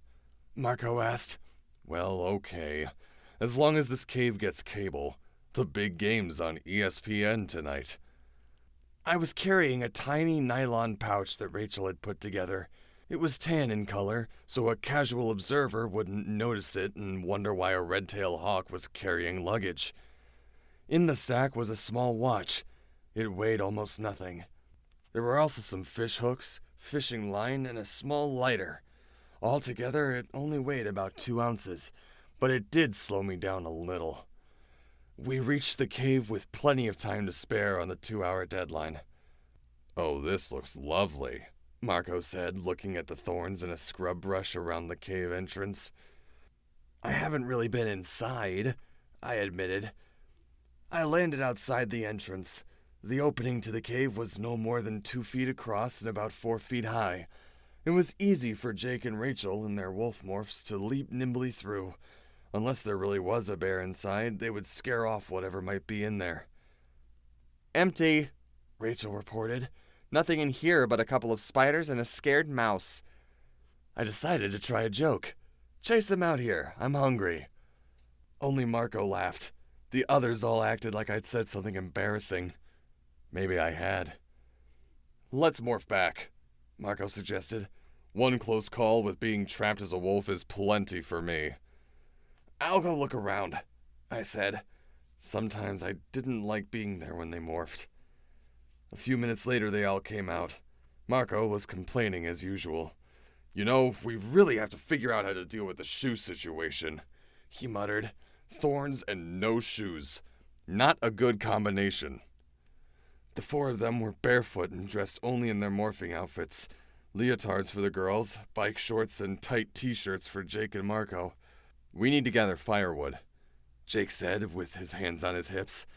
Marco asked. Well, okay. As long as this cave gets cable. The big game's on ESPN tonight. I was carrying a tiny nylon pouch that Rachel had put together. It was tan in color, so a casual observer wouldn't notice it and wonder why a red-tailed hawk was carrying luggage. In the sack was a small watch. It weighed almost nothing. There were also some fish hooks, fishing line, and a small lighter. Altogether, it only weighed about 2 ounces, but it did slow me down a little. We reached the cave with plenty of time to spare on the 2-hour deadline. "Oh, this looks lovely," Marco said, looking at the thorns and a scrub brush around the cave entrance. I haven't really been inside, I admitted. I landed outside the entrance. The opening to the cave was no more than 2 feet across and about 4 feet high. It was easy for Jake and Rachel and their wolf morphs to leap nimbly through. Unless there really was a bear inside, they would scare off whatever might be in there. Empty, Rachel reported. Nothing in here but a couple of spiders and a scared mouse. I decided to try a joke. Chase him out here. I'm hungry. Only Marco laughed. The others all acted like I'd said something embarrassing. Maybe I had. "Let's morph back," Marco suggested. "One close call with being trapped as a wolf is plenty for me." I'll go look around, I said. Sometimes I didn't like being there when they morphed. A few minutes later, they all came out. Marco was complaining as usual. "You know, we really have to figure out how to deal with the shoe situation," he muttered. "Thorns and no shoes. Not a good combination." The 4 of them were barefoot and dressed only in their morphing outfits. Leotards for the girls, bike shorts, and tight t-shirts for Jake and Marco. "We need to gather firewood," Jake said, with his hands on his hips.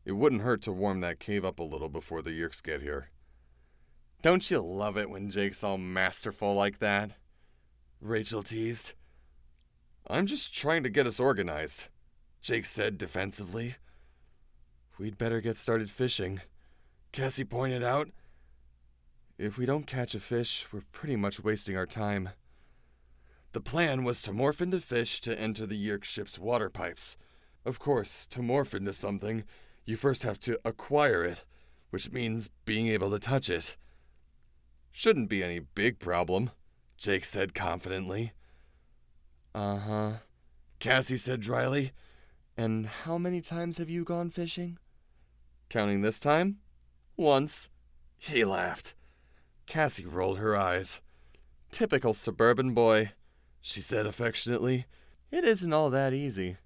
"It wouldn't hurt to warm that cave up a little before the Yeerks get here." Don't you love it when Jake's all masterful like that? Rachel teased. "I'm just trying to get us organized," Jake said defensively. We'd better get started fishing, Cassie pointed out. If we don't catch a fish, we're pretty much wasting our time. The plan was to morph into fish to enter the Yeerk ship's water pipes. Of course, to morph into something, you first have to acquire it, which means being able to touch it. "Shouldn't be any big problem," Jake said confidently. Uh-huh, Cassie said dryly. And how many times have you gone fishing? Counting this time? Once. He laughed. Cassie rolled her eyes. Typical suburban boy, she said affectionately. It isn't all that easy.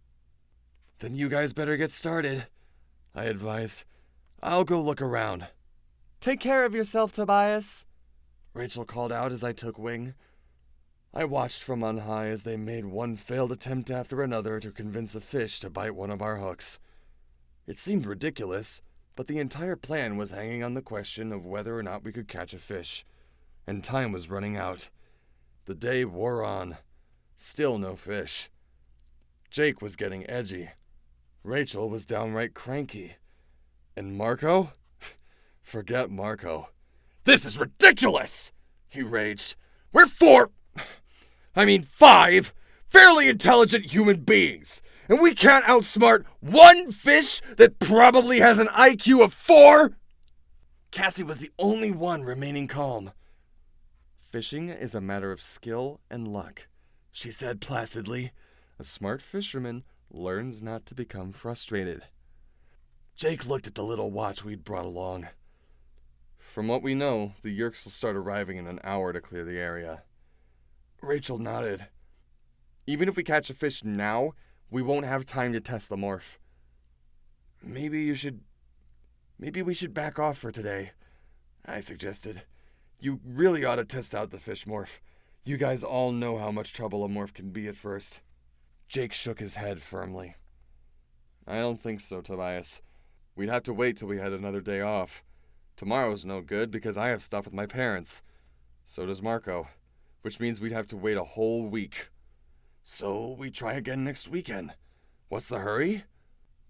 Then you guys better get started, I advised. I'll go look around. Take care of yourself, Tobias, Rachel called out as I took wing. I watched from on high as they made one failed attempt after another to convince a fish to bite one of our hooks. It seemed ridiculous, but the entire plan was hanging on the question of whether or not we could catch a fish, and time was running out. The day wore on. Still no fish. Jake was getting edgy. Rachel was downright cranky. And Marco? Forget Marco. "This is ridiculous!" he raged. "We're 5 fairly intelligent human beings, and we can't outsmart one fish that probably has an IQ of 4? Cassie was the only one remaining calm. Fishing is a matter of skill and luck, she said placidly. A smart fisherman learns not to become frustrated. Jake looked at the little watch we'd brought along. From what we know, the Yeerks will start arriving in an hour to clear the area. Rachel nodded. Even if we catch a fish now, we won't have time to test the morph. Maybe we should back off for today, I suggested. You really ought to test out the fish morph. You guys all know how much trouble a morph can be at first. Jake shook his head firmly. I don't think so, Tobias. We'd have to wait till we had another day off. Tomorrow's no good because I have stuff with my parents. So does Marco, which means we'd have to wait a whole week. So we try again next weekend. What's the hurry?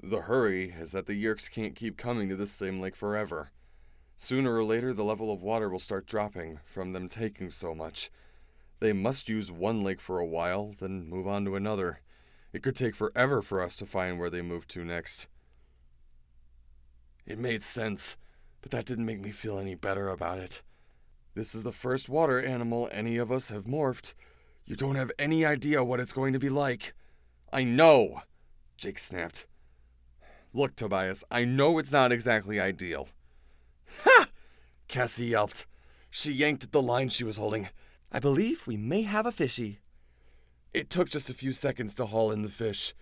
The hurry is that the Yeerks can't keep coming to this same lake forever. Sooner or later, the level of water will start dropping from them taking so much. They must use one lake for a while, then move on to another. It could take forever for us to find where they move to next. It made sense, but that didn't make me feel any better about it. This is the first water animal any of us have morphed. You don't have any idea what it's going to be like." "I know," Jake snapped. "Look, Tobias, I know it's not exactly ideal." "Ha!" Cassie yelped. She yanked at the line she was holding. "I believe we may have a fishy." It took just a few seconds to haul in the fish.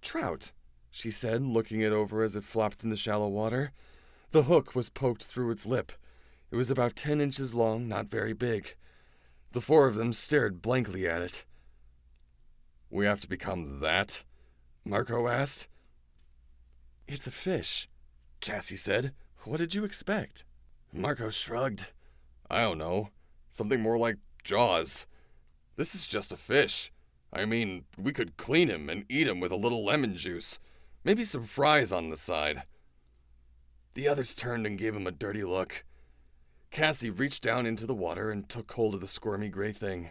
"Trout," she said, looking it over as it flopped in the shallow water. The hook was poked through its lip. It was about 10 inches long, not very big. The four of them stared blankly at it. "We have to become that?" Marco asked. "It's a fish," Cassie said. "What did you expect?" Marco shrugged. "I don't know. Something more like Jaws. This is just a fish. I mean, we could clean him and eat him with a little lemon juice. Maybe some fries on the side." The others turned and gave him a dirty look. Cassie reached down into the water and took hold of the squirmy gray thing.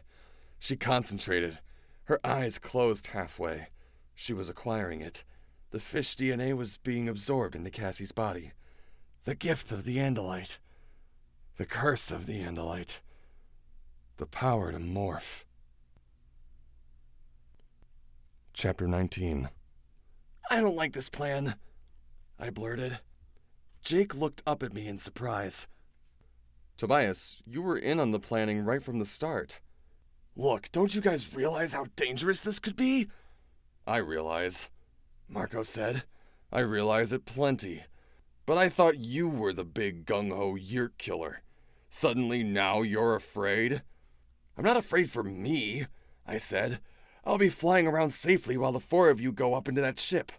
She concentrated. Her eyes closed halfway. She was acquiring it. The fish DNA was being absorbed into Cassie's body. The gift of the Andalite. The curse of the Andalite. The power to morph. Chapter 19. "I don't like this plan," I blurted. Jake looked up at me in surprise. "Tobias, you were in on the planning right from the start." "Look, don't you guys realize how dangerous this could be?" "I realize," Marco said. "I realize it plenty. But I thought you were the big gung-ho yurt killer. Suddenly now you're afraid?" "I'm not afraid for me," I said. "I'll be flying around safely while the four of you go up into that ship."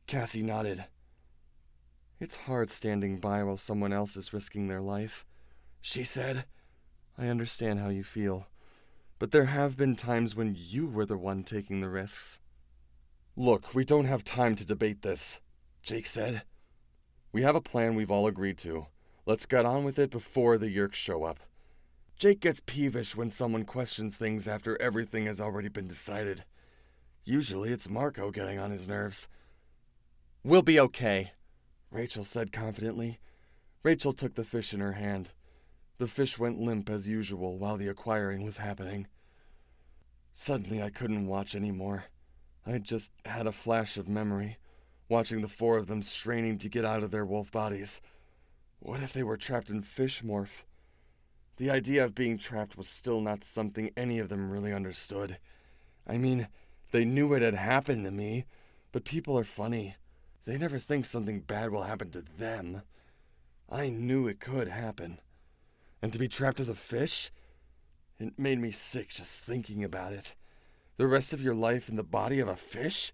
Cassie nodded. "It's hard standing by while someone else is risking their life," she said. "I understand how you feel, but there have been times when you were the one taking the risks." "Look, we don't have time to debate this," Jake said. "We have a plan we've all agreed to. Let's get on with it before the Yeerks show up." Jake gets peevish when someone questions things after everything has already been decided. Usually it's Marco getting on his nerves. "We'll be okay," Rachel said confidently. Rachel took the fish in her hand. The fish went limp as usual while the acquiring was happening. Suddenly I couldn't watch anymore. I just had a flash of memory, watching the four of them straining to get out of their wolf bodies. What if they were trapped in fish morph? The idea of being trapped was still not something any of them really understood. I mean, they knew it had happened to me, but people are funny. They never think something bad will happen to them. I knew it could happen. And to be trapped as a fish? It made me sick just thinking about it. The rest of your life in the body of a fish?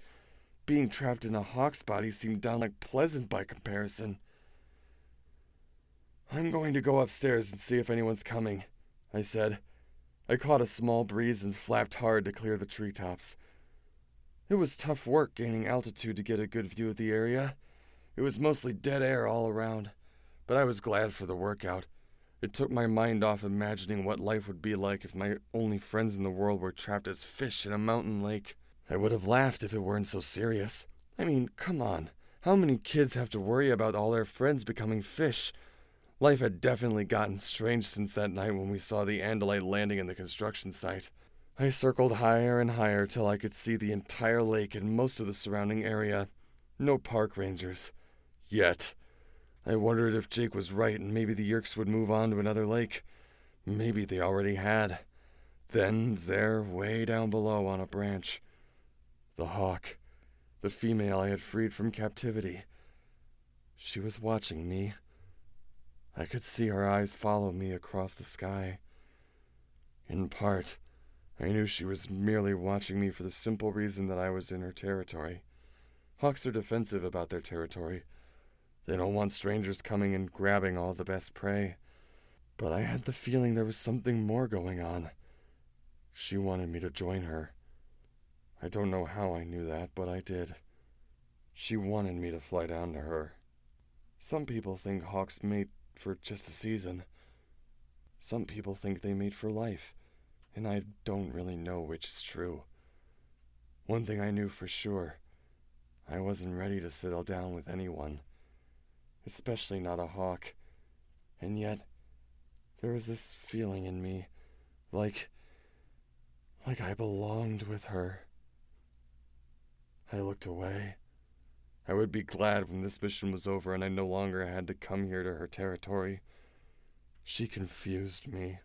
Being trapped in a hawk's body seemed downright pleasant by comparison. "I'm going to go upstairs and see if anyone's coming," I said. I caught a small breeze and flapped hard to clear the treetops. It was tough work gaining altitude to get a good view of the area. It was mostly dead air all around, but I was glad for the workout. It took my mind off imagining what life would be like if my only friends in the world were trapped as fish in a mountain lake. I would have laughed if it weren't so serious. I mean, come on. How many kids have to worry about all their friends becoming fish? Life had definitely gotten strange since that night when we saw the Andalite landing in the construction site. I circled higher and higher till I could see the entire lake and most of the surrounding area. No park rangers. Yet. I wondered if Jake was right and maybe the Yeerks would move on to another lake. Maybe they already had. Then, there, way down below on a branch, the hawk, the female I had freed from captivity. She was watching me. I could see her eyes follow me across the sky. In part, I knew she was merely watching me for the simple reason that I was in her territory. Hawks are defensive about their territory. They don't want strangers coming and grabbing all the best prey. But I had the feeling there was something more going on. She wanted me to join her. I don't know how I knew that, but I did. She wanted me to fly down to her. Some people think hawks mate for just a season. Some people think they mate for life, and I don't really know which is true. One thing I knew for sure, I wasn't ready to settle down with anyone, especially not a hawk. And yet, There was this feeling in me, like I belonged with her. I looked away. I would be glad when this mission was over and I no longer had to come here to her territory. She confused me.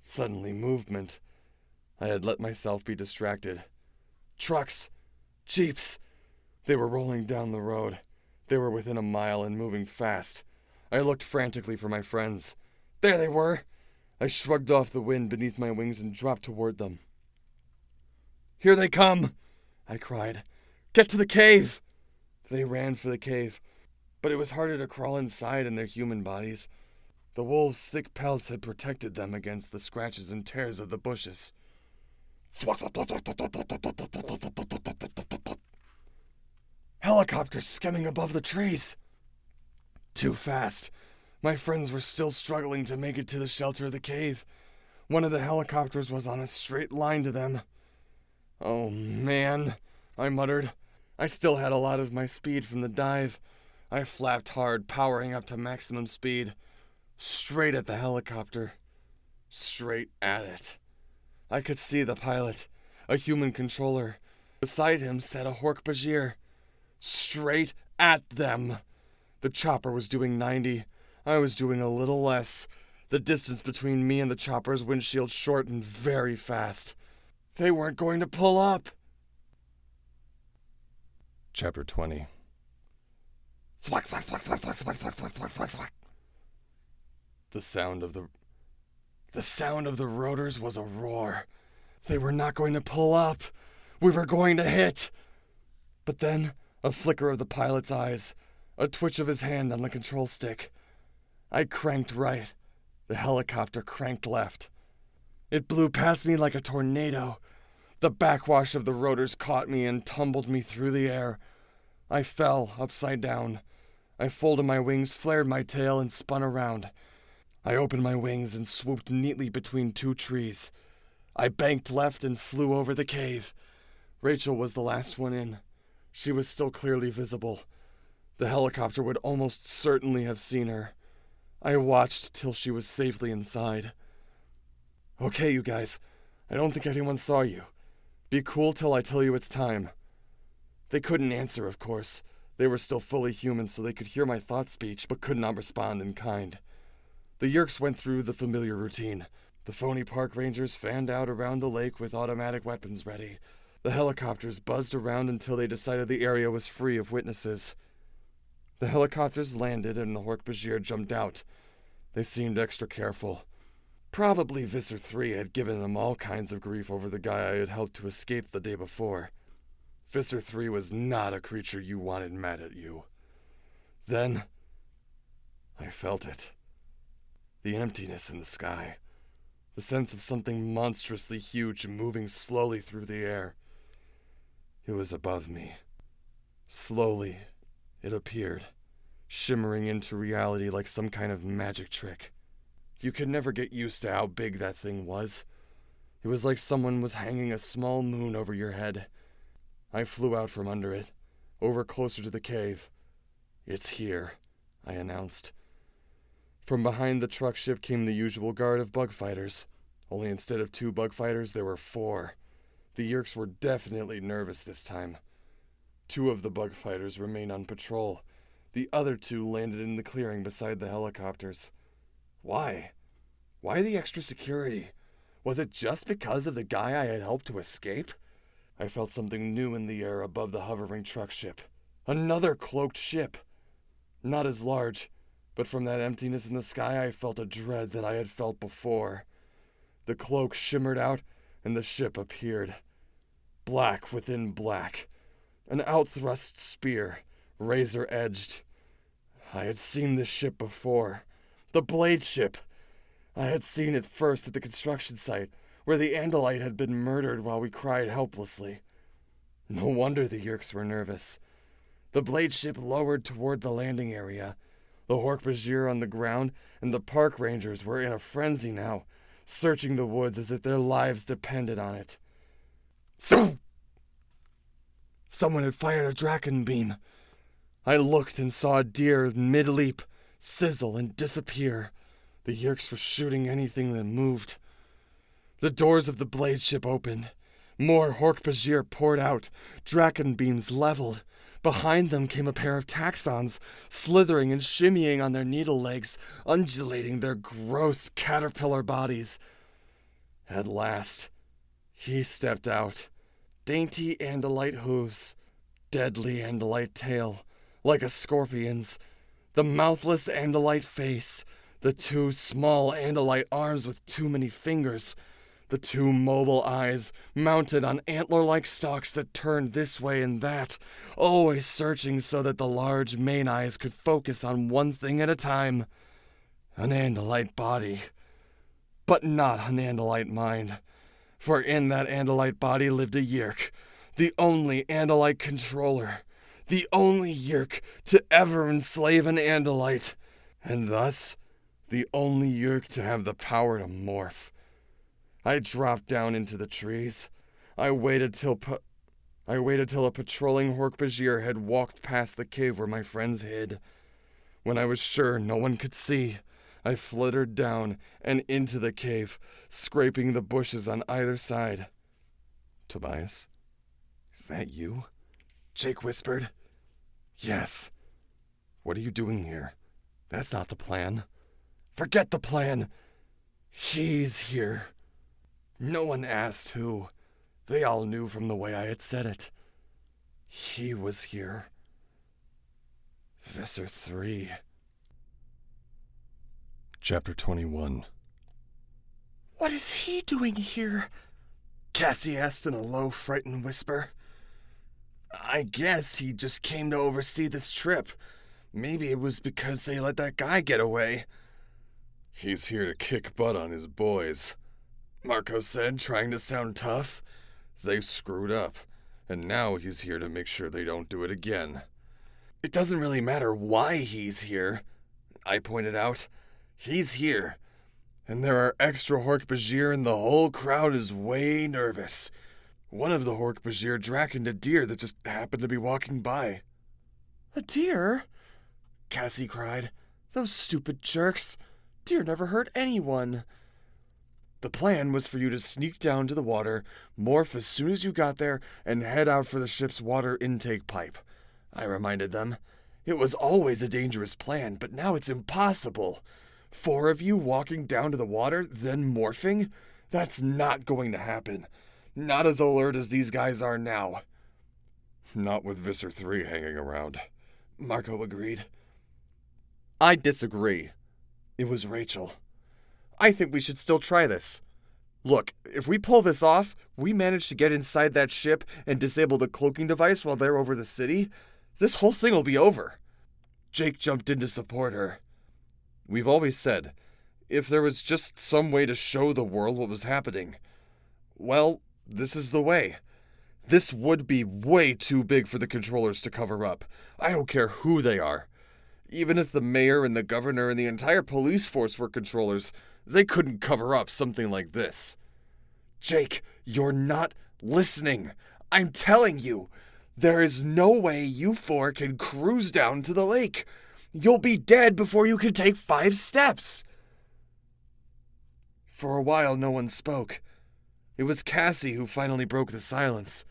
Suddenly, movement. I had let myself be distracted. Trucks! Jeeps! They were rolling down the road. They were within a mile and moving fast. I looked frantically for my friends. There they were! I shrugged off the wind beneath my wings and dropped toward them. "Here they come!" I cried. "Get to the cave!" They ran for the cave, but it was harder to crawl inside in their human bodies. The wolves' thick pelts had protected them against the scratches and tears of the bushes. Helicopters skimming above the trees. Too fast. My friends were still struggling to make it to the shelter of the cave. One of the helicopters was on a straight line to them. "Oh, man," I muttered. I still had a lot of my speed from the dive. I flapped hard, powering up to maximum speed. Straight at the helicopter. Straight at it. I could see the pilot, a human controller. Beside him sat a Hork-Bajir. Straight at them. The chopper was doing 90. I was doing a little less. The distance between me and the chopper's windshield shortened very fast. They weren't going to pull up. Chapter 20. Thwack, thwack, thwack, thwack, thwack, thwack, thwack, thwack, thwack, thwack, thwack. The sound of the rotors was a roar. They were not going to pull up. We were going to hit. But then, a flicker of the pilot's eyes, a twitch of his hand on the control stick. I cranked right. The helicopter cranked left. It blew past me like a tornado. The backwash of the rotors caught me and tumbled me through the air. I fell upside down. I folded my wings, flared my tail, and spun around. I opened my wings and swooped neatly between two trees. I banked left and flew over the cave. Rachel was the last one in. She was still clearly visible. The helicopter would almost certainly have seen her. I watched till she was safely inside. "Okay, you guys. I don't think anyone saw you. Be cool till I tell you it's time." They couldn't answer, of course. They were still fully human, so they could hear my thought speech, but could not respond in kind. The Yeerks went through the familiar routine. The phony park rangers fanned out around the lake with automatic weapons ready. The helicopters buzzed around until they decided the area was free of witnesses. The helicopters landed and the Hork-Bajir jumped out. They seemed extra careful. Probably Visser 3 had given them all kinds of grief over the guy I had helped to escape the day before. Visser 3 was not a creature you wanted mad at you. Then, I felt it. The emptiness in the sky. The sense of something monstrously huge moving slowly through the air. It was above me. Slowly, it appeared, shimmering into reality like some kind of magic trick. You could never get used to how big that thing was. It was like someone was hanging a small moon over your head. I flew out from under it, over closer to the cave. "It's here," I announced. From behind the truck ship came the usual guard of bug fighters. Only instead of 2 bug fighters, there were 4. The Yeerks were definitely nervous this time. 2 of the bug fighters remained on patrol. The other 2 landed in the clearing beside the helicopters. Why? Why the extra security? Was it just because of the guy I had helped to escape? I felt something new in the air above the hovering truck ship. Another cloaked ship. Not as large, but from that emptiness in the sky I felt a dread that I had felt before. The cloak shimmered out and the ship appeared. Black within black. An outthrust spear, razor-edged. I had seen this ship before. The blade ship. I had seen it first at the construction site, where the Andalite had been murdered while we cried helplessly. No wonder the Yeerks were nervous. The blade ship lowered toward the landing area. The Hork-Bajir on the ground and the park rangers were in a frenzy now, searching the woods as if their lives depended on it. Someone had fired a Draken beam. I looked and saw a deer mid-leap, sizzle, and disappear. The Yerks were shooting anything that moved. The doors of the blade ship opened. More Hork-Bajir poured out, Draken beams leveled. Behind them came a pair of taxons, slithering and shimmying on their needle legs, undulating their gross caterpillar bodies. At last, he stepped out. Dainty Andalite hooves, deadly Andalite tail, like a scorpion's, the mouthless Andalite face, the two small Andalite arms with too many fingers, the two mobile eyes mounted on antler-like stalks that turned this way and that, always searching so that the large main eyes could focus on one thing at a time. An Andalite body, but not an Andalite mind. For in that Andalite body lived a Yerk, the only Andalite controller, the only Yerk to ever enslave an Andalite, and thus the only Yerk to have the power to morph. I dropped down into the trees. I waited till a patrolling Hork-Bajir had walked past the cave where my friends hid. When I was sure no one could see, I fluttered down and into the cave, scraping the bushes on either side. "Tobias, is that you?" Jake whispered. "Yes." "What are you doing here? That's not the plan." "Forget the plan. He's here." No one asked who. They all knew from the way I had said it. He was here. Visser 3. Chapter 21. "What is he doing here?" Cassie asked in a low, frightened whisper. "I guess he just came to oversee this trip. Maybe it was because they let that guy get away." "He's here to kick butt on his boys," Marco said, trying to sound tough. "They screwed up, and now he's here to make sure they don't do it again." "It doesn't really matter why he's here," I pointed out. "He's here, and there are extra Hork-Bajir, and the whole crowd is way nervous. One of the Hork-Bajir drakened a deer that just happened to be walking by." "A deer?" Cassie cried. "Those stupid jerks. Deer never hurt anyone." "The plan was for you to sneak down to the water, morph as soon as you got there, and head out for the ship's water intake pipe," I reminded them. "It was always a dangerous plan, but now it's impossible. 4 of you walking down to the water, then morphing? That's not going to happen. Not as alert as these guys are now." "Not with Visser 3 hanging around," Marco agreed. "I disagree." It was Rachel. "I think we should still try this. Look, if we pull this off, we manage to get inside that ship and disable the cloaking device while they're over the city, this whole thing will be over." Jake jumped in to support her. "We've always said, if there was just some way to show the world what was happening. Well, this is the way. This would be way too big for the controllers to cover up. I don't care who they are. Even if the mayor and the governor and the entire police force were controllers, they couldn't cover up something like this." "Jake, you're not listening. I'm telling you, there is no way you 4 can cruise down to the lake. You'll be dead before you can take 5 steps." For a while, no one spoke. It was Cassie who finally broke the silence.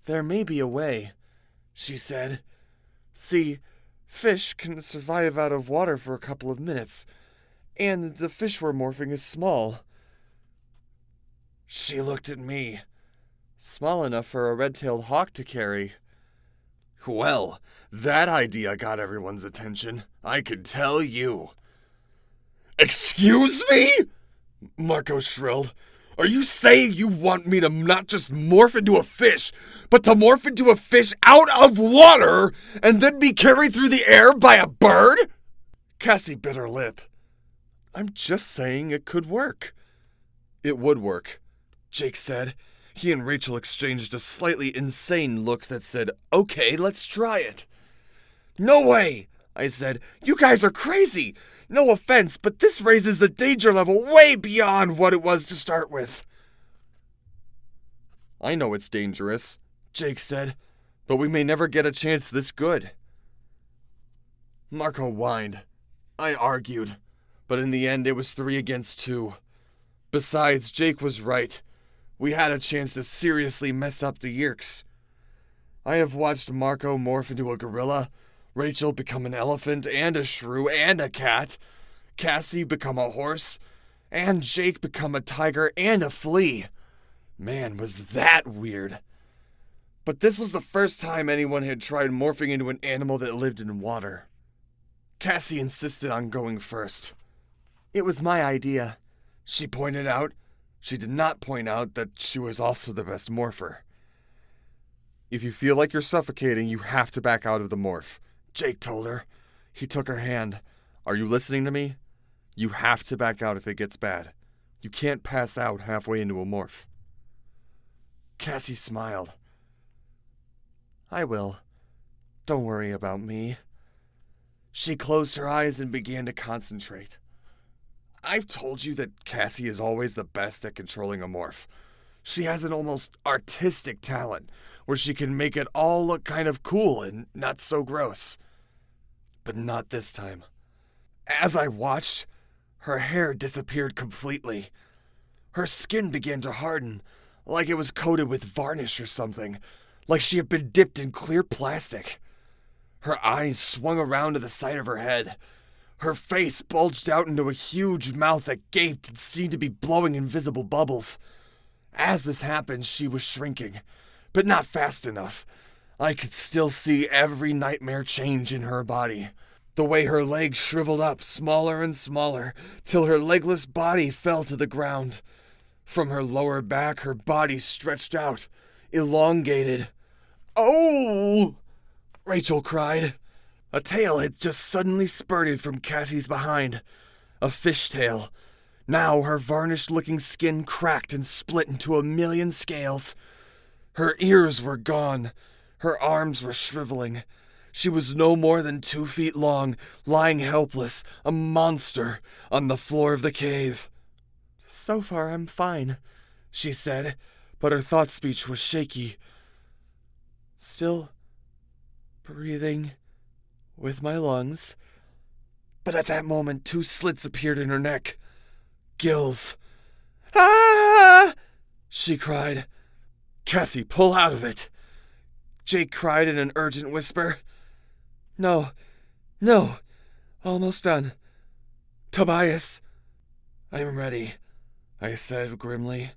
"There may be a way," she said. "See, fish can survive out of water for a couple of minutes, and the fish we're morphing is small." She looked at me. "Small enough for a red-tailed hawk to carry." Well, that idea got everyone's attention, I can tell you. "Excuse me?" Marco shrilled. "Are you saying you want me to not just morph into a fish, but to morph into a fish out of water and then be carried through the air by a bird?" Cassie bit her lip. "I'm just saying it could work." "It would work," Jake said. He and Rachel exchanged a slightly insane look that said, "Okay, let's try it." "No way," I said. "You guys are crazy. No offense, but this raises the danger level way beyond what it was to start with." "I know it's dangerous," Jake said, "but we may never get a chance this good." Marco whined. I argued. but in the end it was 3 against 2. Besides, Jake was right. We had a chance to seriously mess up the Yeerks. I have watched Marco morph into a gorilla, Rachel become an elephant and a shrew and a cat, Cassie become a horse, and Jake become a tiger and a flea. Man, was that weird. But this was the first time anyone had tried morphing into an animal that lived in water. Cassie insisted on going first. It was my idea, she pointed out. She did not point out that she was also the best morpher. If you feel like you're suffocating, you have to back out of the morph, Jake told her. He took her hand. Are you listening to me? You have to back out if it gets bad. You can't pass out halfway into a morph. Cassie smiled. I will. Don't worry about me. She closed her eyes and began to concentrate. I've told you that Cassie is always the best at controlling a morph. She has an almost artistic talent where she can make it all look kind of cool and not so gross. But not this time. As I watched, her hair disappeared completely. Her skin began to harden, like it was coated with varnish or something, like she had been dipped in clear plastic. Her eyes swung around to the side of her head. Her face bulged out into a huge mouth that gaped and seemed to be blowing invisible bubbles. As this happened, she was shrinking, but not fast enough. I could still see every nightmare change in her body. The way her legs shriveled up smaller and smaller, till her legless body fell to the ground. From her lower back, her body stretched out, elongated. "Oh!" Rachel cried. A tail had just suddenly spurted from Cassie's behind. A fishtail. Now her varnished-looking skin cracked and split into a million scales. Her ears were gone. Her arms were shriveling. She was no more than 2 feet long, lying helpless, a monster, on the floor of the cave. So far, I'm fine, she said, but her thought speech was shaky. Still breathing with my lungs. But at that moment, 2 slits appeared in her neck. Gills. "Ah!" she cried. "Cassie, pull out of it!" Jake cried in an urgent whisper. No, almost done. Tobias. I'm ready, I said grimly.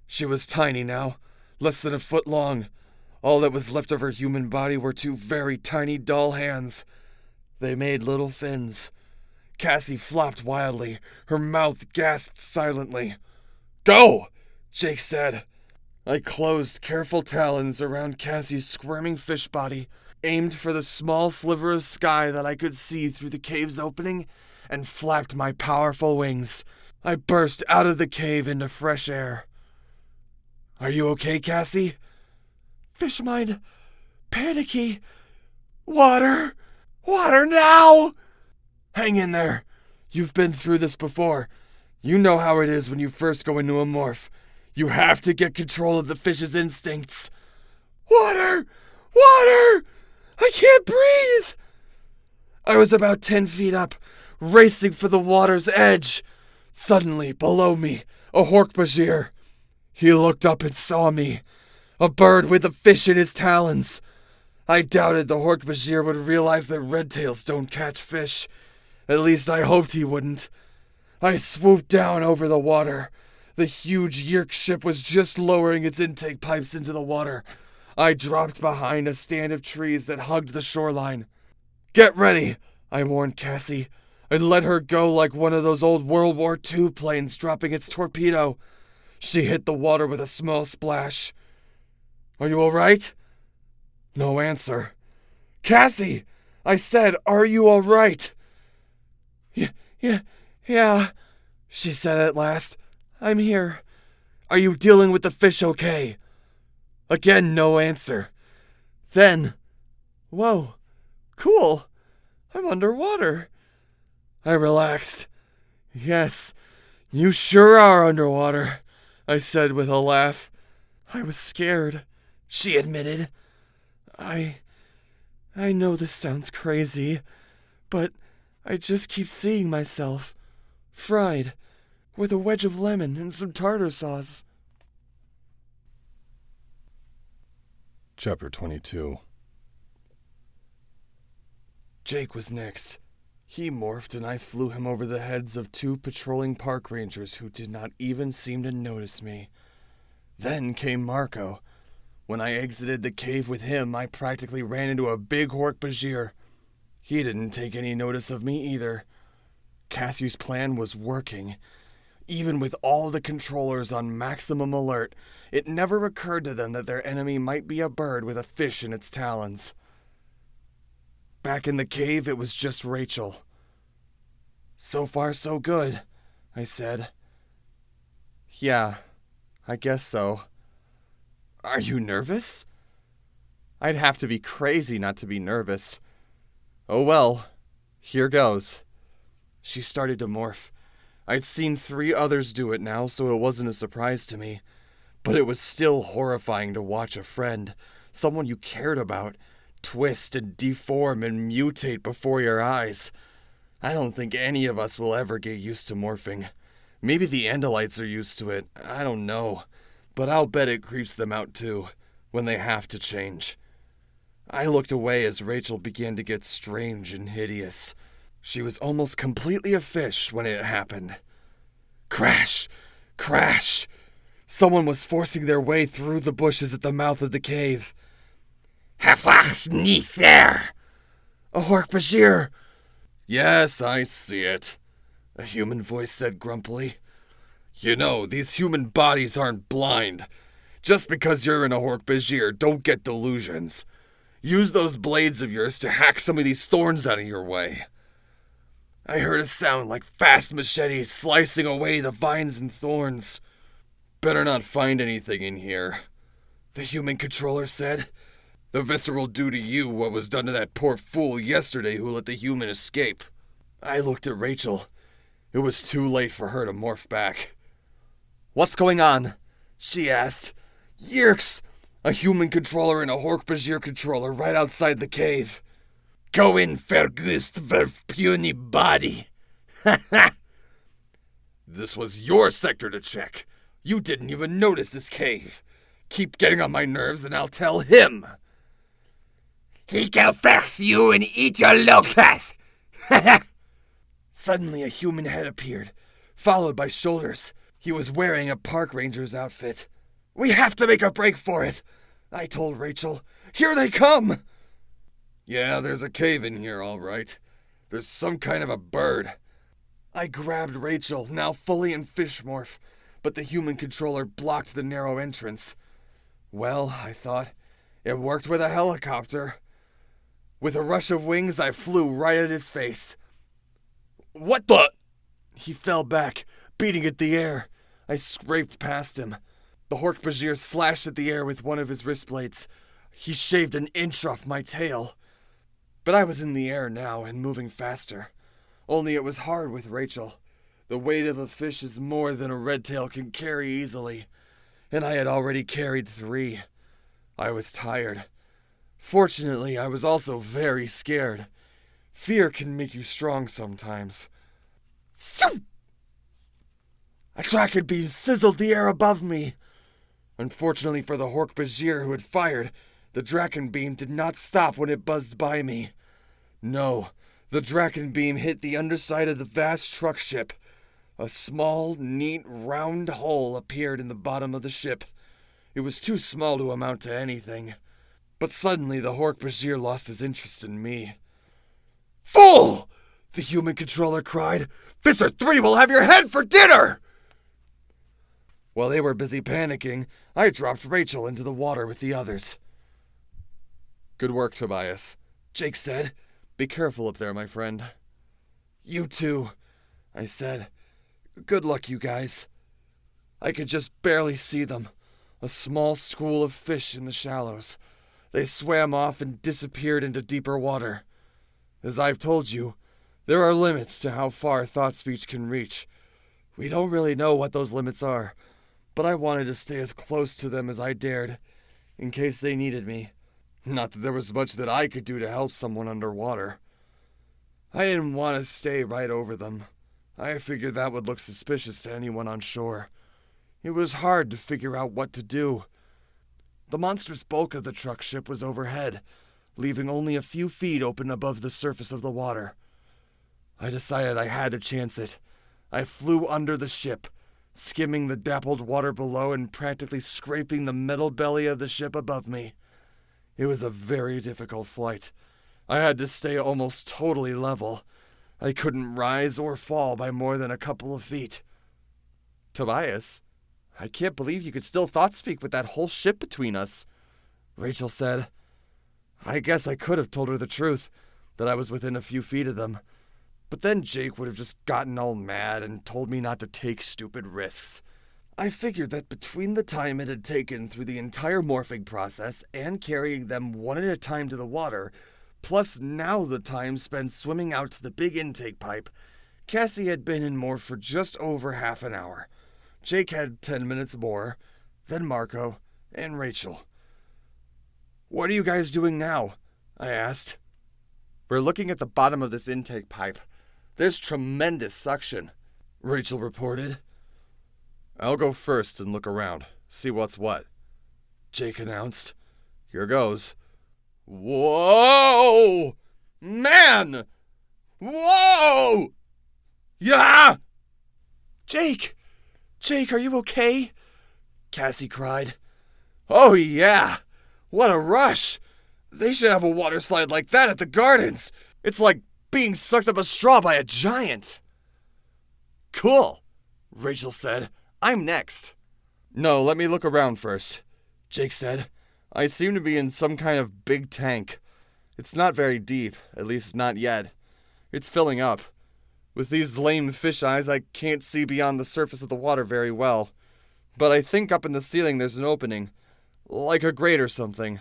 She was tiny now, less than a foot long. All that was left of her human body were 2 very tiny doll hands. They made little fins. Cassie flopped wildly. Her mouth gasped silently. "Go!" Jake said. I closed careful talons around Cassie's squirming fish body, aimed for the small sliver of sky that I could see through the cave's opening, and flapped my powerful wings. I burst out of the cave into fresh air. "Are you okay, Cassie?" "Fish mind, panicky. Water now!" "Hang in there. You've been through this before. You know how it is when you first go into a morph. You have to get control of the fish's instincts." Water! I can't breathe! I was about 10 feet up, racing for the water's edge. Suddenly, below me, a Hork-Bajir. He looked up and saw me, a bird with a fish in his talons. I doubted the Hork-Bajir would realize that redtails don't catch fish. At least I hoped he wouldn't. I swooped down over the water. The huge Yeerk ship was just lowering its intake pipes into the water. I dropped behind a stand of trees that hugged the shoreline. "Get ready," I warned Cassie. I let her go like one of those old World War II planes dropping its torpedo. She hit the water with a small splash. "Are you all right?" No answer. "Cassie!" I said, "are you all right?" Yeah, she said at last. "I'm here." "Are you dealing with the fish okay?" Again, no answer. Then, "Whoa, cool. I'm underwater." I relaxed. "Yes, you sure are underwater," I said with a laugh. "I was scared," she admitted. I know this sounds crazy, but I just keep seeing myself Fried, with a wedge of lemon and some tartar sauce. Chapter 22. Jake was next. He morphed and I flew him over the heads of 2 patrolling park rangers who did not even seem to notice me. Then came Marco. When I exited the cave with him, I practically ran into a big Hork-Bajir. He didn't take any notice of me either. Cassie's plan was working. Even with all the controllers on maximum alert, it never occurred to them that their enemy might be a bird with a fish in its talons. Back in the cave, it was just Rachel. So far, so good, I said. Yeah, I guess so. Are you nervous? I'd have to be crazy not to be nervous. Oh well, here goes. She started to morph. I'd seen 3 others do it now, so it wasn't a surprise to me. But it was still horrifying to watch a friend, someone you cared about, twist and deform and mutate before your eyes. I don't think any of us will ever get used to morphing. Maybe the Andalites are used to it, I don't know. But I'll bet it creeps them out too, when they have to change. I looked away as Rachel began to get strange and hideous. She was almost completely a fish when it happened. Crash! Crash! Someone was forcing their way through the bushes at the mouth of the cave. Heflach's nicht there! A Hork-Bajir! Yes, I see it, a human voice said grumpily. You know, these human bodies aren't blind. Just because you're in a Hork-Bajir, don't get delusions. Use those blades of yours to hack some of these thorns out of your way. I heard a sound like fast machetes slicing away the vines and thorns. Better not find anything in here, the human controller said. The Visceral do to you what was done to that poor fool yesterday who let the human escape. I looked at Rachel. It was too late for her to morph back. What's going on? She asked. Yerks! A human controller and a Hork-Bajir controller right outside the cave. Go in, Fergus, ver puny body. This was your sector to check. You didn't even notice this cave. Keep getting on my nerves and I'll tell him. He can fix you and eat your locust. Suddenly a human head appeared, followed by shoulders. He was wearing a park ranger's outfit. We have to make a break for it, I told Rachel. Here they come! Yeah, there's a cave in here, all right. There's some kind of a bird. I grabbed Rachel, now fully in fish morph, but the human controller blocked the narrow entrance. Well, I thought, it worked with a helicopter. With a rush of wings, I flew right at his face. What the? He fell back, beating at the air. I scraped past him. The Hork-Bajir slashed at the air with one of his wrist blades. He shaved an inch off my tail. But I was in the air now and moving faster. Only it was hard with Rachel. The weight of a fish is more than a red tail can carry easily. And I had already carried 3. I was tired. Fortunately, I was also very scared. Fear can make you strong sometimes. A tracker beam sizzled the air above me. Unfortunately for the Hork-Bajir who had fired, the Draken beam did not stop when it buzzed by me. No, the Draken beam hit the underside of the vast truck ship. A small, neat, round hole appeared in the bottom of the ship. It was too small to amount to anything. But suddenly the Hork-Bajir lost his interest in me. Fool! The human controller cried. Visser 3 will have your head for dinner! While they were busy panicking, I dropped Rachel into the water with the others. Good work, Tobias, Jake said. Be careful up there, my friend. You too, I said. Good luck, you guys. I could just barely see them. A small school of fish in the shallows. They swam off and disappeared into deeper water. As I've told you, there are limits to how far thought speech can reach. We don't really know what those limits are, but I wanted to stay as close to them as I dared, in case they needed me. Not that there was much that I could do to help someone underwater. I didn't want to stay right over them. I figured that would look suspicious to anyone on shore. It was hard to figure out what to do. The monstrous bulk of the truck ship was overhead, leaving only a few feet open above the surface of the water. I decided I had to chance it. I flew under the ship, skimming the dappled water below and practically scraping the metal belly of the ship above me. It was a very difficult flight. I had to stay almost totally level. I couldn't rise or fall by more than a couple of feet. Tobias, I can't believe you could still thought speak with that whole ship between us, Rachel said. I guess I could have told her the truth, that I was within a few feet of them. But then Jake would have just gotten all mad and told me not to take stupid risks. I figured that between the time it had taken through the entire morphing process and carrying them one at a time to the water, plus now the time spent swimming out to the big intake pipe, Cassie had been in morph for just over half an hour. Jake had 10 minutes more, then Marco, and Rachel. What are you guys doing now? I asked. We're looking at the bottom of this intake pipe. There's tremendous suction, Rachel reported. I'll go first and look around, see what's what, Jake announced. Here goes. Whoa! Man! Whoa! Yeah! Jake! Jake, are you okay? Cassie cried. Oh yeah! What a rush! They should have a water slide like that at the gardens. It's like being sucked up a straw by a giant. Cool, Rachel said. I'm next. No, let me look around first, Jake said. I seem to be in some kind of big tank. It's not very deep, at least not yet. It's filling up. With these lame fish eyes, I can't see beyond the surface of the water very well. But I think up in the ceiling there's an opening, like a grate or something.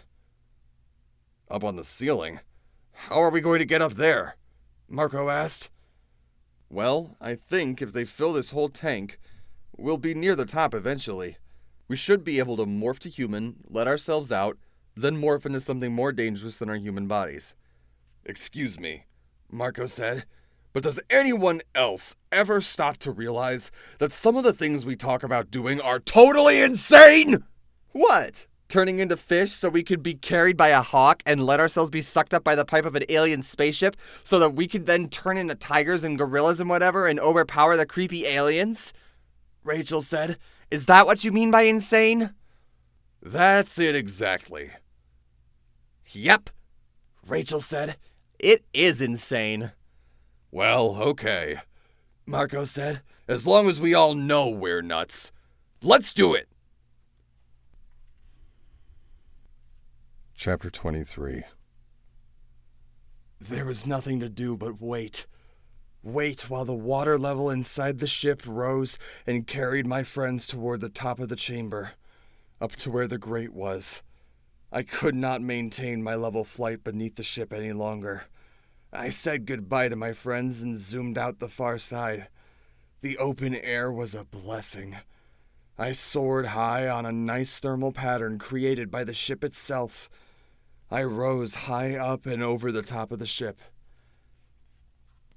Up on the ceiling? How are we going to get up there? Marco asked. Well, I think if they fill this whole tank, we'll be near the top eventually. We should be able to morph to human, let ourselves out, then morph into something more dangerous than our human bodies. Excuse me, Marco said, but does anyone else ever stop to realize that some of the things we talk about doing are totally insane? What? Turning into fish so we could be carried by a hawk and let ourselves be sucked up by the pipe of an alien spaceship so that we could then turn into tigers and gorillas and whatever and overpower the creepy aliens? Rachel said. Is that what you mean by insane? That's it exactly. Yep, Rachel said. It is insane. Well, okay, Marco said. As long as we all know we're nuts. Let's do it! Chapter 23. There was nothing to do but wait. Wait while the water level inside the ship rose and carried my friends toward the top of the chamber, up to where the grate was. I could not maintain my level flight beneath the ship any longer. I said goodbye to my friends and zoomed out the far side. The open air was a blessing. I soared high on a nice thermal pattern created by the ship itself. I rose high up and over the top of the ship.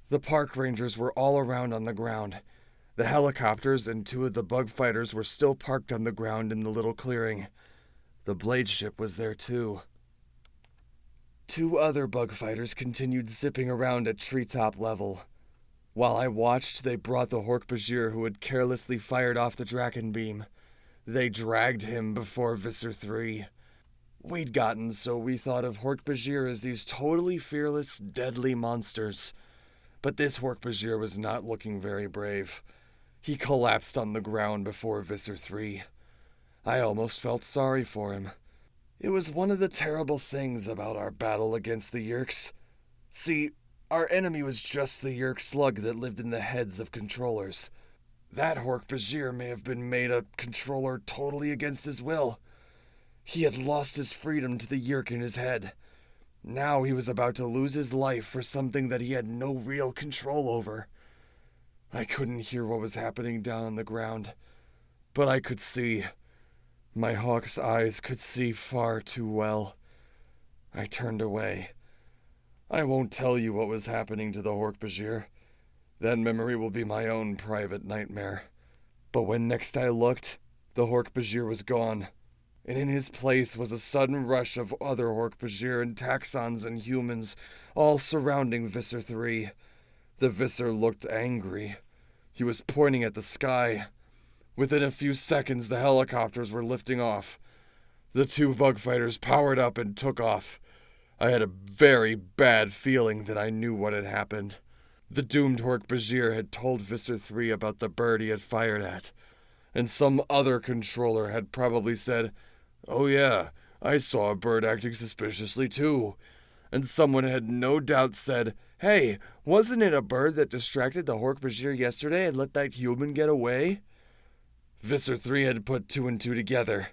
The park rangers were all around on the ground. The helicopters and 2 of the bug fighters were still parked on the ground in the little clearing. The blade ship was there too. 2 other bug fighters continued zipping around at treetop level. While I watched, they brought the Hork-Bajir who had carelessly fired off the Draken beam. They dragged him before Visser 3. We'd gotten so we thought of Hork-Bajir as these totally fearless, deadly monsters. But this Hork-Bajir was not looking very brave. He collapsed on the ground before Visser 3. I almost felt sorry for him. It was one of the terrible things about our battle against the Yeerks. See, our enemy was just the Yeerk slug that lived in the heads of controllers. That Hork-Bajir may have been made a controller totally against his will. He had lost his freedom to the Yeerk in his head. Now he was about to lose his life for something that he had no real control over. I couldn't hear what was happening down on the ground, but I could see. My hawk's eyes could see far too well. I turned away. I won't tell you what was happening to the Hork-Bajir. That memory will be my own private nightmare. But when next I looked, the Hork-Bajir was gone, and in his place was a sudden rush of other Hork-Bajir and taxons and humans, all surrounding Visser 3. The Visser looked angry. He was pointing at the sky. Within a few seconds, the helicopters were lifting off. The two bug fighters powered up and took off. I had a very bad feeling that I knew what had happened. The doomed Hork-Bajir had told Visser 3 about the bird he had fired at, and some other controller had probably said, "Oh yeah, I saw a bird acting suspiciously too." And someone had no doubt said, "Hey, wasn't it a bird that distracted the Hork-Bajir yesterday and let that human get away?" Visser 3 had put two and two together.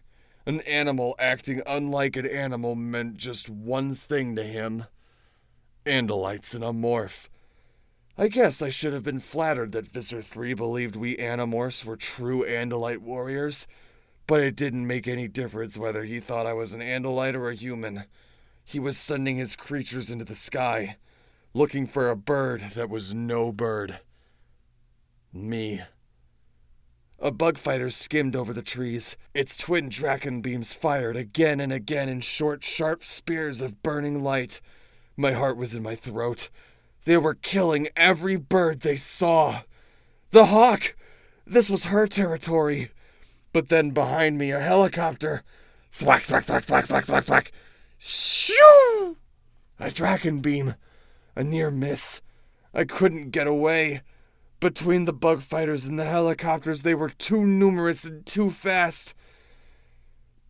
An animal acting unlike an animal meant just one thing to him. Andalites in a morph. I guess I should have been flattered that Visser 3 believed we Animorphs were true Andalite warriors, but it didn't make any difference whether he thought I was an Andalite or a human. He was sending his creatures into the sky, looking for a bird that was no bird. Me. A bug fighter skimmed over the trees. Its twin dragon beams fired again and again in short, sharp spears of burning light. My heart was in my throat. They were killing every bird they saw. The hawk! This was her territory. But then behind me, a helicopter. Thwack, thwack, thwack, thwack, thwack, thwack, thwack. Shoo! A dragon beam. A near miss. I couldn't get away. Between the bug fighters and the helicopters, they were too numerous and too fast.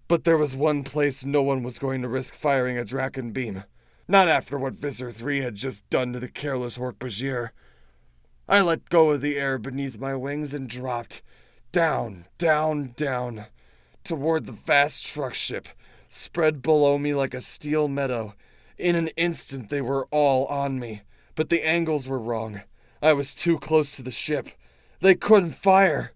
But there was one place no one was going to risk firing a dragon beam. Not after what Visser 3 had just done to the careless Hork-Bajir. I let go of the air beneath my wings and dropped. Down, down, down. Toward the vast truck ship, spread below me like a steel meadow. In an instant they were all on me. But the angles were wrong. I was too close to the ship. They couldn't fire.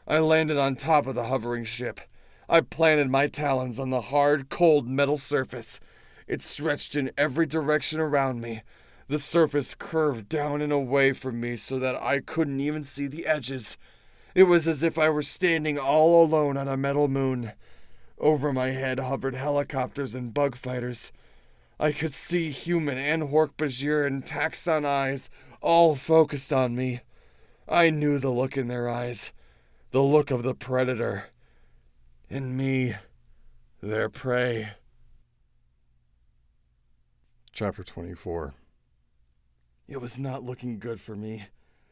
I landed on top of the hovering ship. I planted my talons on the hard, cold metal surface. It stretched in every direction around me. The surface curved down and away from me so that I couldn't even see the edges. It was as if I were standing all alone on a metal moon. Over my head hovered helicopters and bug fighters. I could see human and Hork-Bajir and taxon eyes all focused on me. I knew the look in their eyes. The look of the predator. And me, their prey. Chapter 24. It was not looking good for me.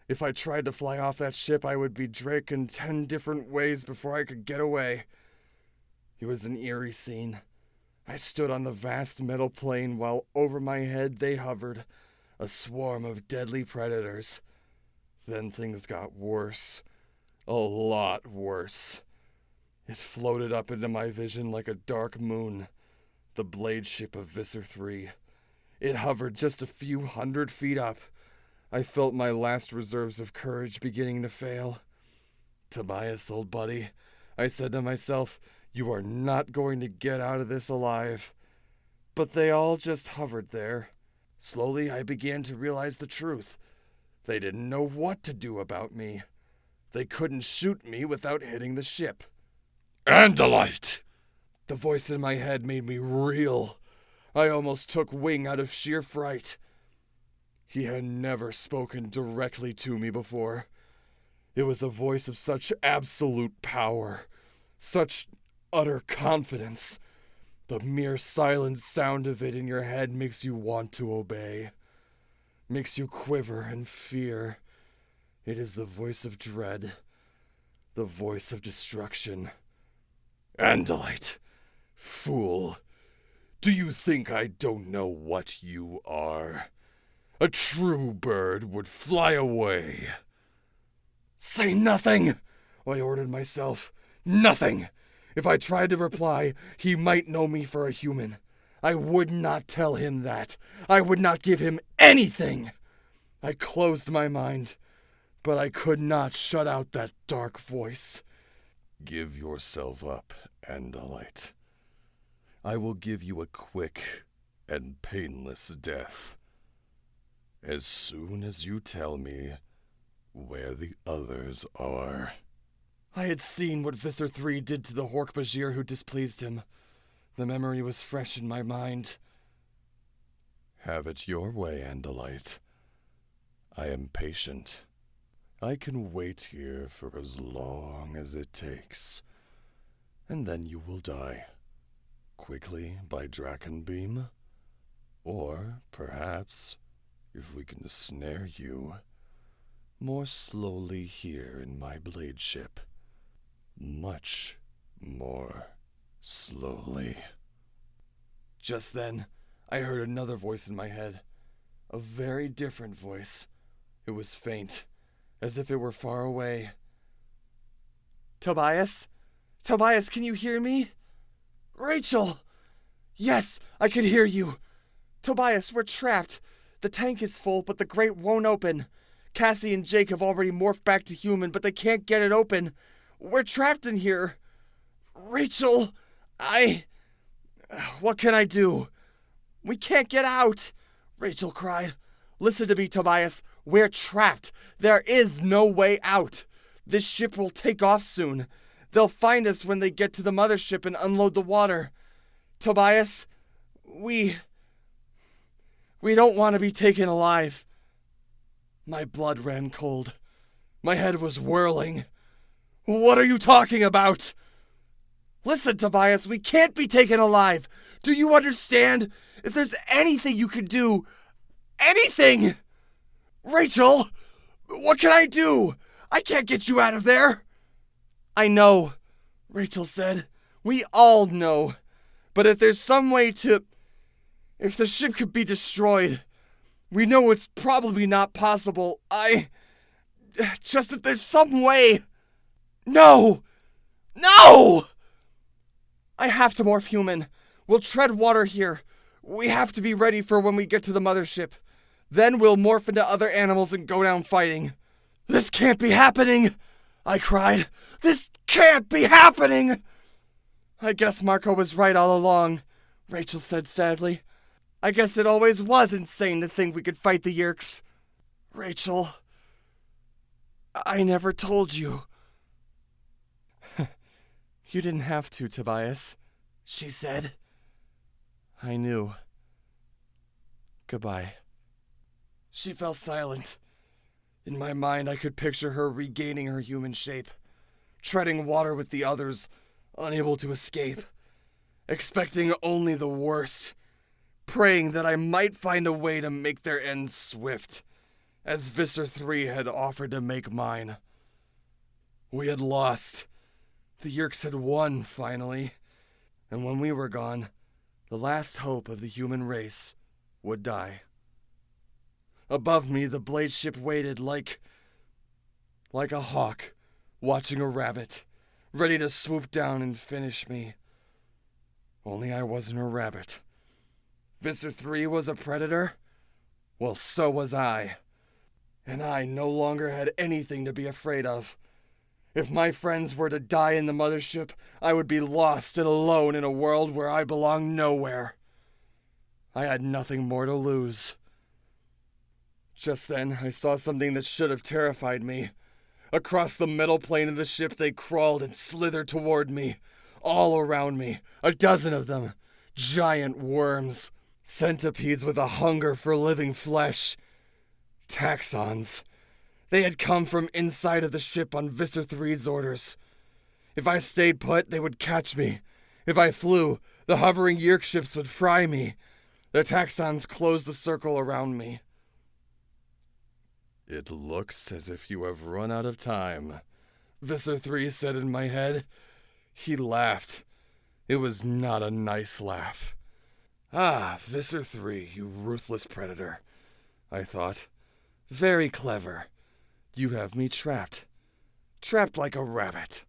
If I tried to fly off that ship, I would be draken 10 different ways before I could get away. It was an eerie scene. I stood on the vast metal plain while over my head they hovered, a swarm of deadly predators. Then things got worse. A lot worse. It floated up into my vision like a dark moon, the blade ship of Visser 3. It hovered just a few 100 feet up. I felt my last reserves of courage beginning to fail. "Tobias, old buddy," I said to myself, "you are not going to get out of this alive." But they all just hovered there. Slowly, I began to realize the truth. They didn't know what to do about me. They couldn't shoot me without hitting the ship. "Andalite!" The voice in my head made me reel. I almost took wing out of sheer fright. He had never spoken directly to me before. It was a voice of such absolute power, such utter confidence. The mere silent sound of it in your head makes you want to obey, makes you quiver and fear. It is the voice of dread, the voice of destruction. "Andalite, fool. Do you think I don't know what you are? A true bird would fly away." "Say nothing," I ordered myself. "Nothing. If I tried to reply, he might know me for a human. I would not tell him that. I would not give him anything." I closed my mind, but I could not shut out that dark voice. "Give yourself up, Andalite. I will give you a quick and painless death. As soon as you tell me where the others are. I had seen what Visser 3 did to the Hork-Bajir who displeased him. The memory was fresh in my mind. Have it your way, Andalite. I am patient. I can wait here for as long as it takes. And then you will die. Quickly by Drakenbeam. Or, perhaps, if we can snare you, more slowly here in my blade ship. Much more slowly. Just then, I heard another voice in my head. A very different voice. It was faint, as if it were far away. Tobias? Tobias, can you hear me? Rachel! Yes, I can hear you. Tobias, we're trapped. The tank is full, but the grate won't open. Cassie and Jake have already morphed back to human, but they can't get it open. We're trapped in here. Rachel, what can I do? We can't get out, Rachel cried. Listen to me, Tobias. We're trapped. There is no way out. This ship will take off soon. They'll find us when they get to the mothership and unload the water. Tobias, we don't want to be taken alive. My blood ran cold. My head was whirling. What are you talking about? Listen, Tobias, we can't be taken alive. Do you understand? If there's anything you can do, anything! Rachel, what can I do? I can't get you out of there. I know, Rachel said. We all know. But if there's some way if the ship could be destroyed, we know it's probably not possible. Just if there's some way. No! No! I have to morph human. We'll tread water here. We have to be ready for when we get to the mothership. Then we'll morph into other animals and go down fighting. This can't be happening, I cried. This can't be happening! I guess Marco was right all along, Rachel said sadly. I guess it always was insane to think we could fight the Yeerks. Rachel, I never told you. You didn't have to, Tobias, she said. I knew. Goodbye. She fell silent. In my mind, I could picture her regaining her human shape, treading water with the others, unable to escape, expecting only the worst, praying that I might find a way to make their end swift, as Visser 3 had offered to make mine. We had lost. The Yeerks had won, finally, and when we were gone, the last hope of the human race would die. Above me, the blade ship waited like a hawk watching a rabbit, ready to swoop down and finish me. Only I wasn't a rabbit. Visser 3 was a predator? Well, so was I. And I no longer had anything to be afraid of. If my friends were to die in the mothership, I would be lost and alone in a world where I belonged nowhere. I had nothing more to lose. Just then, I saw something that should have terrified me. Across the metal plane of the ship, they crawled and slithered toward me. All around me, a dozen of them. Giant worms. Centipedes with a hunger for living flesh. Taxons. They had come from inside of the ship on Visser 3's orders. If I stayed put, they would catch me. If I flew, the hovering Yeerk ships would fry me. The Taxons closed the circle around me. It looks as if you have run out of time, Visser 3 said in my head. He laughed. It was not a nice laugh. Ah, Visser 3, you ruthless predator, I thought. Very clever. You have me trapped. Trapped like a rabbit.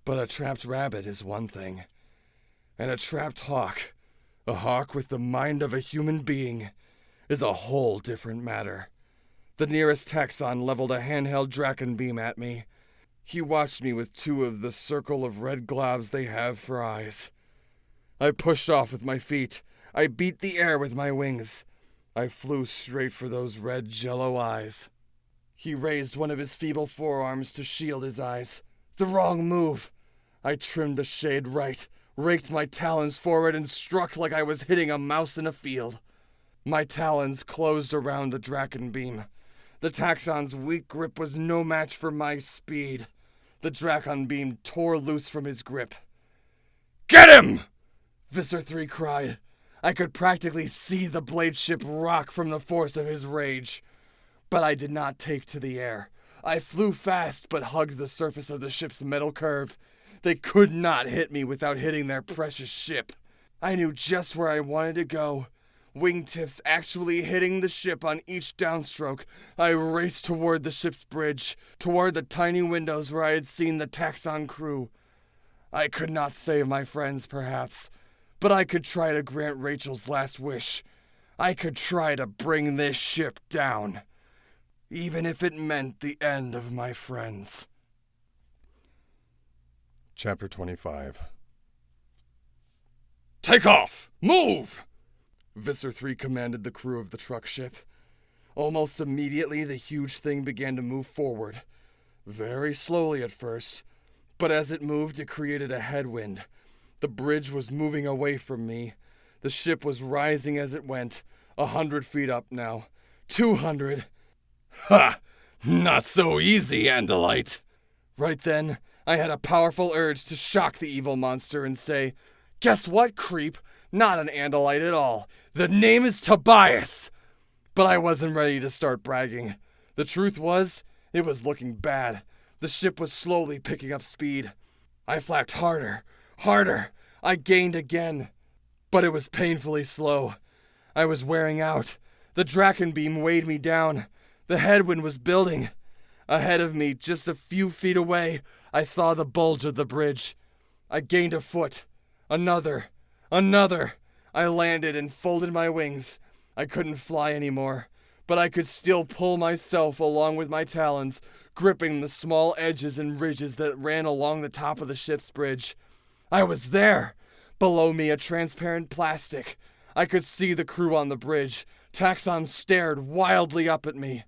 But a trapped rabbit is one thing. And a trapped hawk, a hawk with the mind of a human being, is a whole different matter. The nearest Taxon leveled a handheld Drakenbeam at me. He watched me with two of the circle of red globs they have for eyes. I pushed off with my feet. I beat the air with my wings. I flew straight for those red jello eyes. He raised one of his feeble forearms to shield his eyes. The wrong move. I trimmed the shade right, raked my talons forward, and struck like I was hitting a mouse in a field. My talons closed around the Draken beam. The Taxon's weak grip was no match for my speed. The Drakon beam tore loose from his grip. "Get him!" Visser 3 cried. I could practically see the blade ship rock from the force of his rage. But I did not take to the air. I flew fast but hugged the surface of the ship's metal curve. They could not hit me without hitting their precious ship. I knew just where I wanted to go. Wingtips actually hitting the ship on each downstroke, I raced toward the ship's bridge, toward the tiny windows where I had seen the Taxon crew. I could not save my friends, perhaps, but I could try to grant Rachel's last wish. I could try to bring this ship down, even if it meant the end of my friends. Chapter 25. "Take off! Move!" Visser 3 commanded the crew of the truck ship. Almost immediately, the huge thing began to move forward. Very slowly at first, but as it moved, it created a headwind. The bridge was moving away from me. The ship was rising as it went, 100 feet up now. 200. Ha! Not so easy, Andalite! Right then, I had a powerful urge to shock the evil monster and say, "Guess what, creep? Not an Andalite at all. The name is Tobias!" But I wasn't ready to start bragging. The truth was, it was looking bad. The ship was slowly picking up speed. I flapped harder. I gained again. But it was painfully slow. I was wearing out. The Draken beam weighed me down. The headwind was building. Ahead of me, just a few feet away, I saw the bulge of the bridge. I gained a foot. Another. I landed and folded my wings. I couldn't fly anymore, but I could still pull myself along with my talons, gripping the small edges and ridges that ran along the top of the ship's bridge. I was there! Below me, a transparent plastic. I could see the crew on the bridge. Taxon stared wildly up at me.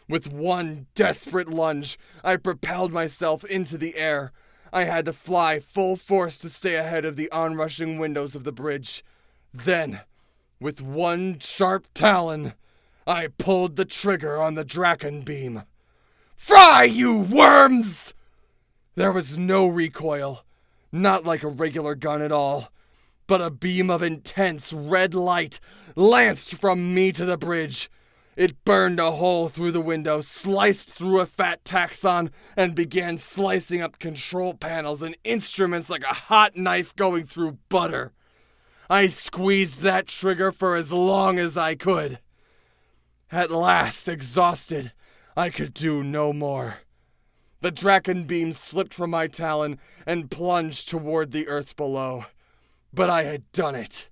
With one desperate lunge, I propelled myself into the air. I had to fly full force to stay ahead of the onrushing windows of the bridge. Then, with one sharp talon, I pulled the trigger on the Draken beam. "Fry, you worms!" There was no recoil, not like a regular gun at all, but a beam of intense red light lanced from me to the bridge. It burned a hole through the window, sliced through a fat Taxon, and began slicing up control panels and instruments like a hot knife going through butter. I squeezed that trigger for as long as I could. At last, exhausted, I could do no more. The Draken beam slipped from my talon and plunged toward the earth below. But I had done it.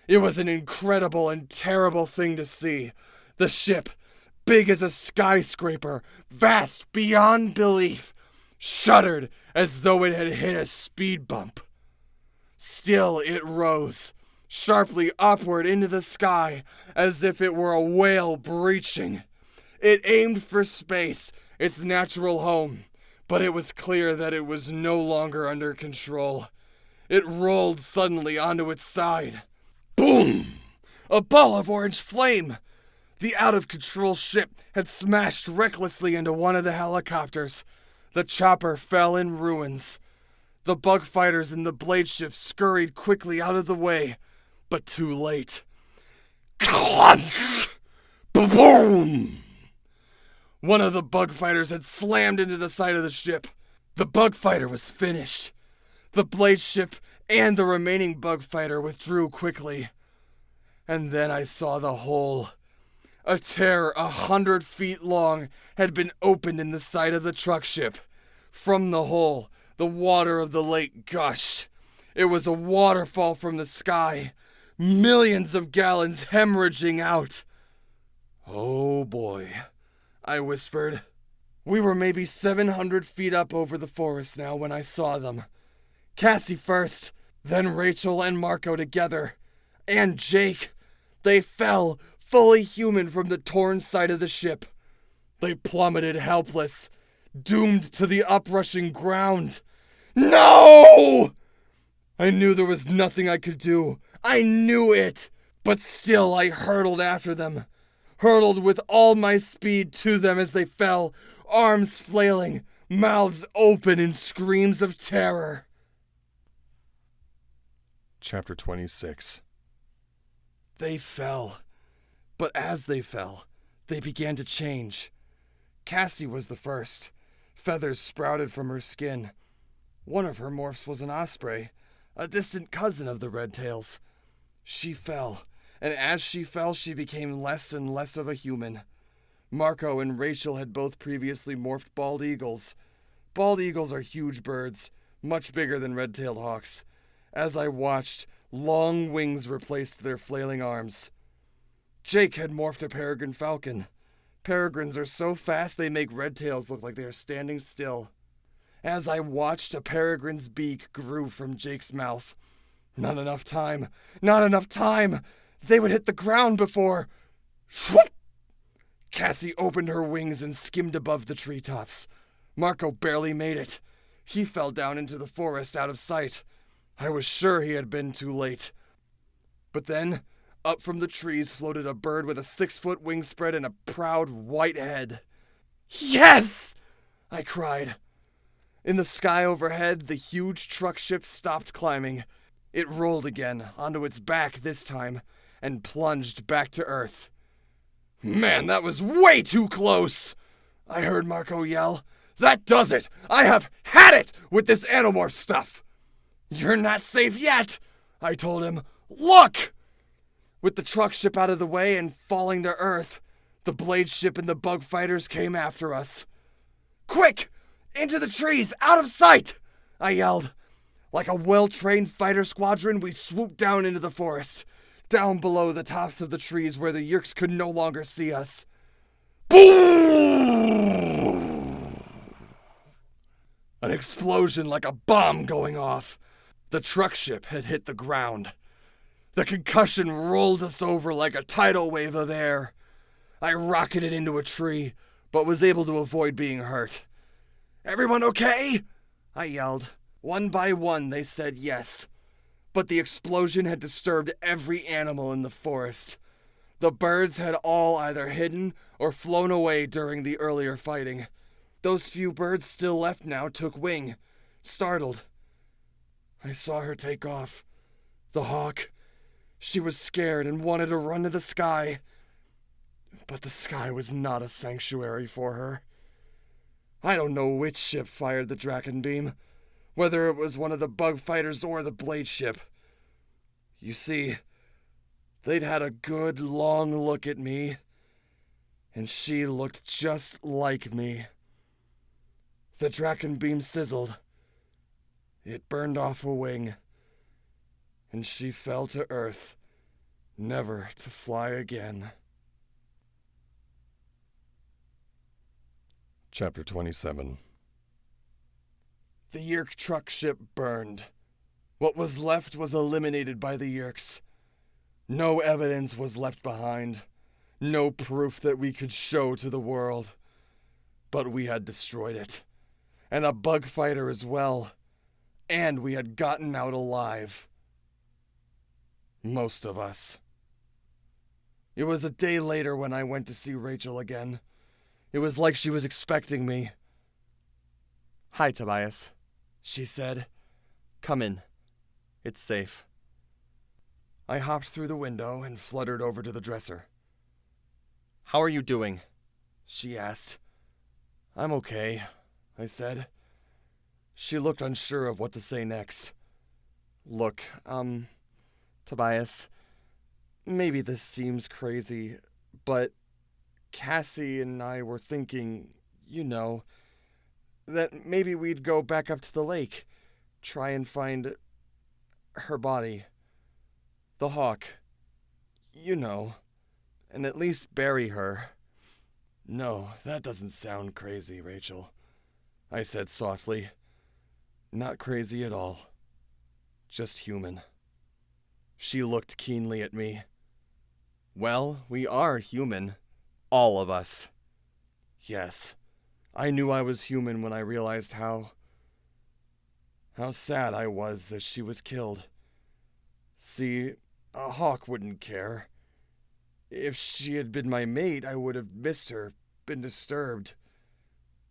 It was an incredible and terrible thing to see. The ship, big as a skyscraper, vast beyond belief, shuddered as though it had hit a speed bump. Still it rose, sharply upward into the sky, as if it were a whale breaching. It aimed for space, its natural home, but it was clear that it was no longer under control. It rolled suddenly onto its side. Boom! A ball of orange flame! The out-of-control ship had smashed recklessly into one of the helicopters. The chopper fell in ruins. The bug fighters in the blade ship scurried quickly out of the way, but too late. Crunch! Boom! One of the bug fighters had slammed into the side of the ship. The bug fighter was finished. The blade ship and the remaining bug fighter withdrew quickly. And then I saw the hole. A tear 100 feet long had been opened in the side of the truck ship. From the hole, the water of the lake gushed. It was a waterfall from the sky, millions of gallons hemorrhaging out. "Oh boy," I whispered. We were maybe 700 feet up over the forest now when I saw them. Cassie first, then Rachel and Marco together. And Jake. They fell, fully human, from the torn side of the ship. They plummeted helpless, doomed to the uprushing ground. No! I knew there was nothing I could do. I knew it. But still I hurtled after them. Hurtled with all my speed to them as they fell, arms flailing, mouths open in screams of terror. Chapter 26. They fell. But as they fell, they began to change. Cassie was the first. Feathers sprouted from her skin. One of her morphs was an osprey, a distant cousin of the red-tails. She fell, and as she fell, she became less and less of a human. Marco and Rachel had both previously morphed bald eagles. Bald eagles are huge birds, much bigger than red-tailed hawks. As I watched, long wings replaced their flailing arms. Jake had morphed a peregrine falcon. Peregrines are so fast they make red-tails look like they are standing still. As I watched, a peregrine's beak grew from Jake's mouth. Not enough time! Not enough time! They would hit the ground before... Shwoop! Cassie opened her wings and skimmed above the treetops. Marco barely made it. He fell down into the forest out of sight. I was sure he had been too late. But then, up from the trees floated a bird with a 6-foot wingspread and a proud white head. Yes! I cried. In the sky overhead, the huge truck ship stopped climbing. It rolled again, onto its back this time, and plunged back to Earth. Man, that was way too close! I heard Marco yell. That does it! I have had it with this Animorph stuff! You're not safe yet, I told him. Look! With the truck ship out of the way and falling to Earth, the blade ship and the bug fighters came after us. Quick! Into the trees! Out of sight! I yelled. Like a well-trained fighter squadron, we swooped down into the forest, down below the tops of the trees where the Yeerks could no longer see us. Boom! An explosion like a bomb going off. The truck ship had hit the ground. The concussion rolled us over like a tidal wave of air. I rocketed into a tree, but was able to avoid being hurt. Everyone okay? I yelled. One by one, they said yes. But the explosion had disturbed every animal in the forest. The birds had all either hidden or flown away during the earlier fighting. Those few birds still left now took wing, startled. I saw her take off. The hawk. She was scared and wanted to run to the sky. But the sky was not a sanctuary for her. I don't know which ship fired the Draken beam, whether it was one of the bug fighters or the blade ship. You see, they'd had a good long look at me, and she looked just like me. The Draken beam sizzled. It burned off a wing, and she fell to Earth, never to fly again. Chapter 27. The Yeerk truck ship burned. What was left was eliminated by the Yeerks. No evidence was left behind. No proof that we could show to the world. But we had destroyed it. And a bug fighter as well. And we had gotten out alive. Most of us. It was a day later when I went to see Rachel again. It was like she was expecting me. Hi, Tobias, she said. Come in. It's safe. I hopped through the window and fluttered over to the dresser. How are you doing? She asked. I'm okay, I said. She looked unsure of what to say next. Look, Tobias, maybe this seems crazy, but Cassie and I were thinking, that maybe we'd go back up to the lake, try and find her body. The hawk. And at least bury her. No, that doesn't sound crazy, Rachel, I said softly. Not crazy at all. Just human. She looked keenly at me. Well, we are human. All of us. Yes, I knew I was human when I realized how sad I was that she was killed. See, a hawk wouldn't care. If she had been my mate, I would have missed her, been disturbed.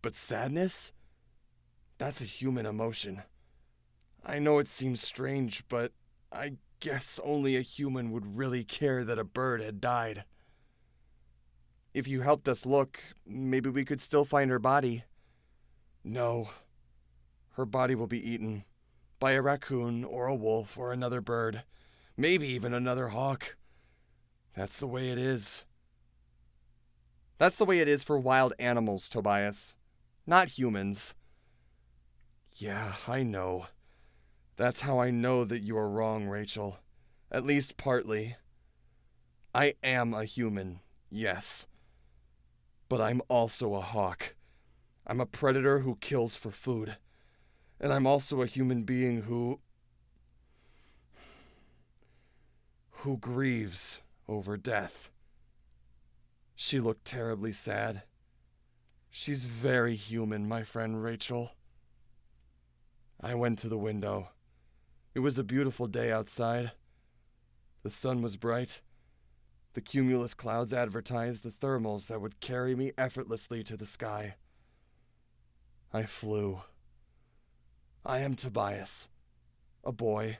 But sadness? That's a human emotion. I know it seems strange, but I guess only a human would really care that a bird had died. If you helped us look, maybe we could still find her body. No. Her body will be eaten by a raccoon or a wolf or another bird, maybe even another hawk. That's the way it is. That's the way it is for wild animals, Tobias. Not humans. Yeah, I know. That's how I know that you are wrong, Rachel. At least partly. I am a human, yes. But I'm also a hawk. I'm a predator who kills for food. And I'm also a human being who grieves over death. She looked terribly sad. She's very human, my friend Rachel. I went to the window. It was a beautiful day outside. The sun was bright. The cumulus clouds advertised the thermals that would carry me effortlessly to the sky. I flew. I am Tobias, a boy,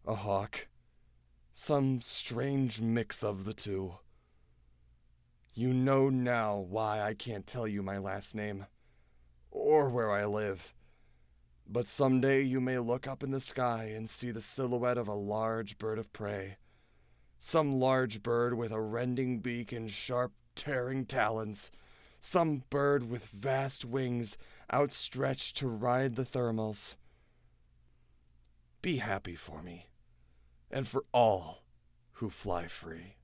a hawk, some strange mix of the two. You know now why I can't tell you my last name, or where I live. But someday you may look up in the sky and see the silhouette of a large bird of prey. Some large bird with a rending beak and sharp, tearing talons. Some bird with vast wings outstretched to ride the thermals. Be happy for me, and for all who fly free.